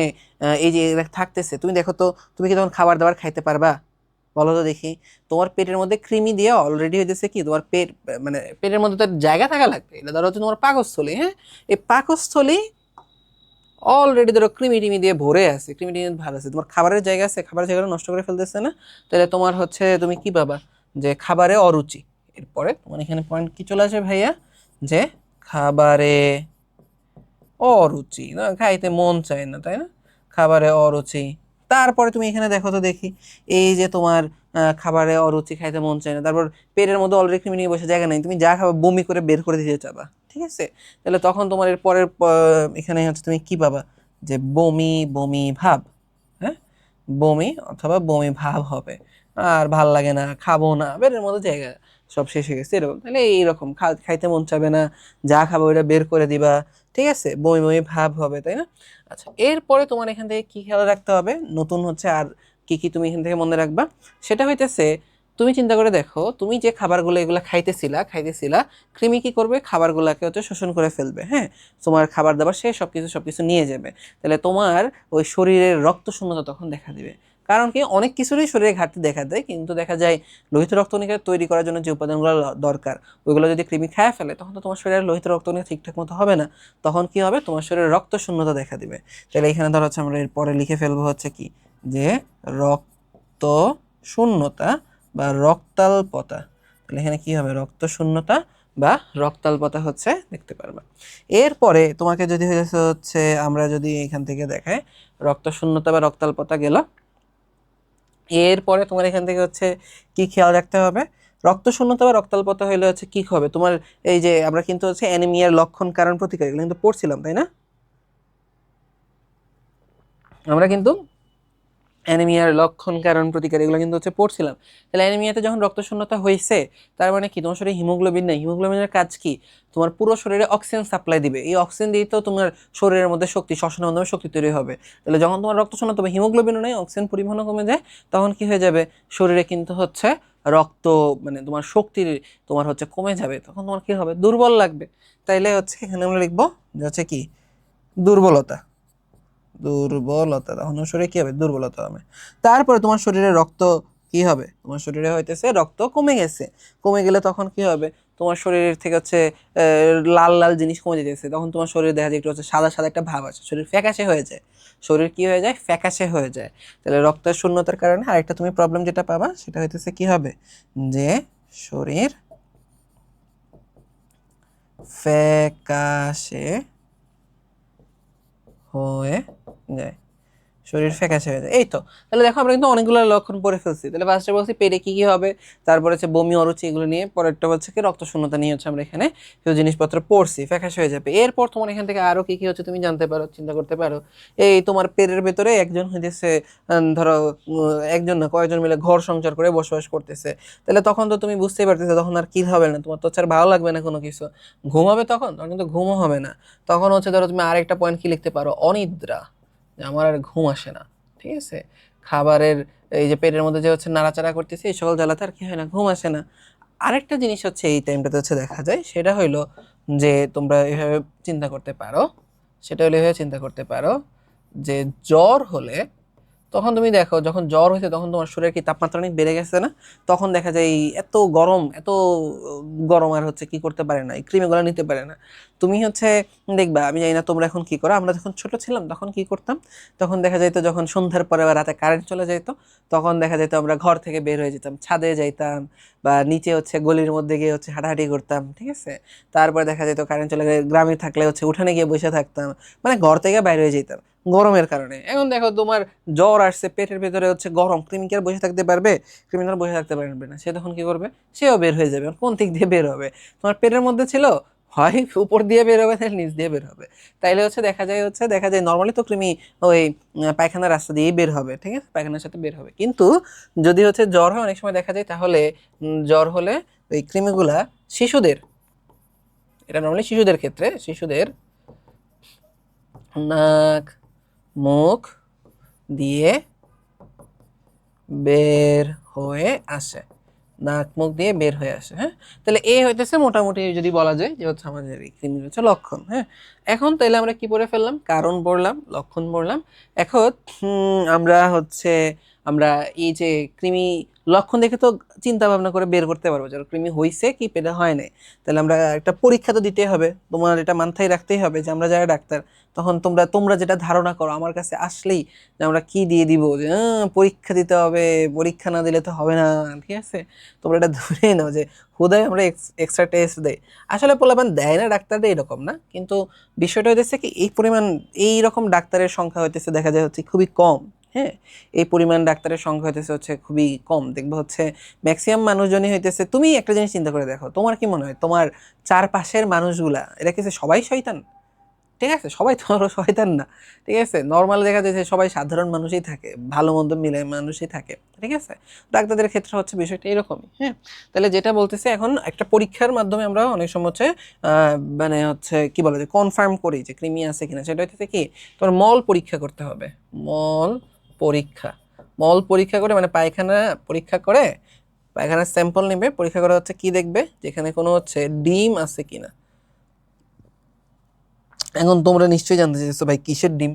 Speaker 1: এই যে এগুলা থাকতেছে, তুমি দেখো তো তুমি কি তখন খাবার দাবার খাইতে পারবা? বলো তো দেখি। তোমার পেটের মধ্যে কৃমি দিয়ে অলরেডি হইতেছে কি, তোমার পেট মানে পেটের মধ্যে তার জায়গা থাকা লাগবে। এটা ধরো হচ্ছে তোমার পাকস্থলী, হ্যাঁ, এই পাকস্থলী অলরেডি ধরো কৃমি টিমি দিয়ে ভরে আছে, কৃমি টিমি ভালো আছে, তোমার খাবারের জায়গা আছে, খাবারের জায়গাটা নষ্ট করে ফেলতেছে না, তাহলে তোমার হচ্ছে তুমি কি পাবা, যে খাবারে অরুচি। এরপরে তোমার এখানে পয়েন্ট কি চলে আসে ভাইয়া, যে খাবারে অরুচি, না খাইতে মন চায় না, তাই না, খাবারে অরুচি। তারপরে তুমি এখানে দেখো তো দেখি, এই যে তোমার খাবারে অরুচি, খাইতে মন চায় না, তারপর পেটের মধ্যে অলরেডি কৃমি নিয়ে বসে জায়গা নেই, তুমি যা খাবে বমি করে বের করে দিতে চাবা, ঠিক আছে। তাহলে তখন তোমার এর পরের এখানে হচ্ছে তুমি কি পাবা, যে বমি বমি ভাব, হ্যাঁ, বমি অথবা বমি ভাব হবে, আর ভাল লাগে না, খাবো না, পেটের মধ্যে জায়গা সব শেষ হয়ে গেছে এরকম। তাহলে এইরকম খাইতে মন চাবে না, যা খাবো ওইটা বের করে দিবা, ঠিক আছে, বমি বমি ভাব হবে, তাই না। আচ্ছা, এরপরে তোমার এখান থেকে কি খেয়াল রাখতে হবে, নতুন হচ্ছে আর কি কি তুমি এখান থেকে মনে রাখবা, সেটা হইতেছে তুমি চিন্তা করে দেখো, তুমি যে খাবারগুলো এগুলা খাইতেছিলা, কৃমি কি করবে, খাবারগুলোকে হচ্ছে শোষণ করে ফেলবে, হ্যাঁ, তোমার খাবার দাবার সে সবকিছু নিয়ে যাবে। তাহলে তোমার ওই শরীরের রক্ত শূন্যতা তখন দেখা দিবে। কারণ কি, অনেক কিছুরই শরীরে ঘাটতি দেখা দেয়, কিন্তু দেখা যায় লোহিত রক্তকণিকা তৈরি করার জন্য যে উপাদানগুলো দরকার, ওইগুলো যদি কৃমি খায় ফেলে, তখন তো তোমার শরীরে লোহিত রক্তকণিকা ঠিকঠাক মতো হবে না, তখন কি হবে, তোমার শরীরে রক্ত শূন্যতা দেখা দিবে। তাহলে এখানে ধরো হচ্ছে আমরা এরপরে লিখে ফেলবো হচ্ছে কি, যে রক্ত শূন্যতা বা রক্তাল্পতা। তাহলে এখানে কি হবে, রক্ত শূন্যতা বা রক্তাল্পতা হচ্ছে দেখতে পারবা। এরপরে তোমাকে যদি হচ্ছে আমরা যদি এখান থেকে দেখাই, রক্ত শূন্যতা বা রক্তাল্পতা গেল, এরপরে তোমার এখান থেকে হচ্ছে কি খেয়াল রাখতে হবে, রক্ত শূন্যতা বা রক্তাল্পতা হইলে হচ্ছে কি হবে তোমার, এই যে আমরা কিন্তু হচ্ছে অ্যানিমিয়ার লক্ষণ কারণ প্রতিকার এগুলো কিন্তু পড়ছিলাম, তাই না, আমরা কিন্তু অ্যানিমিয়ার লক্ষণ কারণ প্রতিকার এগুলো কিন্তু হচ্ছে পড়ছিলাম। তাহলে অ্যানিমিয়াতে যখন রক্ত শূন্যতা হয়েছে, তার মানে কি, তোমার শরীরে হিমোগ্লোবিন নেই, হিমোগ্লোবিনের কাজ কি, তোমার পুরো শরীরে অক্সিজেন সাপ্লাই দিবে, এই অক্সিজেন দিয়ে তো তোমার শরীরের মধ্যে শক্তি, শ্বসনের মাধ্যমে শক্তি তৈরি হবে। তাহলে যখন তোমার রক্ত শূন্যতা বা হিমোগ্লোবিনও নেই, অক্সিজেন পরিমাণও কমে যায়, তখন কি হয়ে যাবে, শরীরে কিন্তু হচ্ছে রক্ত মানে তোমার শক্তির তোমার হচ্ছে কমে যাবে, তখন তোমার কি হবে, দুর্বল লাগবে। তাইলে হচ্ছে এখানে আমরা লিখবো যে হচ্ছে কি, দুর্বলতা, দুর্বলতা, তখন শরীরে কি হবে, দুর্বলতা হবে। তারপরে তোমার শরীরে রক্ত কি হবে, তোমার শরীরে হইতেছে রক্ত কমে গেছে, কমে গেলে তখন কি হবে, তোমার শরীরের থেকে হচ্ছে লাল লাল জিনিস কমে যেতেছে, তখন তোমার শরীরে দেখা যায় একটু হচ্ছে সাদা সাদা একটা ভাব আসে, শরীর ফ্যাকাশে হয়ে যায়, শরীর কি হয়ে যায়, ফ্যাকাশে হয়ে যায়। তাহলে রক্তের শূন্যতার কারণে আরেকটা তুমি প্রবলেম যেটা পাবা, সেটা হইতেছে কি হবে, যে শরীর ফ্যাকাশে হয়ে যায়, শরীর ফ্যাকাশে হয়ে যায়। এই তো, তাহলে দেখো আমরা কিন্তু অনেকগুলো লক্ষণ পড়ে ফেলছি। তাহলে ফার্স্টে বলছি পেটে কি কি হবে, তারপরে হচ্ছে বমি অরুচি, এগুলো নিয়ে, পরেরটা হচ্ছে কি রক্ত শূন্যতা নিয়ে হচ্ছে আমরা এখানে কিছু জিনিসপত্র পড়ছি, ফ্যাকাশে হয়ে যাবে। এরপর তোমার এখান থেকে আরো কি কি হচ্ছে তুমি জানতে পারো, চিন্তা করতে পারো, এই তোমার পেটের ভেতরে একজন হইতেছে ধরো একজন না কয়েকজন মিলে ঘর সংসার করে বসবাস করতেছে, তাহলে তখন তো তুমি বুঝতেই পারতেছো, তখন আর কি হবে না, তোমার তো হচ্ছে আর ভালো লাগবে না কোনো কিছু, ঘুম হবে তখন, তখন কিন্তু ঘুমও হবে না। তখন হচ্ছে ধরো তুমি আরেকটা পয়েন্ট কি লিখতে পারো, অনিদ্রা, যে আমার আর ঘুম আসে না, ঠিক আছে, খাবারের এই যে পেটের মধ্যে যে হচ্ছে নাড়াচাড়া করতেছে, এই সকল জ্বালাতে আর কি হয় না, ঘুম আসে না। আরেকটা জিনিস হচ্ছে এই টাইমটাতে হচ্ছে দেখা যায়, সেটা হইলো যে তোমরা এভাবে চিন্তা করতে পারো, সেটা হলো এভাবে চিন্তা করতে পারো, যে জ্বর হলে, তখন তুমি দেখো যখন জ্বর হয়েছে তখন তোমার শরীরের কি তাপমাত্রা অনেক বেড়ে গেছে না, তখন দেখা যায় এই এত গরম, এত গরম আর হচ্ছে কি করতে পারে না, এই ক্রিমিগুলো নিতে পারে না। তুমি হচ্ছে দেখবা, আমি জানি না তোমরা এখন কি করো, আমরা যখন ছোট ছিলাম তখন কি করতাম, তখন দেখা যেত যখন সন্ধ্যার পরে বা রাতে কারেন্ট চলে যেত, তখন দেখা যেত আমরা ঘর থেকে বের হয়ে যেতাম, ছাদে যাইতাম বা নিচে হচ্ছে গলির মধ্যে গিয়ে হচ্ছে হাঁটাহাঁটি করতাম, ঠিক আছে। তারপর দেখা যেত কারেন্ট চলে গেলে গ্রামে থাকলে হচ্ছে উঠানে গিয়ে বসে থাকতাম, মানে ঘর থেকে বাইরে হয়ে যেতাম গরমের কারণে। এখন দেখো তোমার জ্বর আসছে, পেটের ভেতরে হচ্ছে গরম, কৃমি কি আর বসে থাকতে পারবে, কৃমি আর বসে থাকতে পারবে না, সে তখন কি করবে, সেও বের হয়ে যাবে। কোন দিক দিয়ে বের হবে, তোমার পেটের মধ্যে ছিল, হয় উপর দিয়ে বের হবে, তাহলে নিচ দিয়ে বের হবে। তাইলে হচ্ছে দেখা যায় নর্মালি তো কৃমি ওই পায়খানার রাস্তা দিয়েই বের হবে, ঠিক আছে, পায়খানার সাথে বের হবে। কিন্তু যদি হচ্ছে জ্বর হয়, অনেক সময় দেখা যায়, তাহলে জ্বর হলে ওই কৃমিগুলা শিশুদের, এটা নর্মালি শিশুদের ক্ষেত্রে, শিশুদের নাক মুখ দিয়ে বের হয়ে আসে, নাক মুখ দিয়ে বের হয়ে আসে। হ্যাঁ, তাহলে এ হইতেছে মোটামুটি যদি বলা যায় যে হচ্ছে আমাদের এই কৃমির হচ্ছে লক্ষণ। হ্যাঁ, এখন তাহলে আমরা কি পড়ে ফেললাম, কারণ পড়লাম, লক্ষণ পড়লাম। এখন আমরা হচ্ছে আমরা এই যে কৃমি লক্ষণ দেখে তো চিন্তা ভাবনা করে বের করতে পারবো যে কৃমি হইছে কি পেটে হয় নাই। তাহলে আমরা একটা পরীক্ষা তো দিতেই হবে, তোমার এটা মাথায় রাখতেই হবে যে আমরা যারা ডাক্তার, তখন তোমরা তোমরা যেটা ধারণা করো আমার কাছে আসলেই যে আমরা কি দিয়ে দিব, যে পরীক্ষা দিতে হবে, পরীক্ষা না দিলে তো হবে না, ঠিক আছে? তোমরা এটা ধরে নাও যে হুদায় আমরা এক্সট্রা টেস্ট দেই। আসলে পোলাপান দেয় না ডাক্তাররা, এরকম না, কিন্তু বিষয়টা হইতেছে কি এই পরিমাণ এই রকম ডাক্তারের সংখ্যা হইতেছে দেখা যায় হচ্ছে খুবই কম। হ্যাঁ, এই পরিমাণ ডাক্তারের সংখ্যা হইতেছে হচ্ছে খুবই কম। দেখবো হচ্ছে ম্যাক্সিমাম মানুষজনই হইতেছে, তুমি একটা জিনিস চিন্তা করে দেখো, তোমার কি মনে হয় তোমার চারপাশের মানুষগুলা এরা কি সবাই শয়তান? ঠিক আছে, সবাই তো আরো শয়তান না। ঠিক আছে, নর্মাল দেখা যায় যে সবাই সাধারণ মানুষই থাকে, ভালো মন্দ মিলে মানুষই থাকে। ঠিক আছে, ডাক্তারদের ক্ষেত্রে হচ্ছে বিষয়টা এরকমই। হ্যাঁ, তাহলে যেটা বলতেছে এখন একটা পরীক্ষার মাধ্যমে আমরা অনেক সময় হচ্ছে মানে হচ্ছে কি বলে যে কনফার্ম করি যে কৃমি আছে কিনা। সেটা হচ্ছে কি, তোমার মল পরীক্ষা করতে হবে। মল পরীক্ষা, মল পরীক্ষা করে মানে পায়খানা পরীক্ষা করে, পায়খানার স্যাম্পল নেবে, পরীক্ষা করা হচ্ছে কি দেখবে যেখানে কোনো হচ্ছে ডিম আছে কিনা। এখন তোমরা নিশ্চয়ই জানতে চাইছো ভাই কিসের ডিম?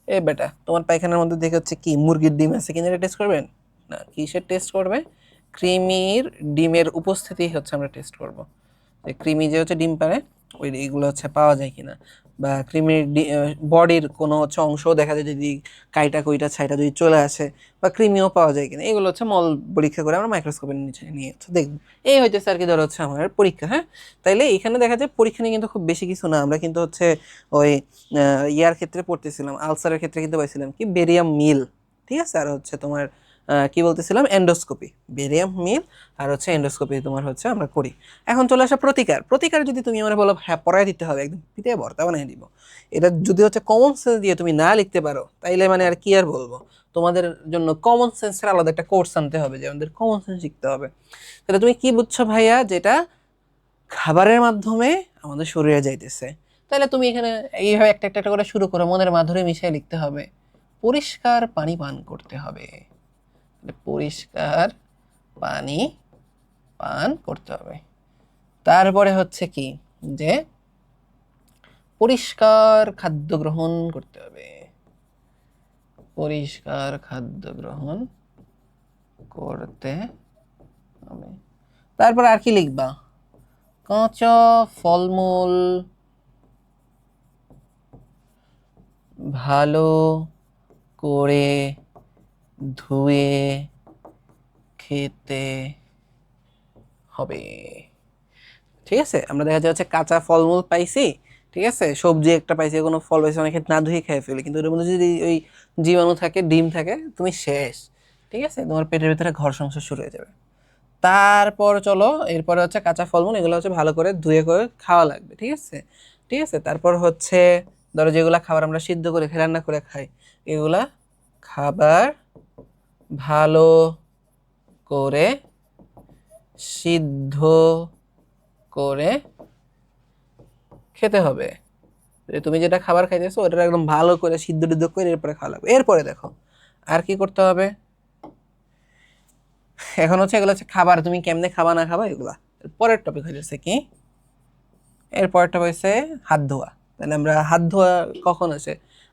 Speaker 1: এ বেটা, তোমার পায়খানার মধ্যে দেখে হচ্ছে কি মুরগির ডিম আছে কিনা টেস্ট করবেন? না, কিসের টেস্ট করবে? কৃমির ডিমের উপস্থিতি হচ্ছে আমরা টেস্ট করব, যে কৃমি যে হচ্ছে ডিম পারে ওই এগুলো হচ্ছে পাওয়া যায় কিনা, বা কৃমির বডির কোনো হচ্ছে অংশ দেখা যায় যদি কাইটা কইটা ছাইটা যদি চলে আসে, বা কৃমিও পাওয়া যায় কিনা, এগুলো হচ্ছে মল পরীক্ষা করে আমরা মাইক্রোস্কোপের নিচে নিয়ে হচ্ছে দেখবো। এই হইতেছে আর কি ধরো হচ্ছে আমার পরীক্ষা। হ্যাঁ, তাইলে এখানে দেখা যায় পরীক্ষা নিয়ে কিন্তু খুব বেশি কিছু না। আমরা কিন্তু হচ্ছে ওই ইয়ার ক্ষেত্রে পড়তেছিলাম, আলসারের ক্ষেত্রে কিন্তু পাইছিলাম কি বেরিয়াম মিল। ঠিক আছে, আর হচ্ছে তোমার কি বলতেছিলাম, এন্ডোস্কোপি, বেরিয়াম মিল আর হচ্ছে এন্ডোস্কোপি তোমার হচ্ছে আমরা করি। এখন চলে আসা প্রতিকার। প্রতিকার যদি তুমি আমার বলো হ্যাঁ পড়ায় দিতে হবে, একদম পিঠে ভর্তা বানিয়ে দিব, এটা যদি হচ্ছে কমন সেন্স দিয়ে তুমি না লিখতে পারো, তাইলে মানে আর কি আর বলবো। তোমাদের জন্য কমন সেন্সের আলাদা একটা কোর্স আনতে হবে, যে আমাদের কমন সেন্স শিখতে হবে। তাহলে তুমি কি বুঝছো ভাইয়া, যেটা খাবারের মাধ্যমে আমাদের শরীরে যাইতেছে। তাহলে তুমি এখানে এইভাবে একটা একটা একটা করে শুরু করো, মনের মাধুরী মিশিয়ে লিখতে হবে। পরিষ্কার পানি পান করতে হবে, পরিষ্কার পানি পান করতে হবে। তারপরে হচ্ছে কি, যে পরিষ্কার খাদ্য গ্রহণ করতে হবে, পরিষ্কার খাদ্য গ্রহণ করতে হবে। তারপর আর কি লিখবা? কাঁচা ফলমূল ভালো করে ধুয়ে খেতে হবে। ঠিক আছে, আমরা দেখা যাচ্ছে কাঁচা ফলমূল পাইছি, ঠিক আছে, সবজি একটা পাইছি, কোনো ফল পাইছি, অনেক ক্ষেত্রে না ধুয়ে খেয়ে ফেলি, কিন্তু ওর মধ্যে যদি ওই জীবাণু থাকে, ডিম থাকে, তুমি শেষ। ঠিক আছে, তোমার পেটের ভিতরে ঘর সংসার শুরু হয়ে যাবে। তারপর চলো, এরপরে হচ্ছে কাঁচা ফলমূল এগুলো হচ্ছে ভালো করে ধুয়ে করে খাওয়া লাগবে। ঠিক আছে, ঠিক আছে। তারপর হচ্ছে ধরো যেগুলা খাবার আমরা সিদ্ধ করে খাই, রান্না করে খাই, এগুলা খাবার ভালো করে সিদ্ধ করে খেতে হবে। তুমি যেটা খাবার খাইতেছো ওটা একদম ভালো করে সিদ্ধ টিদ্ধ করে এরপরে খাওয়া লাগবে। এরপরে দেখো আর কি করতে হবে। এখন হচ্ছে এগুলো হচ্ছে খাবার, তুমি কেমনে খাবা না খাবা এগুলা। পরের টপিক হয়েছে কি, এর পরেরটা হয়েছে হাত ধোয়া। তাহলে আমরা হাত ধোয়া কখন আছে?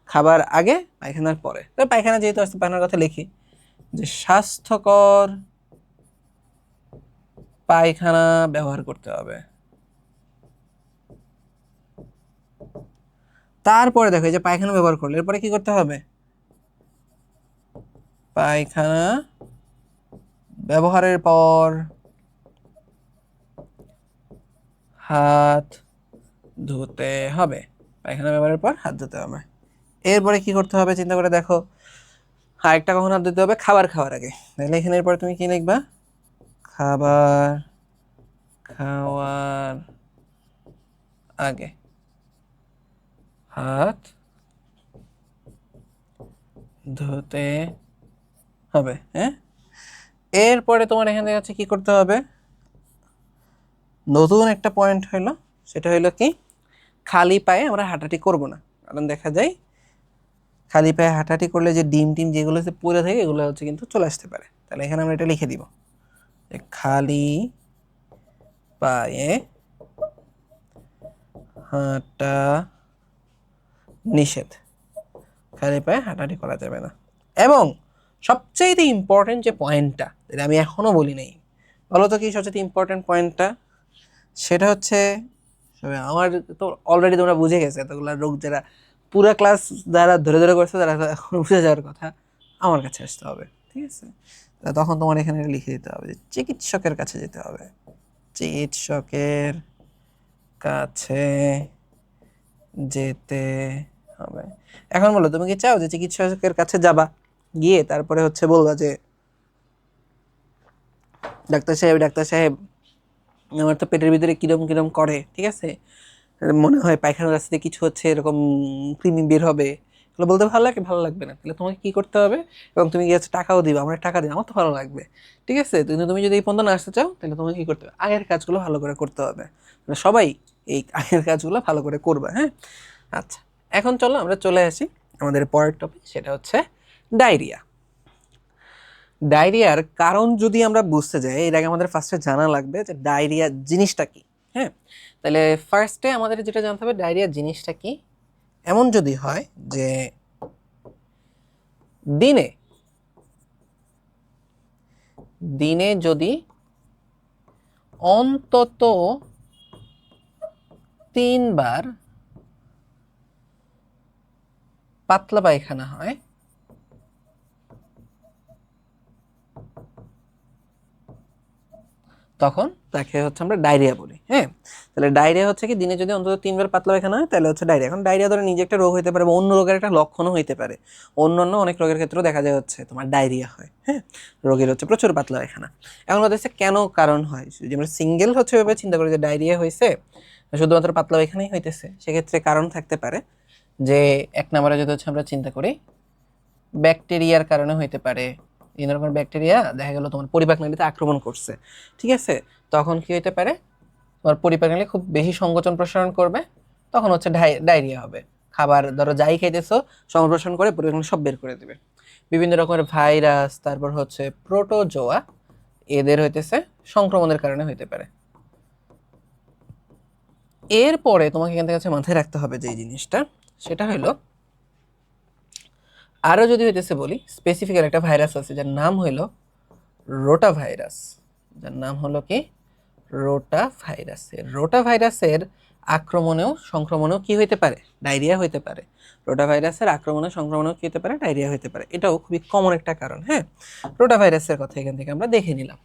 Speaker 1: খাবার আগে, পায়খানার পরে। তো পায়খানা যেহেতু আসছে, পায়খানার কথা লিখি, যে স্বাস্থ্যকর পায়খানা ব্যবহার করতে হবে। তারপরে দেখো এই যে পায়খানা ব্যবহার করলে এরপরে কি করতে হবে? পায়খানা ব্যবহারের পর হাত ধুতে হবে। পায়খানা ব্যবহারের পর হাত ধুতে হবে। এরপরে কি করতে হবে চিন্তা করে দেখো, আরেকটা কখন হাত ধুতে হবে? খাবার খাওয়ার আগে। তাহলে এখানে এরপরে তুমি কি লিখবা? খাবার খাওয়ার আগে হাত ধুতে হবে। হ্যাঁ, এরপরে তোমার এখানে হচ্ছে কি করতে হবে, নতুন একটা পয়েন্ট হইলো, সেটা হইলো কি, খালি পায়ে আমরা হাঁটাহাঁটি করব না। কারণ দেখা যায় খালি পায়ে হাঁটাহাঁটি করলে যে ডিম টিম যেগুলো হচ্ছে পড়ে থাকে এগুলো হচ্ছে কিন্তু চলে আসতে পারে। তাহলে এখানে আমরা এটা লিখে দিব, খালি পায়ে হাঁটা নিষেধ, খালি পায়ে হাঁটাহাঁটি করা যাবে না। এবং সবচেয়ে ইম্পর্টেন্ট যে পয়েন্টটা, যেটা আমি এখনো বলি নাই, বলো তো কি সবচেয়ে ইম্পর্টেন্ট পয়েন্টটা? সেটা হচ্ছে, আমার তো অলরেডি তোমরা বুঝে গেছে এতগুলো রোগ, যারা পুরো ক্লাস যারা ধরে ধরে করছে তারা এখন বুঝে যাওয়ার কথা, আমার কাছে আসতে হবে, ঠিক আছে? তখন তোমার এখানে লিখে দিতে হবে যে চিকিৎসকের কাছে যেতে হবে, চিকিৎসকের কাছে যেতে হবে। এখন বলো, তুমি কি চাও যে চিকিৎসকের কাছে যাবা, গিয়ে তারপরে হচ্ছে বলবা যে ডাক্তার সাহেব আমার তো পেটের ভিতরে কিরম কিরম করে, ঠিক আছে, মনে হয় পায়খানার রাস্তাতে কিছু হচ্ছে, এরকম কৃমি বের হবে, এগুলো বলতে ভালো লাগে? ভালো লাগবে না। তাহলে তোমাকে কি করতে হবে? এবং তুমি গিয়ে টাকাও দিবা, আমার টাকা দিই, আমার তো ভালো লাগবে, ঠিক আছে? কিন্তু তুমি যদি এই পর্যন্ত না আসতে চাও, তাহলে তোমাকে কি করতে হবে? আগের কাজগুলো ভালো করে করতে হবে। সবাই এই আগের কাজগুলো ভালো করে করবা, হ্যাঁ? আচ্ছা, এখন চলো আমরা চলে আসি আমাদের পরের টপিক, সেটা হচ্ছে ডায়রিয়া। ডায়রিয়ার কারণ যদি আমরা বুঝতে যাই, এর আগে আমাদের ফার্স্টে জানা লাগবে যে ডায়রিয়া জিনিসটা কি, হ্যাঁ? তাহলে ফার্স্টে আমাদের যেটা জানতে হবে, ডায়রিয়া জিনিসটা কি। এমন যদি হয় যে দিনে দিনে যদি অন্তত 3 বার পাতলা পায়খানা হয়, তখন তাকে হচ্ছে আমরা ডায়রিয়া বলি, হ্যাঁ? তাহলে ডায়রিয়া হচ্ছে কি, দিনে যদি অন্তত 3 বার পাতলা পায়খানা হয় তাহলে হচ্ছে ডায়রিয়া। এখন ডায়রিয়া ধরে নিজে একটা রোগ হতে পারে বা অন্য রোগের একটা লক্ষণও হতে পারে। অন্যান্য অনেক রোগের ক্ষেত্রেও দেখা যায় হচ্ছে তোমার ডায়রিয়া হয়, হ্যাঁ, রোগীর হচ্ছে প্রচুর পাতলা পায়খানা। এখন হচ্ছে কেন কারণ হয়, যদি আমরা সিঙ্গেল হচ্ছে ভাবে চিন্তা করি যে ডায়রিয়া হয়েছে শুধুমাত্র পাতলা পায়খানাই হইতেছে, সেক্ষেত্রে কারণ থাকতে পারে যে 1 নম্বরে যদি হচ্ছে আমরা চিন্তা করি ব্যাকটেরিয়ার কারণে হইতে পারে। এই ধরনের ব্যাকটেরিয়া দেখা গেল তোমার পরিপাক নালীতে আক্রমণ করছে, ঠিক আছে? তখন কি হইতে পারে, তোমার পরিপাক নালী খুব বেশি সংকোচন প্রসারণ করবে, তখন হচ্ছে ডায়রিয়া হবে। খাবার ধরো যাই খাইতেছো, সংপ্রসারণ করে পরিপাক নালী সব বের করে দিবে। বিভিন্ন রকমের ভাইরাস, তারপর হচ্ছে প্রোটোজোয়া, এদের হইতেছে সংক্রমণের কারণে হইতে পারে। এরপরে তোমাকে এখান থেকে মাথায় রাখতে হবে যে জিনিসটা, সেটা হলো আরও যদি হইতেছে বলি, স্পেসিফিক একটা ভাইরাস আছে যার নাম হইল রোটা ভাইরাস। যার নাম হলো কি, রোটা ভাইরাস। রোটা ভাইরাসের আক্রমণেও সংক্রমণেও কি হইতে পারে, ডায়রিয়া হইতে পারে। রোটা ভাইরাসের আক্রমণে সংক্রমণেও কি হতে পারে, ডায়রিয়া হইতে পারে। এটাও খুবই কমন একটা কারণ, হ্যাঁ? রোটা ভাইরাসের কথা এখান থেকে আমরা দেখে নিলাম।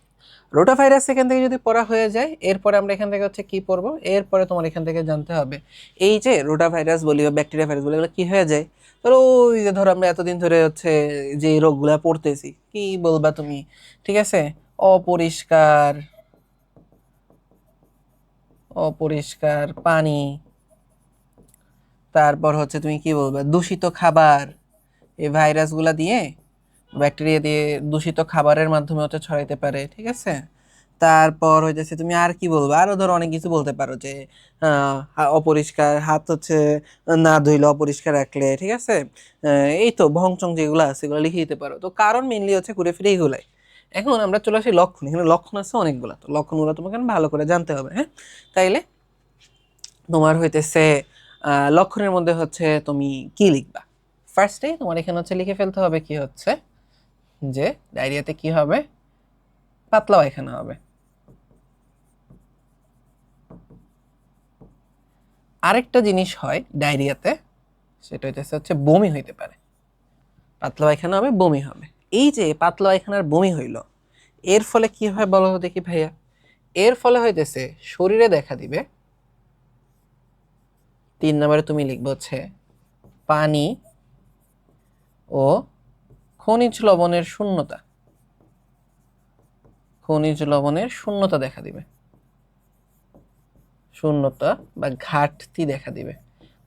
Speaker 1: রোটা ভাইরাস এখান থেকে যদি পড়া হয়ে যায়, এরপরে আমরা এখান থেকে হচ্ছে কি পড়বো, এরপরে তোমার এখান থেকে জানতে হবে এই যে রোটা ভাইরাস বলি বা ব্যাকটেরিয়া ভাইরাস বলি, এগুলো কি হয়ে যায়। ধরো ওই যে ধরো আমরা এতদিন ধরে হচ্ছে যে রোগগুলা পড়তেছি, কি বলবা তুমি, ঠিক আছে, অপরিষ্কার অপরিষ্কার পানি, তারপর হচ্ছে তুমি কি বলবা দূষিত খাবার, এই ভাইরাসগুলা দিয়ে, ব্যাকটেরিয়া দিয়ে দূষিত খাবারের মাধ্যমে হচ্ছে ছড়াইতে পারে, ঠিক আছে? তারপর হইতেছে তুমি আর কি বলবো, আরো ধরো অনেক কিছু বলতে পারো যে অপরিষ্কার হাত হচ্ছে না ধুইলে, অপরিষ্কার রাখলে, ঠিক আছে? এই তো ভংচং যেগুলো আছে এগুলো লিখে দিতে পারো। তো কারণ মেইনলি হচ্ছে ঘুরে ফিরে এইগুলাই। এখন আমরা চলে আসি লক্ষণ। এখানে লক্ষণ আছে অনেকগুলো, তো লক্ষণগুলো তোমাকে ভালো করে জানতে হবে, হ্যাঁ? তাইলে তোমার হইতেছে লক্ষণের মধ্যে হচ্ছে তুমি কি লিখবা, ফার্স্টে তোমার এখানে হচ্ছে লিখে ফেলতে হবে কি হচ্ছে যে ডায়রিয়াতে কি হবে, পাতলা পায়খানা হবে। আরেকটা জিনিস হয় ডায়রিয়াতে, সেটা হচ্ছে বমি হইতে পারে। পাতলা পায়খানা হবে, বমি হবে। এই যে পাতলা পায়খানার বমি হইল, এর ফলে কি হয় বলো তো দেখি ভাইয়া? এর ফলে হইতেছে শরীরে দেখা দিবে, 3 নম্বরে তুমি লিখবে হচ্ছে পানি ও খনিজ লবণের শূন্যতা। খনিজ লবণের শূন্যতা দেখা দিবে, শূন্যতা বা ঘাটতি দেখা দিবে।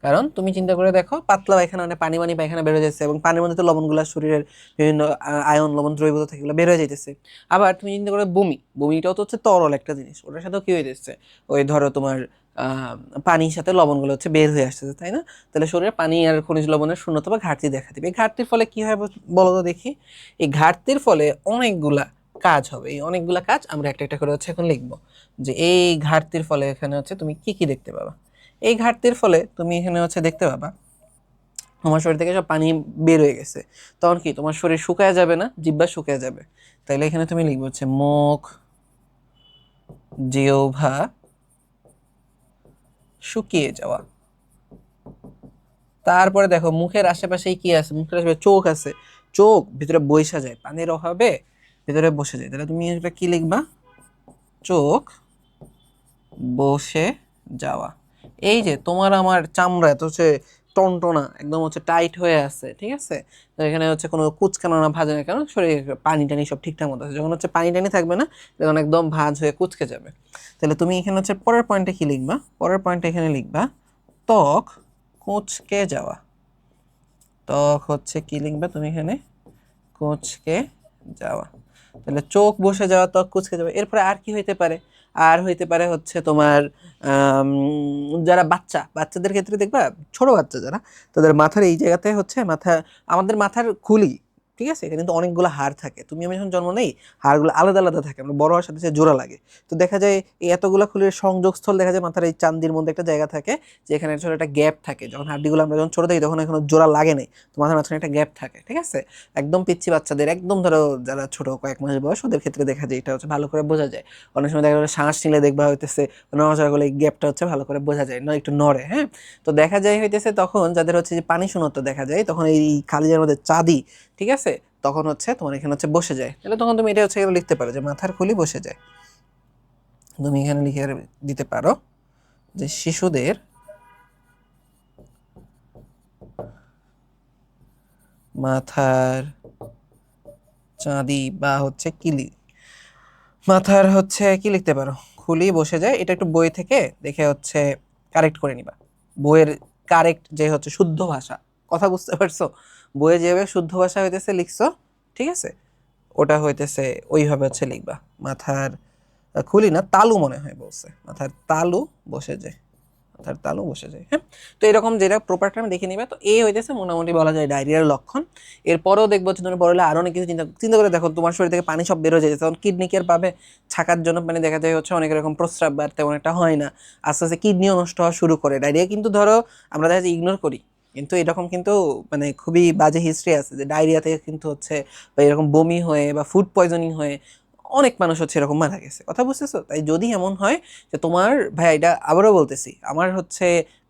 Speaker 1: কারণ তুমি চিন্তা করে দেখো, পাতলা পায়খানা মানে পানি পানি পায়খানা বের হয়ে যাচ্ছে, এবং পানির মধ্যে তো লবণগুলো শরীরের বিভিন্ন আয়ন লবণ দ্রবীভূত থেকে বের হয়ে যাইতেছে। আবার তুমি চিন্তা করে বমিটাও তো হচ্ছে তরল একটা জিনিস, ওটার সাথেও কি হয়ে যাচ্ছে, ওই ধরো তোমার পানির সাথে লবণগুলো হচ্ছে বের হয়ে আসতেছে, তাই না? তাহলে শরীরে পানি আর খনিজ লবণের শূন্যতা বা ঘাটতি দেখা দিবে। এই ঘাটতির ফলে কি হয় বলো তো দেখি? এই ঘাটতির ফলে অনেকগুলা কাজ হবে, এই অনেকগুলা কাজ আমরা একটা একটা করে হচ্ছে এখন লিখবো। যে এই ঘাটতির ফলে এখানে হচ্ছে তুমি কি কি দেখতে পাবা। এই ঘাটতির ফলে তুমি এখানে হচ্ছে দেখতে পাবা তোমার শরীর থেকে সব পানি বের হয়ে গেছে। তখন কি তোমার শরীর শুকায় যাবে না, জিহ্বা শুকায় যাবে। তাইলে এখানে তুমি লিখবে হচ্ছে মুখ, জিহ্বা শুকিয়ে যাওয়া। তারপরে দেখো মুখের আশেপাশে কি আছে, মুখের আশেপাশে চোখ আছে, চোখ ভিতরে বৈশা যায়, পানির অভাবে ভিতরে বসে যায়। তাহলে তুমি এটা কি লিখবা, চোখ বসে যাওয়া। এই যে তোমার আমার চামড়া এত হচ্ছে টনটনা একদম হচ্ছে টাইট হয়ে আছে, ঠিক আছে, তো এখানে হচ্ছে কোনো কুচকানো না ভাজে না, কেন শরীরে পানি টানি সব ঠিকঠাক মতো আছে। যখন হচ্ছে পানি টানি থাকবে না তখন একদম ভাঁজ হয়ে কুচকে যাবে। তাহলে তুমি এখানে হচ্ছে পরের পয়েন্টে কি লিখবা, পরের পয়েন্টে এখানে লিখবা ত্বক কুঁচকে যাওয়া। ত্বক হচ্ছে কি লিখবা তুমি এখানে, কুঁচকে যাওয়া। তাহলে চোখ বসে যাওয়া, ত্বক কুঁচকে যাওয়া। এরপরে আর কি হইতে পারে, আর হইতে পারে হচ্ছে তোমার যারা বাচ্চাদের ক্ষেত্রে দেখবা, ছোট বাচ্চা যারা, তাদের মাথার এই জায়গাতে হচ্ছে আমাদের মাথার খুলি, ঠিক আছে, এখানে কিন্তু অনেকগুলো হাড় থাকে। তুমি আমি যখন জন্ম নেই হাড়গুলো আলাদা আলাদা থাকে, আমরা বড় হওয়ার সাথে সাথে জোড়া লাগে। তো দেখা যায় এই এতগুলো খুলির সংযোগস্থল দেখা যায় মাথার এই চান্দির মধ্যে একটা জায়গা থাকে, যেখানে ছোট একটা গ্যাপ থাকে। যখন হাড্ডিগুলো আমরা যখন ছোট থাকি তখন এখনো জোড়া লাগে নাই, তো মাথার মাঝখানে একটা গ্যাপ থাকে, ঠিক আছে। একদম পিচ্ছি বাচ্চাদের, একদম ধরো যারা ছোট কয়েক মাস বয়স, ওদের ক্ষেত্রে দেখা যায় এটা হচ্ছে ভালো করে বোঝা যায়। অনেক সময় দেখা যায় শ্বাস নিলে দেখবা হইতেছে নড়াচড়া করলে এই গ্যাপটা হচ্ছে ভালো করে বোঝা যায়, না একটু নড়ে, হ্যাঁ। তো দেখা যায় হইতেছে তখন যাদের হচ্ছে যে পানি শূন্যতা দেখা যায়, তখন এই খালিজের মধ্যে চাঁদি, ঠিক আছে, তখন হচ্ছে তোমার এখানে হচ্ছে বসে যায়। তাহলে তখন তুমি এটা হচ্ছে লিখতে পারো যে মাথার খুলি বসে যায়। তুমি এখানে লিখে দিতে পারো যে শিশুদের মাথার চাঁদি বা হচ্ছে কিলি, মাথার হচ্ছে কি লিখতে পারো, খুলি বসে যায়। এটা একটু বই থেকে দেখে হচ্ছে কারেক্ট করে নিবা। বইয়ের কারেক্ট যে হচ্ছে শুদ্ধ ভাষা, কথা বুঝতে পারছো, বইয়ে যেভাবে শুদ্ধ ভাষা হইতেছে লিখছো, ঠিক আছে, ওটা হইতেছে ওইভাবে হচ্ছে লিখবা। মাথার খুলি না, তালু মনে হয় বলছে, মাথার তালু বসে যায়, মাথার তালু বসে যায়, হ্যাঁ। তো এরকম যেটা প্রপার টাইম দেখে নিবে। তো এই হইতেছে মোটামুটি বলা যায় ডায়রিয়ার লক্ষণ। এরপরেও দেখবো যে তুমি বড় হলে আরো অনেক কিছু চিন্তা চিন্তা করে দেখো, তোমার শরীর থেকে পানি সব বেরো যায়, তখন কিডনি কেয়ার পাবে ছাকার জন্য পানি, দেখা যায় হচ্ছে অনেক রকম প্রস্রাব বার তেমন একটা হয় না, আস্তে আস্তে কিডনিও নষ্ট হওয়া শুরু করে। ডায়রিয়া কিন্তু ধরো আমরা দেখা যায় ইগনোর করি, কিন্তু এরকম কিন্তু মানে খুবই বাজে হিস্ট্রি আছে যে ডায়রিয়াতে কিন্তু হচ্ছে বা এরকম বমি হয়ে বা ফুড পয়জনিং হয়ে অনেক মানুষ হচ্ছে এরকম মারা গেছে, কথা বুঝতেছো। তাই যদি এমন হয় যে তোমার ভাই, এটা আবারও বলতেছি, আমার হচ্ছে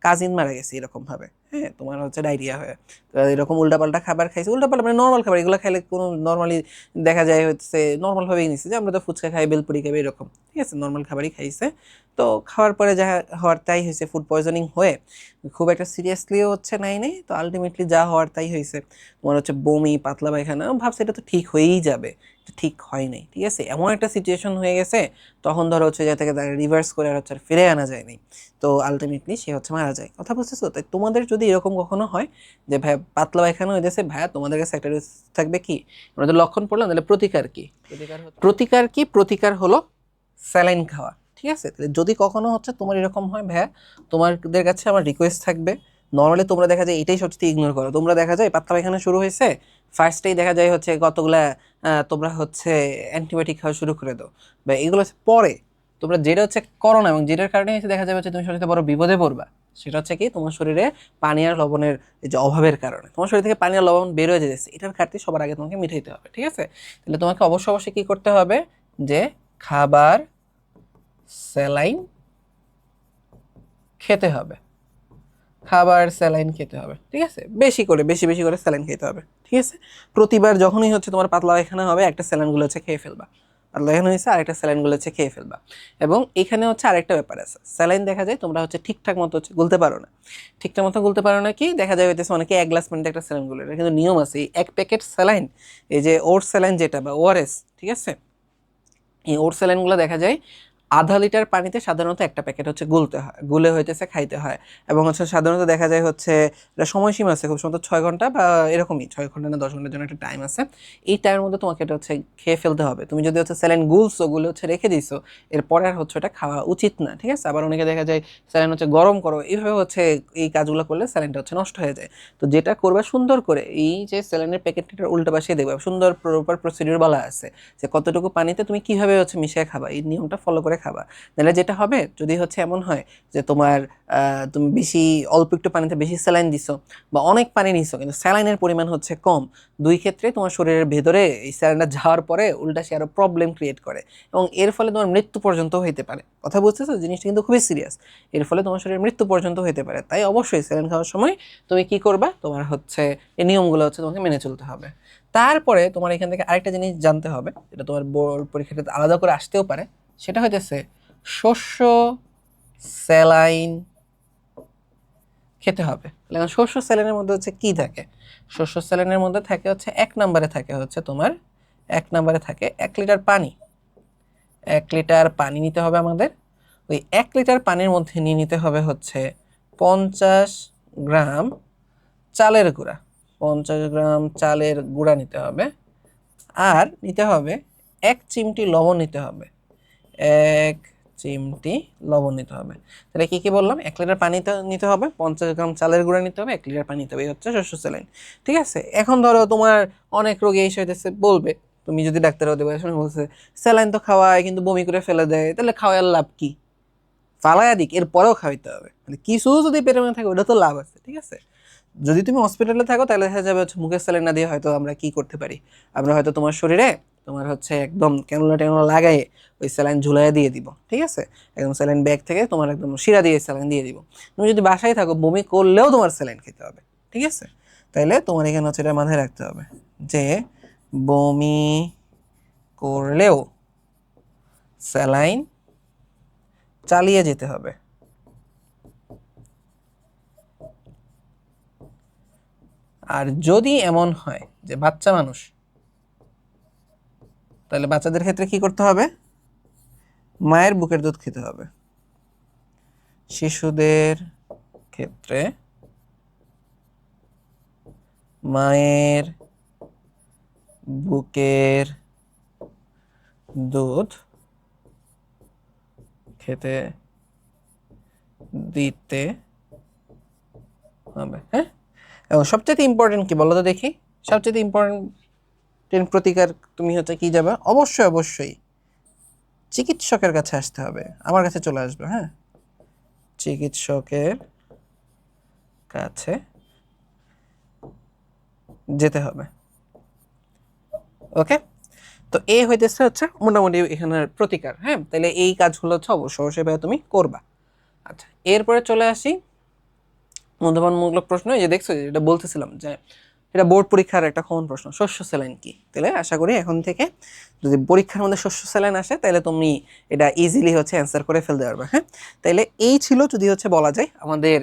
Speaker 1: কাজিন মারা গেছে এরকম ভাবে, হ্যাঁ, তোমার হচ্ছে ডায়রিয়া হয়ে, তো এরকম উল্টাপাল্টা খাবার খাইছে, উল্টাপাল্টা মানে নর্মাল খাবার, এগুলো খাইলে কোনো নর্মালি দেখা যায় হচ্ছে নর্মাল ভাবেই নিচ্ছে, যে আমরা তো ফুচকা খাই, বেলপুরি খাই এরকম, ঠিক আছে, নর্মাল খাবারই খাইছে। তো খাওয়ার পরে যা হওয়ার তাই হয়েছে, ফুড পয়জনিং হয়ে খুব একটা সিরিয়াসলিও হচ্ছে নাই নেই, তো আলটিমেটলি যা হওয়ার তাই হয়েছে। তোমার হচ্ছে বমি, পাতলা পায়খানা, ভাবছে এটা তো ঠিক হয়েই যাবে, ঠিক হয় নাই, ঠিক আছে, এমন একটা সিচুয়েশন হয়ে গেছে, তখন ধরো হচ্ছে যে থেকে তাকে রিভার্স করে আর হচ্ছে আর ফিরে আনা যায়নি। তো আলটিমেটলি সে হচ্ছে মারা যায়, কথা বুঝতেছো। তাই তোমাদের যদি এরকম কখনো হয় যে ভাই পাতলা পায়খানা হয়ে যাচ্ছে, ভাইয়া তোমাদের কাছে একটা risk থাকবে কি, আমরা তো লক্ষণ পড়লাম, তাহলে প্রতিকার কি, প্রতিকার কি, প্রতিকার হলো স্যালাইন খাওয়া, ঠিক আছে। তাহলে যদি কখনো হচ্ছে তোমার এরকম হয় ভাইয়া, তোমাদের কাছে আমার রিকোয়েস্ট থাকবে, নর্মালি তোমরা দেখা যায় এটাই সত্যি ইগনোর করো। তোমরা দেখা যায় পাতলা পায়খানা শুরু হয়েছে, ফার্স্টেই দেখা যায় হচ্ছে কতগুলা তোমরা হচ্ছে অ্যান্টিবায়োটিক খাওয়া শুরু করে দাও, বা এগুলো হচ্ছে পরে তোমরা যেটা হচ্ছে করো না, এবং যেটার কারণে হচ্ছে দেখা যাবে যে তুমি সবচেয়ে বড় বিপদে পড়বা। সেটা হচ্ছে কি, তোমার শরীরে পানি আর লবণের এই যে অভাবের কারণে তোমার শরীর থেকে পানি আর লবণ বের হয়ে যেতেছে, এটার ঘাটতি সবার আগে তোমাকে মিটাইতে হবে, ঠিক আছে। তাহলে তোমাকে অবশ্যই অবশ্যই কি করতে হবে, যে খাবার, স্যালাইন খেতে হবে, খাবার স্যালাইন খেতে হবে, ঠিক আছে, বেশি করে বেশি বেশি করে স্যালাইন খেতে হবে, ঠিক আছে। প্রতিবার যখনই হচ্ছে তোমার পাতলা পায়খানা হবে, একটা স্যালাইনগুলো হচ্ছে খেয়ে ফেলবা, পাতলা পায়খানা হয়েছে আরেকটা স্যালাইনগুলো হচ্ছে খেয়ে ফেলবা। এবং এখানে হচ্ছে আরেকটা ব্যাপার আছে, স্যালাইন দেখা যায় তোমরা হচ্ছে ঠিকঠাক মতো হচ্ছে গুলতে পারো না, ঠিকঠাক মতো গুলতে পারো না কি, দেখা যায় হইতেছে অনেকে 1 গ্লাস পানিতে একটা স্যালাইন গুলো, এটা কিন্তু নিয়ম আছে। এই 1 প্যাকেট স্যালাইন, এই যে ওটস স্যালাইন যেটা বা ওআরএস, ঠিক আছে, এই ওটস স্যালাইনগুলো দেখা যায় আধা লিটার পানিতে সাধারণত একটা প্যাকেট হচ্ছে গুলতে হয়, গুলে হইতেছে খাইতে হয়। এবং হচ্ছে সাধারণত দেখা যায় হচ্ছে এটা সময়সীমা আছে, খুব সম্ভবত 6 ঘন্টা বা এরকমই 6 ঘন্টা না 10 ঘন্টার জন্য একটা টাইম আছে। এই টাইমের মধ্যে তোমাকে এটা হচ্ছে খেয়ে ফেলতে হবে। তুমি যদি হচ্ছে স্যালাইন গুলছো, গুলে হচ্ছে রেখে দিছো, এরপরে আর হচ্ছে এটা খাওয়া উচিত না, ঠিক আছে? আবার অনেকে দেখা যায় স্যালাইন হচ্ছে গরম করো, এইভাবে হচ্ছে এই কাজগুলো করলে স্যালাইনটা হচ্ছে নষ্ট হয়ে যায়। তো যেটা করবে সুন্দর করে এই যে স্যালাইনের প্যাকেটটার উল্টা পাশে দেখবে সুন্দর প্রপার প্রসিডিউর বলা আছে যে কতটুকু পানিতে তুমি কিভাবে হচ্ছে মিশিয়ে খাবা, এই নিয়মটা ফলো করে খাবা। তাহলে যেটা হবে যদি হচ্ছে এমন হয় যে তোমার তুমি বেশি অল্প একটু পানিতে বেশি স্যালাইন দিছো বা অনেক পানি নিছো কিন্তু স্যালাইনের পরিমাণ হচ্ছে কম, দুই ক্ষেত্রে তোমার শরীরের ভেতরে এই স্যালাইনটা যাওয়ার পরে উল্টা সে আরও প্রবলেম ক্রিয়েট করে এবং এর ফলে তোমার মৃত্যু পর্যন্ত হইতে পারে। কথা বুঝতেছো? জিনিসটা কিন্তু খুবই সিরিয়াস। এর ফলে তোমার শরীরের মৃত্যু পর্যন্ত হইতে পারে। তাই অবশ্যই স্যালাইন খাওয়ার সময় তুমি কি করবা, তোমার হচ্ছে এই নিয়মগুলো হচ্ছে তোমাকে মেনে চলতে হবে। তারপরে তোমার এখান থেকে আরেকটা জিনিস জানতে হবে, যেটা তোমার বোর্ড পরীক্ষাতে আলাদা করে আসতেও পারে, সেটা হইতেছে শস্য স্যালাইন খেতে হবে। এখন শস্য স্যালাইনের মধ্যে হচ্ছে কি থাকে? শস্য স্যালাইনের মধ্যে থাকে হচ্ছে এক নম্বরে থাকে হচ্ছে তোমার 1 লিটার পানি। 1 লিটার পানি নিতে হবে আমাদের। ওই 1 লিটার পানির মধ্যে নিয়ে নিতে হবে হচ্ছে 50 গ্রাম চালের গুঁড়া। 50 গ্রাম চালের গুঁড়া নিতে হবে। আর নিতে হবে 1 চিমটি লবণ নিতে হবে। 1 চিমটি লবণ নিতে হবে। তাহলে কি কি বললাম? 1 লিটার পানি নিতে হবে, 50 গ্রাম চালের গুঁড়া নিতে হবে, 1 লিটার পানি নিতে হবে। এই হচ্ছে শস্য স্যালাইন, ঠিক আছে? এখন ধরো তোমার অনেক রোগী এসে হইতেছে বলবে, তুমি যদি ডাক্তার হতে পারো, শুনে বলছে স্যালাইন তো খাওয়ায় কিন্তু বমি করে ফেলে দেয়, তাহলে খাওয়ার লাভ কি? ফালায়া দিক, এরপরেও খাওয়াইতে হবে। মানে কিছু যদি পেটের মধ্যে থাকে ওটা তো লাভ আছে, ঠিক আছে? যদি তুমি হসপিটালে থাকো তাহলে দেখা যাবে হচ্ছে মুখের স্যালাইন না দিয়ে হয়তো আমরা কি করতে পারি, আমরা হয়তো তোমার শরীরে তোমার হচ্ছে একদম ক্যানুলা ট্যানুলা লাগাই ওই স্যালাইন ঝুলাইয়া দিয়ে দিব, ঠিক আছে? একদম স্যালাইন ব্যাগ থেকে তোমার একদম শিরা দিয়ে স্যালাইন দিয়ে দিব। তুমি যদি বাসায় থাকো বমি করলেও তোমার স্যালাইন খেতে হবে, ঠিক আছে? তাইলে তোমার এখানে হচ্ছে এটা মাথায় রাখতে হবে যে বমি করলেও স্যালাইন চালিয়ে যেতে হবে। আর যদি এমন হয় যে বাচ্চা মানুষ, তাহলে বাচ্চাদের ক্ষেত্রে কি করতে হবে? মায়ের বুকের দুধ খেতে হবে। শিশুদের ক্ষেত্রে মায়ের বুকের দুধ খেতে দিতে হবে। হ্যাঁ, এবং সবচেয়ে ইম্পর্টেন্ট কি বলো তো দেখি? সবচেয়ে ইম্পর্টেন্ট প্রতিকার তুমি হচ্ছে কি যাবে? অবশ্যই অবশ্যই চিকিৎসকের কাছে আসতে হবে, আমার কাছে চলে আসবে। হ্যাঁ, চিকিৎসকের কাছে যেতে হবে। ওকে, তো এই হইতেছে হচ্ছে মোটামুটি এখানের প্রতিকার। হ্যাঁ, তাহলে এই কাজগুলো হচ্ছে অবশ্যই ভাবে তুমি করবা। আচ্ছা, এরপরে চলে আসি মূল্যমূলক প্রশ্ন। এই যে দেখছো যেটা বলতেছিলাম যে এটা বোর্ড পরীক্ষার একটা কমন প্রশ্ন, শস্য স্যালাইন কি? তাহলে আশা করি এখন থেকে যদি পরীক্ষার মধ্যে শস্য স্যালাইন আসে তাহলে তুমি এটা ইজিলি হচ্ছে অ্যান্সার করে ফেলতে পারবে। হ্যাঁ, তাইলে এই ছিল যদি হচ্ছে বলা যায় আমাদের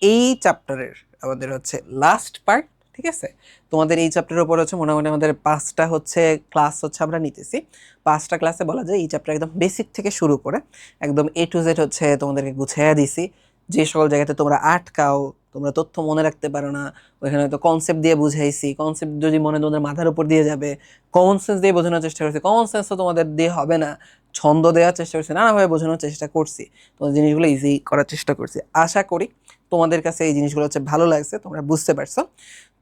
Speaker 1: এই চ্যাপ্টারের আমাদের হচ্ছে লাস্ট পার্ট, ঠিক আছে? তোমাদের এই চ্যাপ্টারের উপর হচ্ছে মোটামুটি আমাদের 5টা হচ্ছে ক্লাস হচ্ছে আমরা নিতেছি। 5টা ক্লাসে বলা যায় এই চ্যাপ্টার একদম বেসিক থেকে শুরু করে একদম A to Z হচ্ছে তোমাদেরকে গুছিয়ে দিছি। যে সকল জায়গাতে তোমরা আটকাও, তোমরা তথ্য মনে রাখতে পারো না, ওইখানে হয়তো কনসেপ্ট দিয়ে বুঝাইছি। কনসেপ্ট যদি মনে তোমাদের মাথার উপর দিয়ে যাবে, কমন সেন্স দিয়ে বোঝানোর চেষ্টা করছি, কমন সেন্স তো তোমাদের দিয়ে হবে না, ছন্দ দেওয়ার চেষ্টা করছি, নানাভাবে বোঝানোর চেষ্টা করছি, তোমাদের জিনিসগুলো ইজি করার চেষ্টা করছি। আশা করি তোমাদের কাছে এই জিনিসগুলো হচ্ছে ভালো লাগছে, তোমরা বুঝতে পারছো।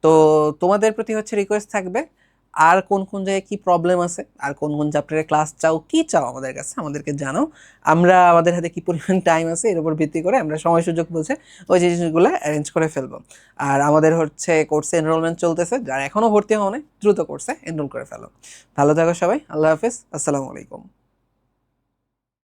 Speaker 1: তো তোমাদের প্রতি হচ্ছে রিকোয়েস্ট থাকবে, আর কোন কোন জায়গায় কি প্রবলেম আছে, আর কোন কোন চ্যাপ্টারে ক্লাস চাও, কি চাও আমাদের কাছে, আমাদেরকে জানাও। আমরা আমাদের হাতে কি পরিমাণ টাইম আছে এর উপর ভিত্তি করে আমরা সময় সুযোগ বুঝে ওই জিনিসগুলো অ্যারেঞ্জ করে ফেলবো। আর আমাদের হচ্ছে কোর্সে এনরোলমেন্ট চলতেছে, যারা এখনও ভর্তি হওনি দ্রুত কোর্সে এনরোল করে ফেলো। ভালো থাকো সবাই, আল্লাহ হাফেজ, আসসালামু আলাইকুম।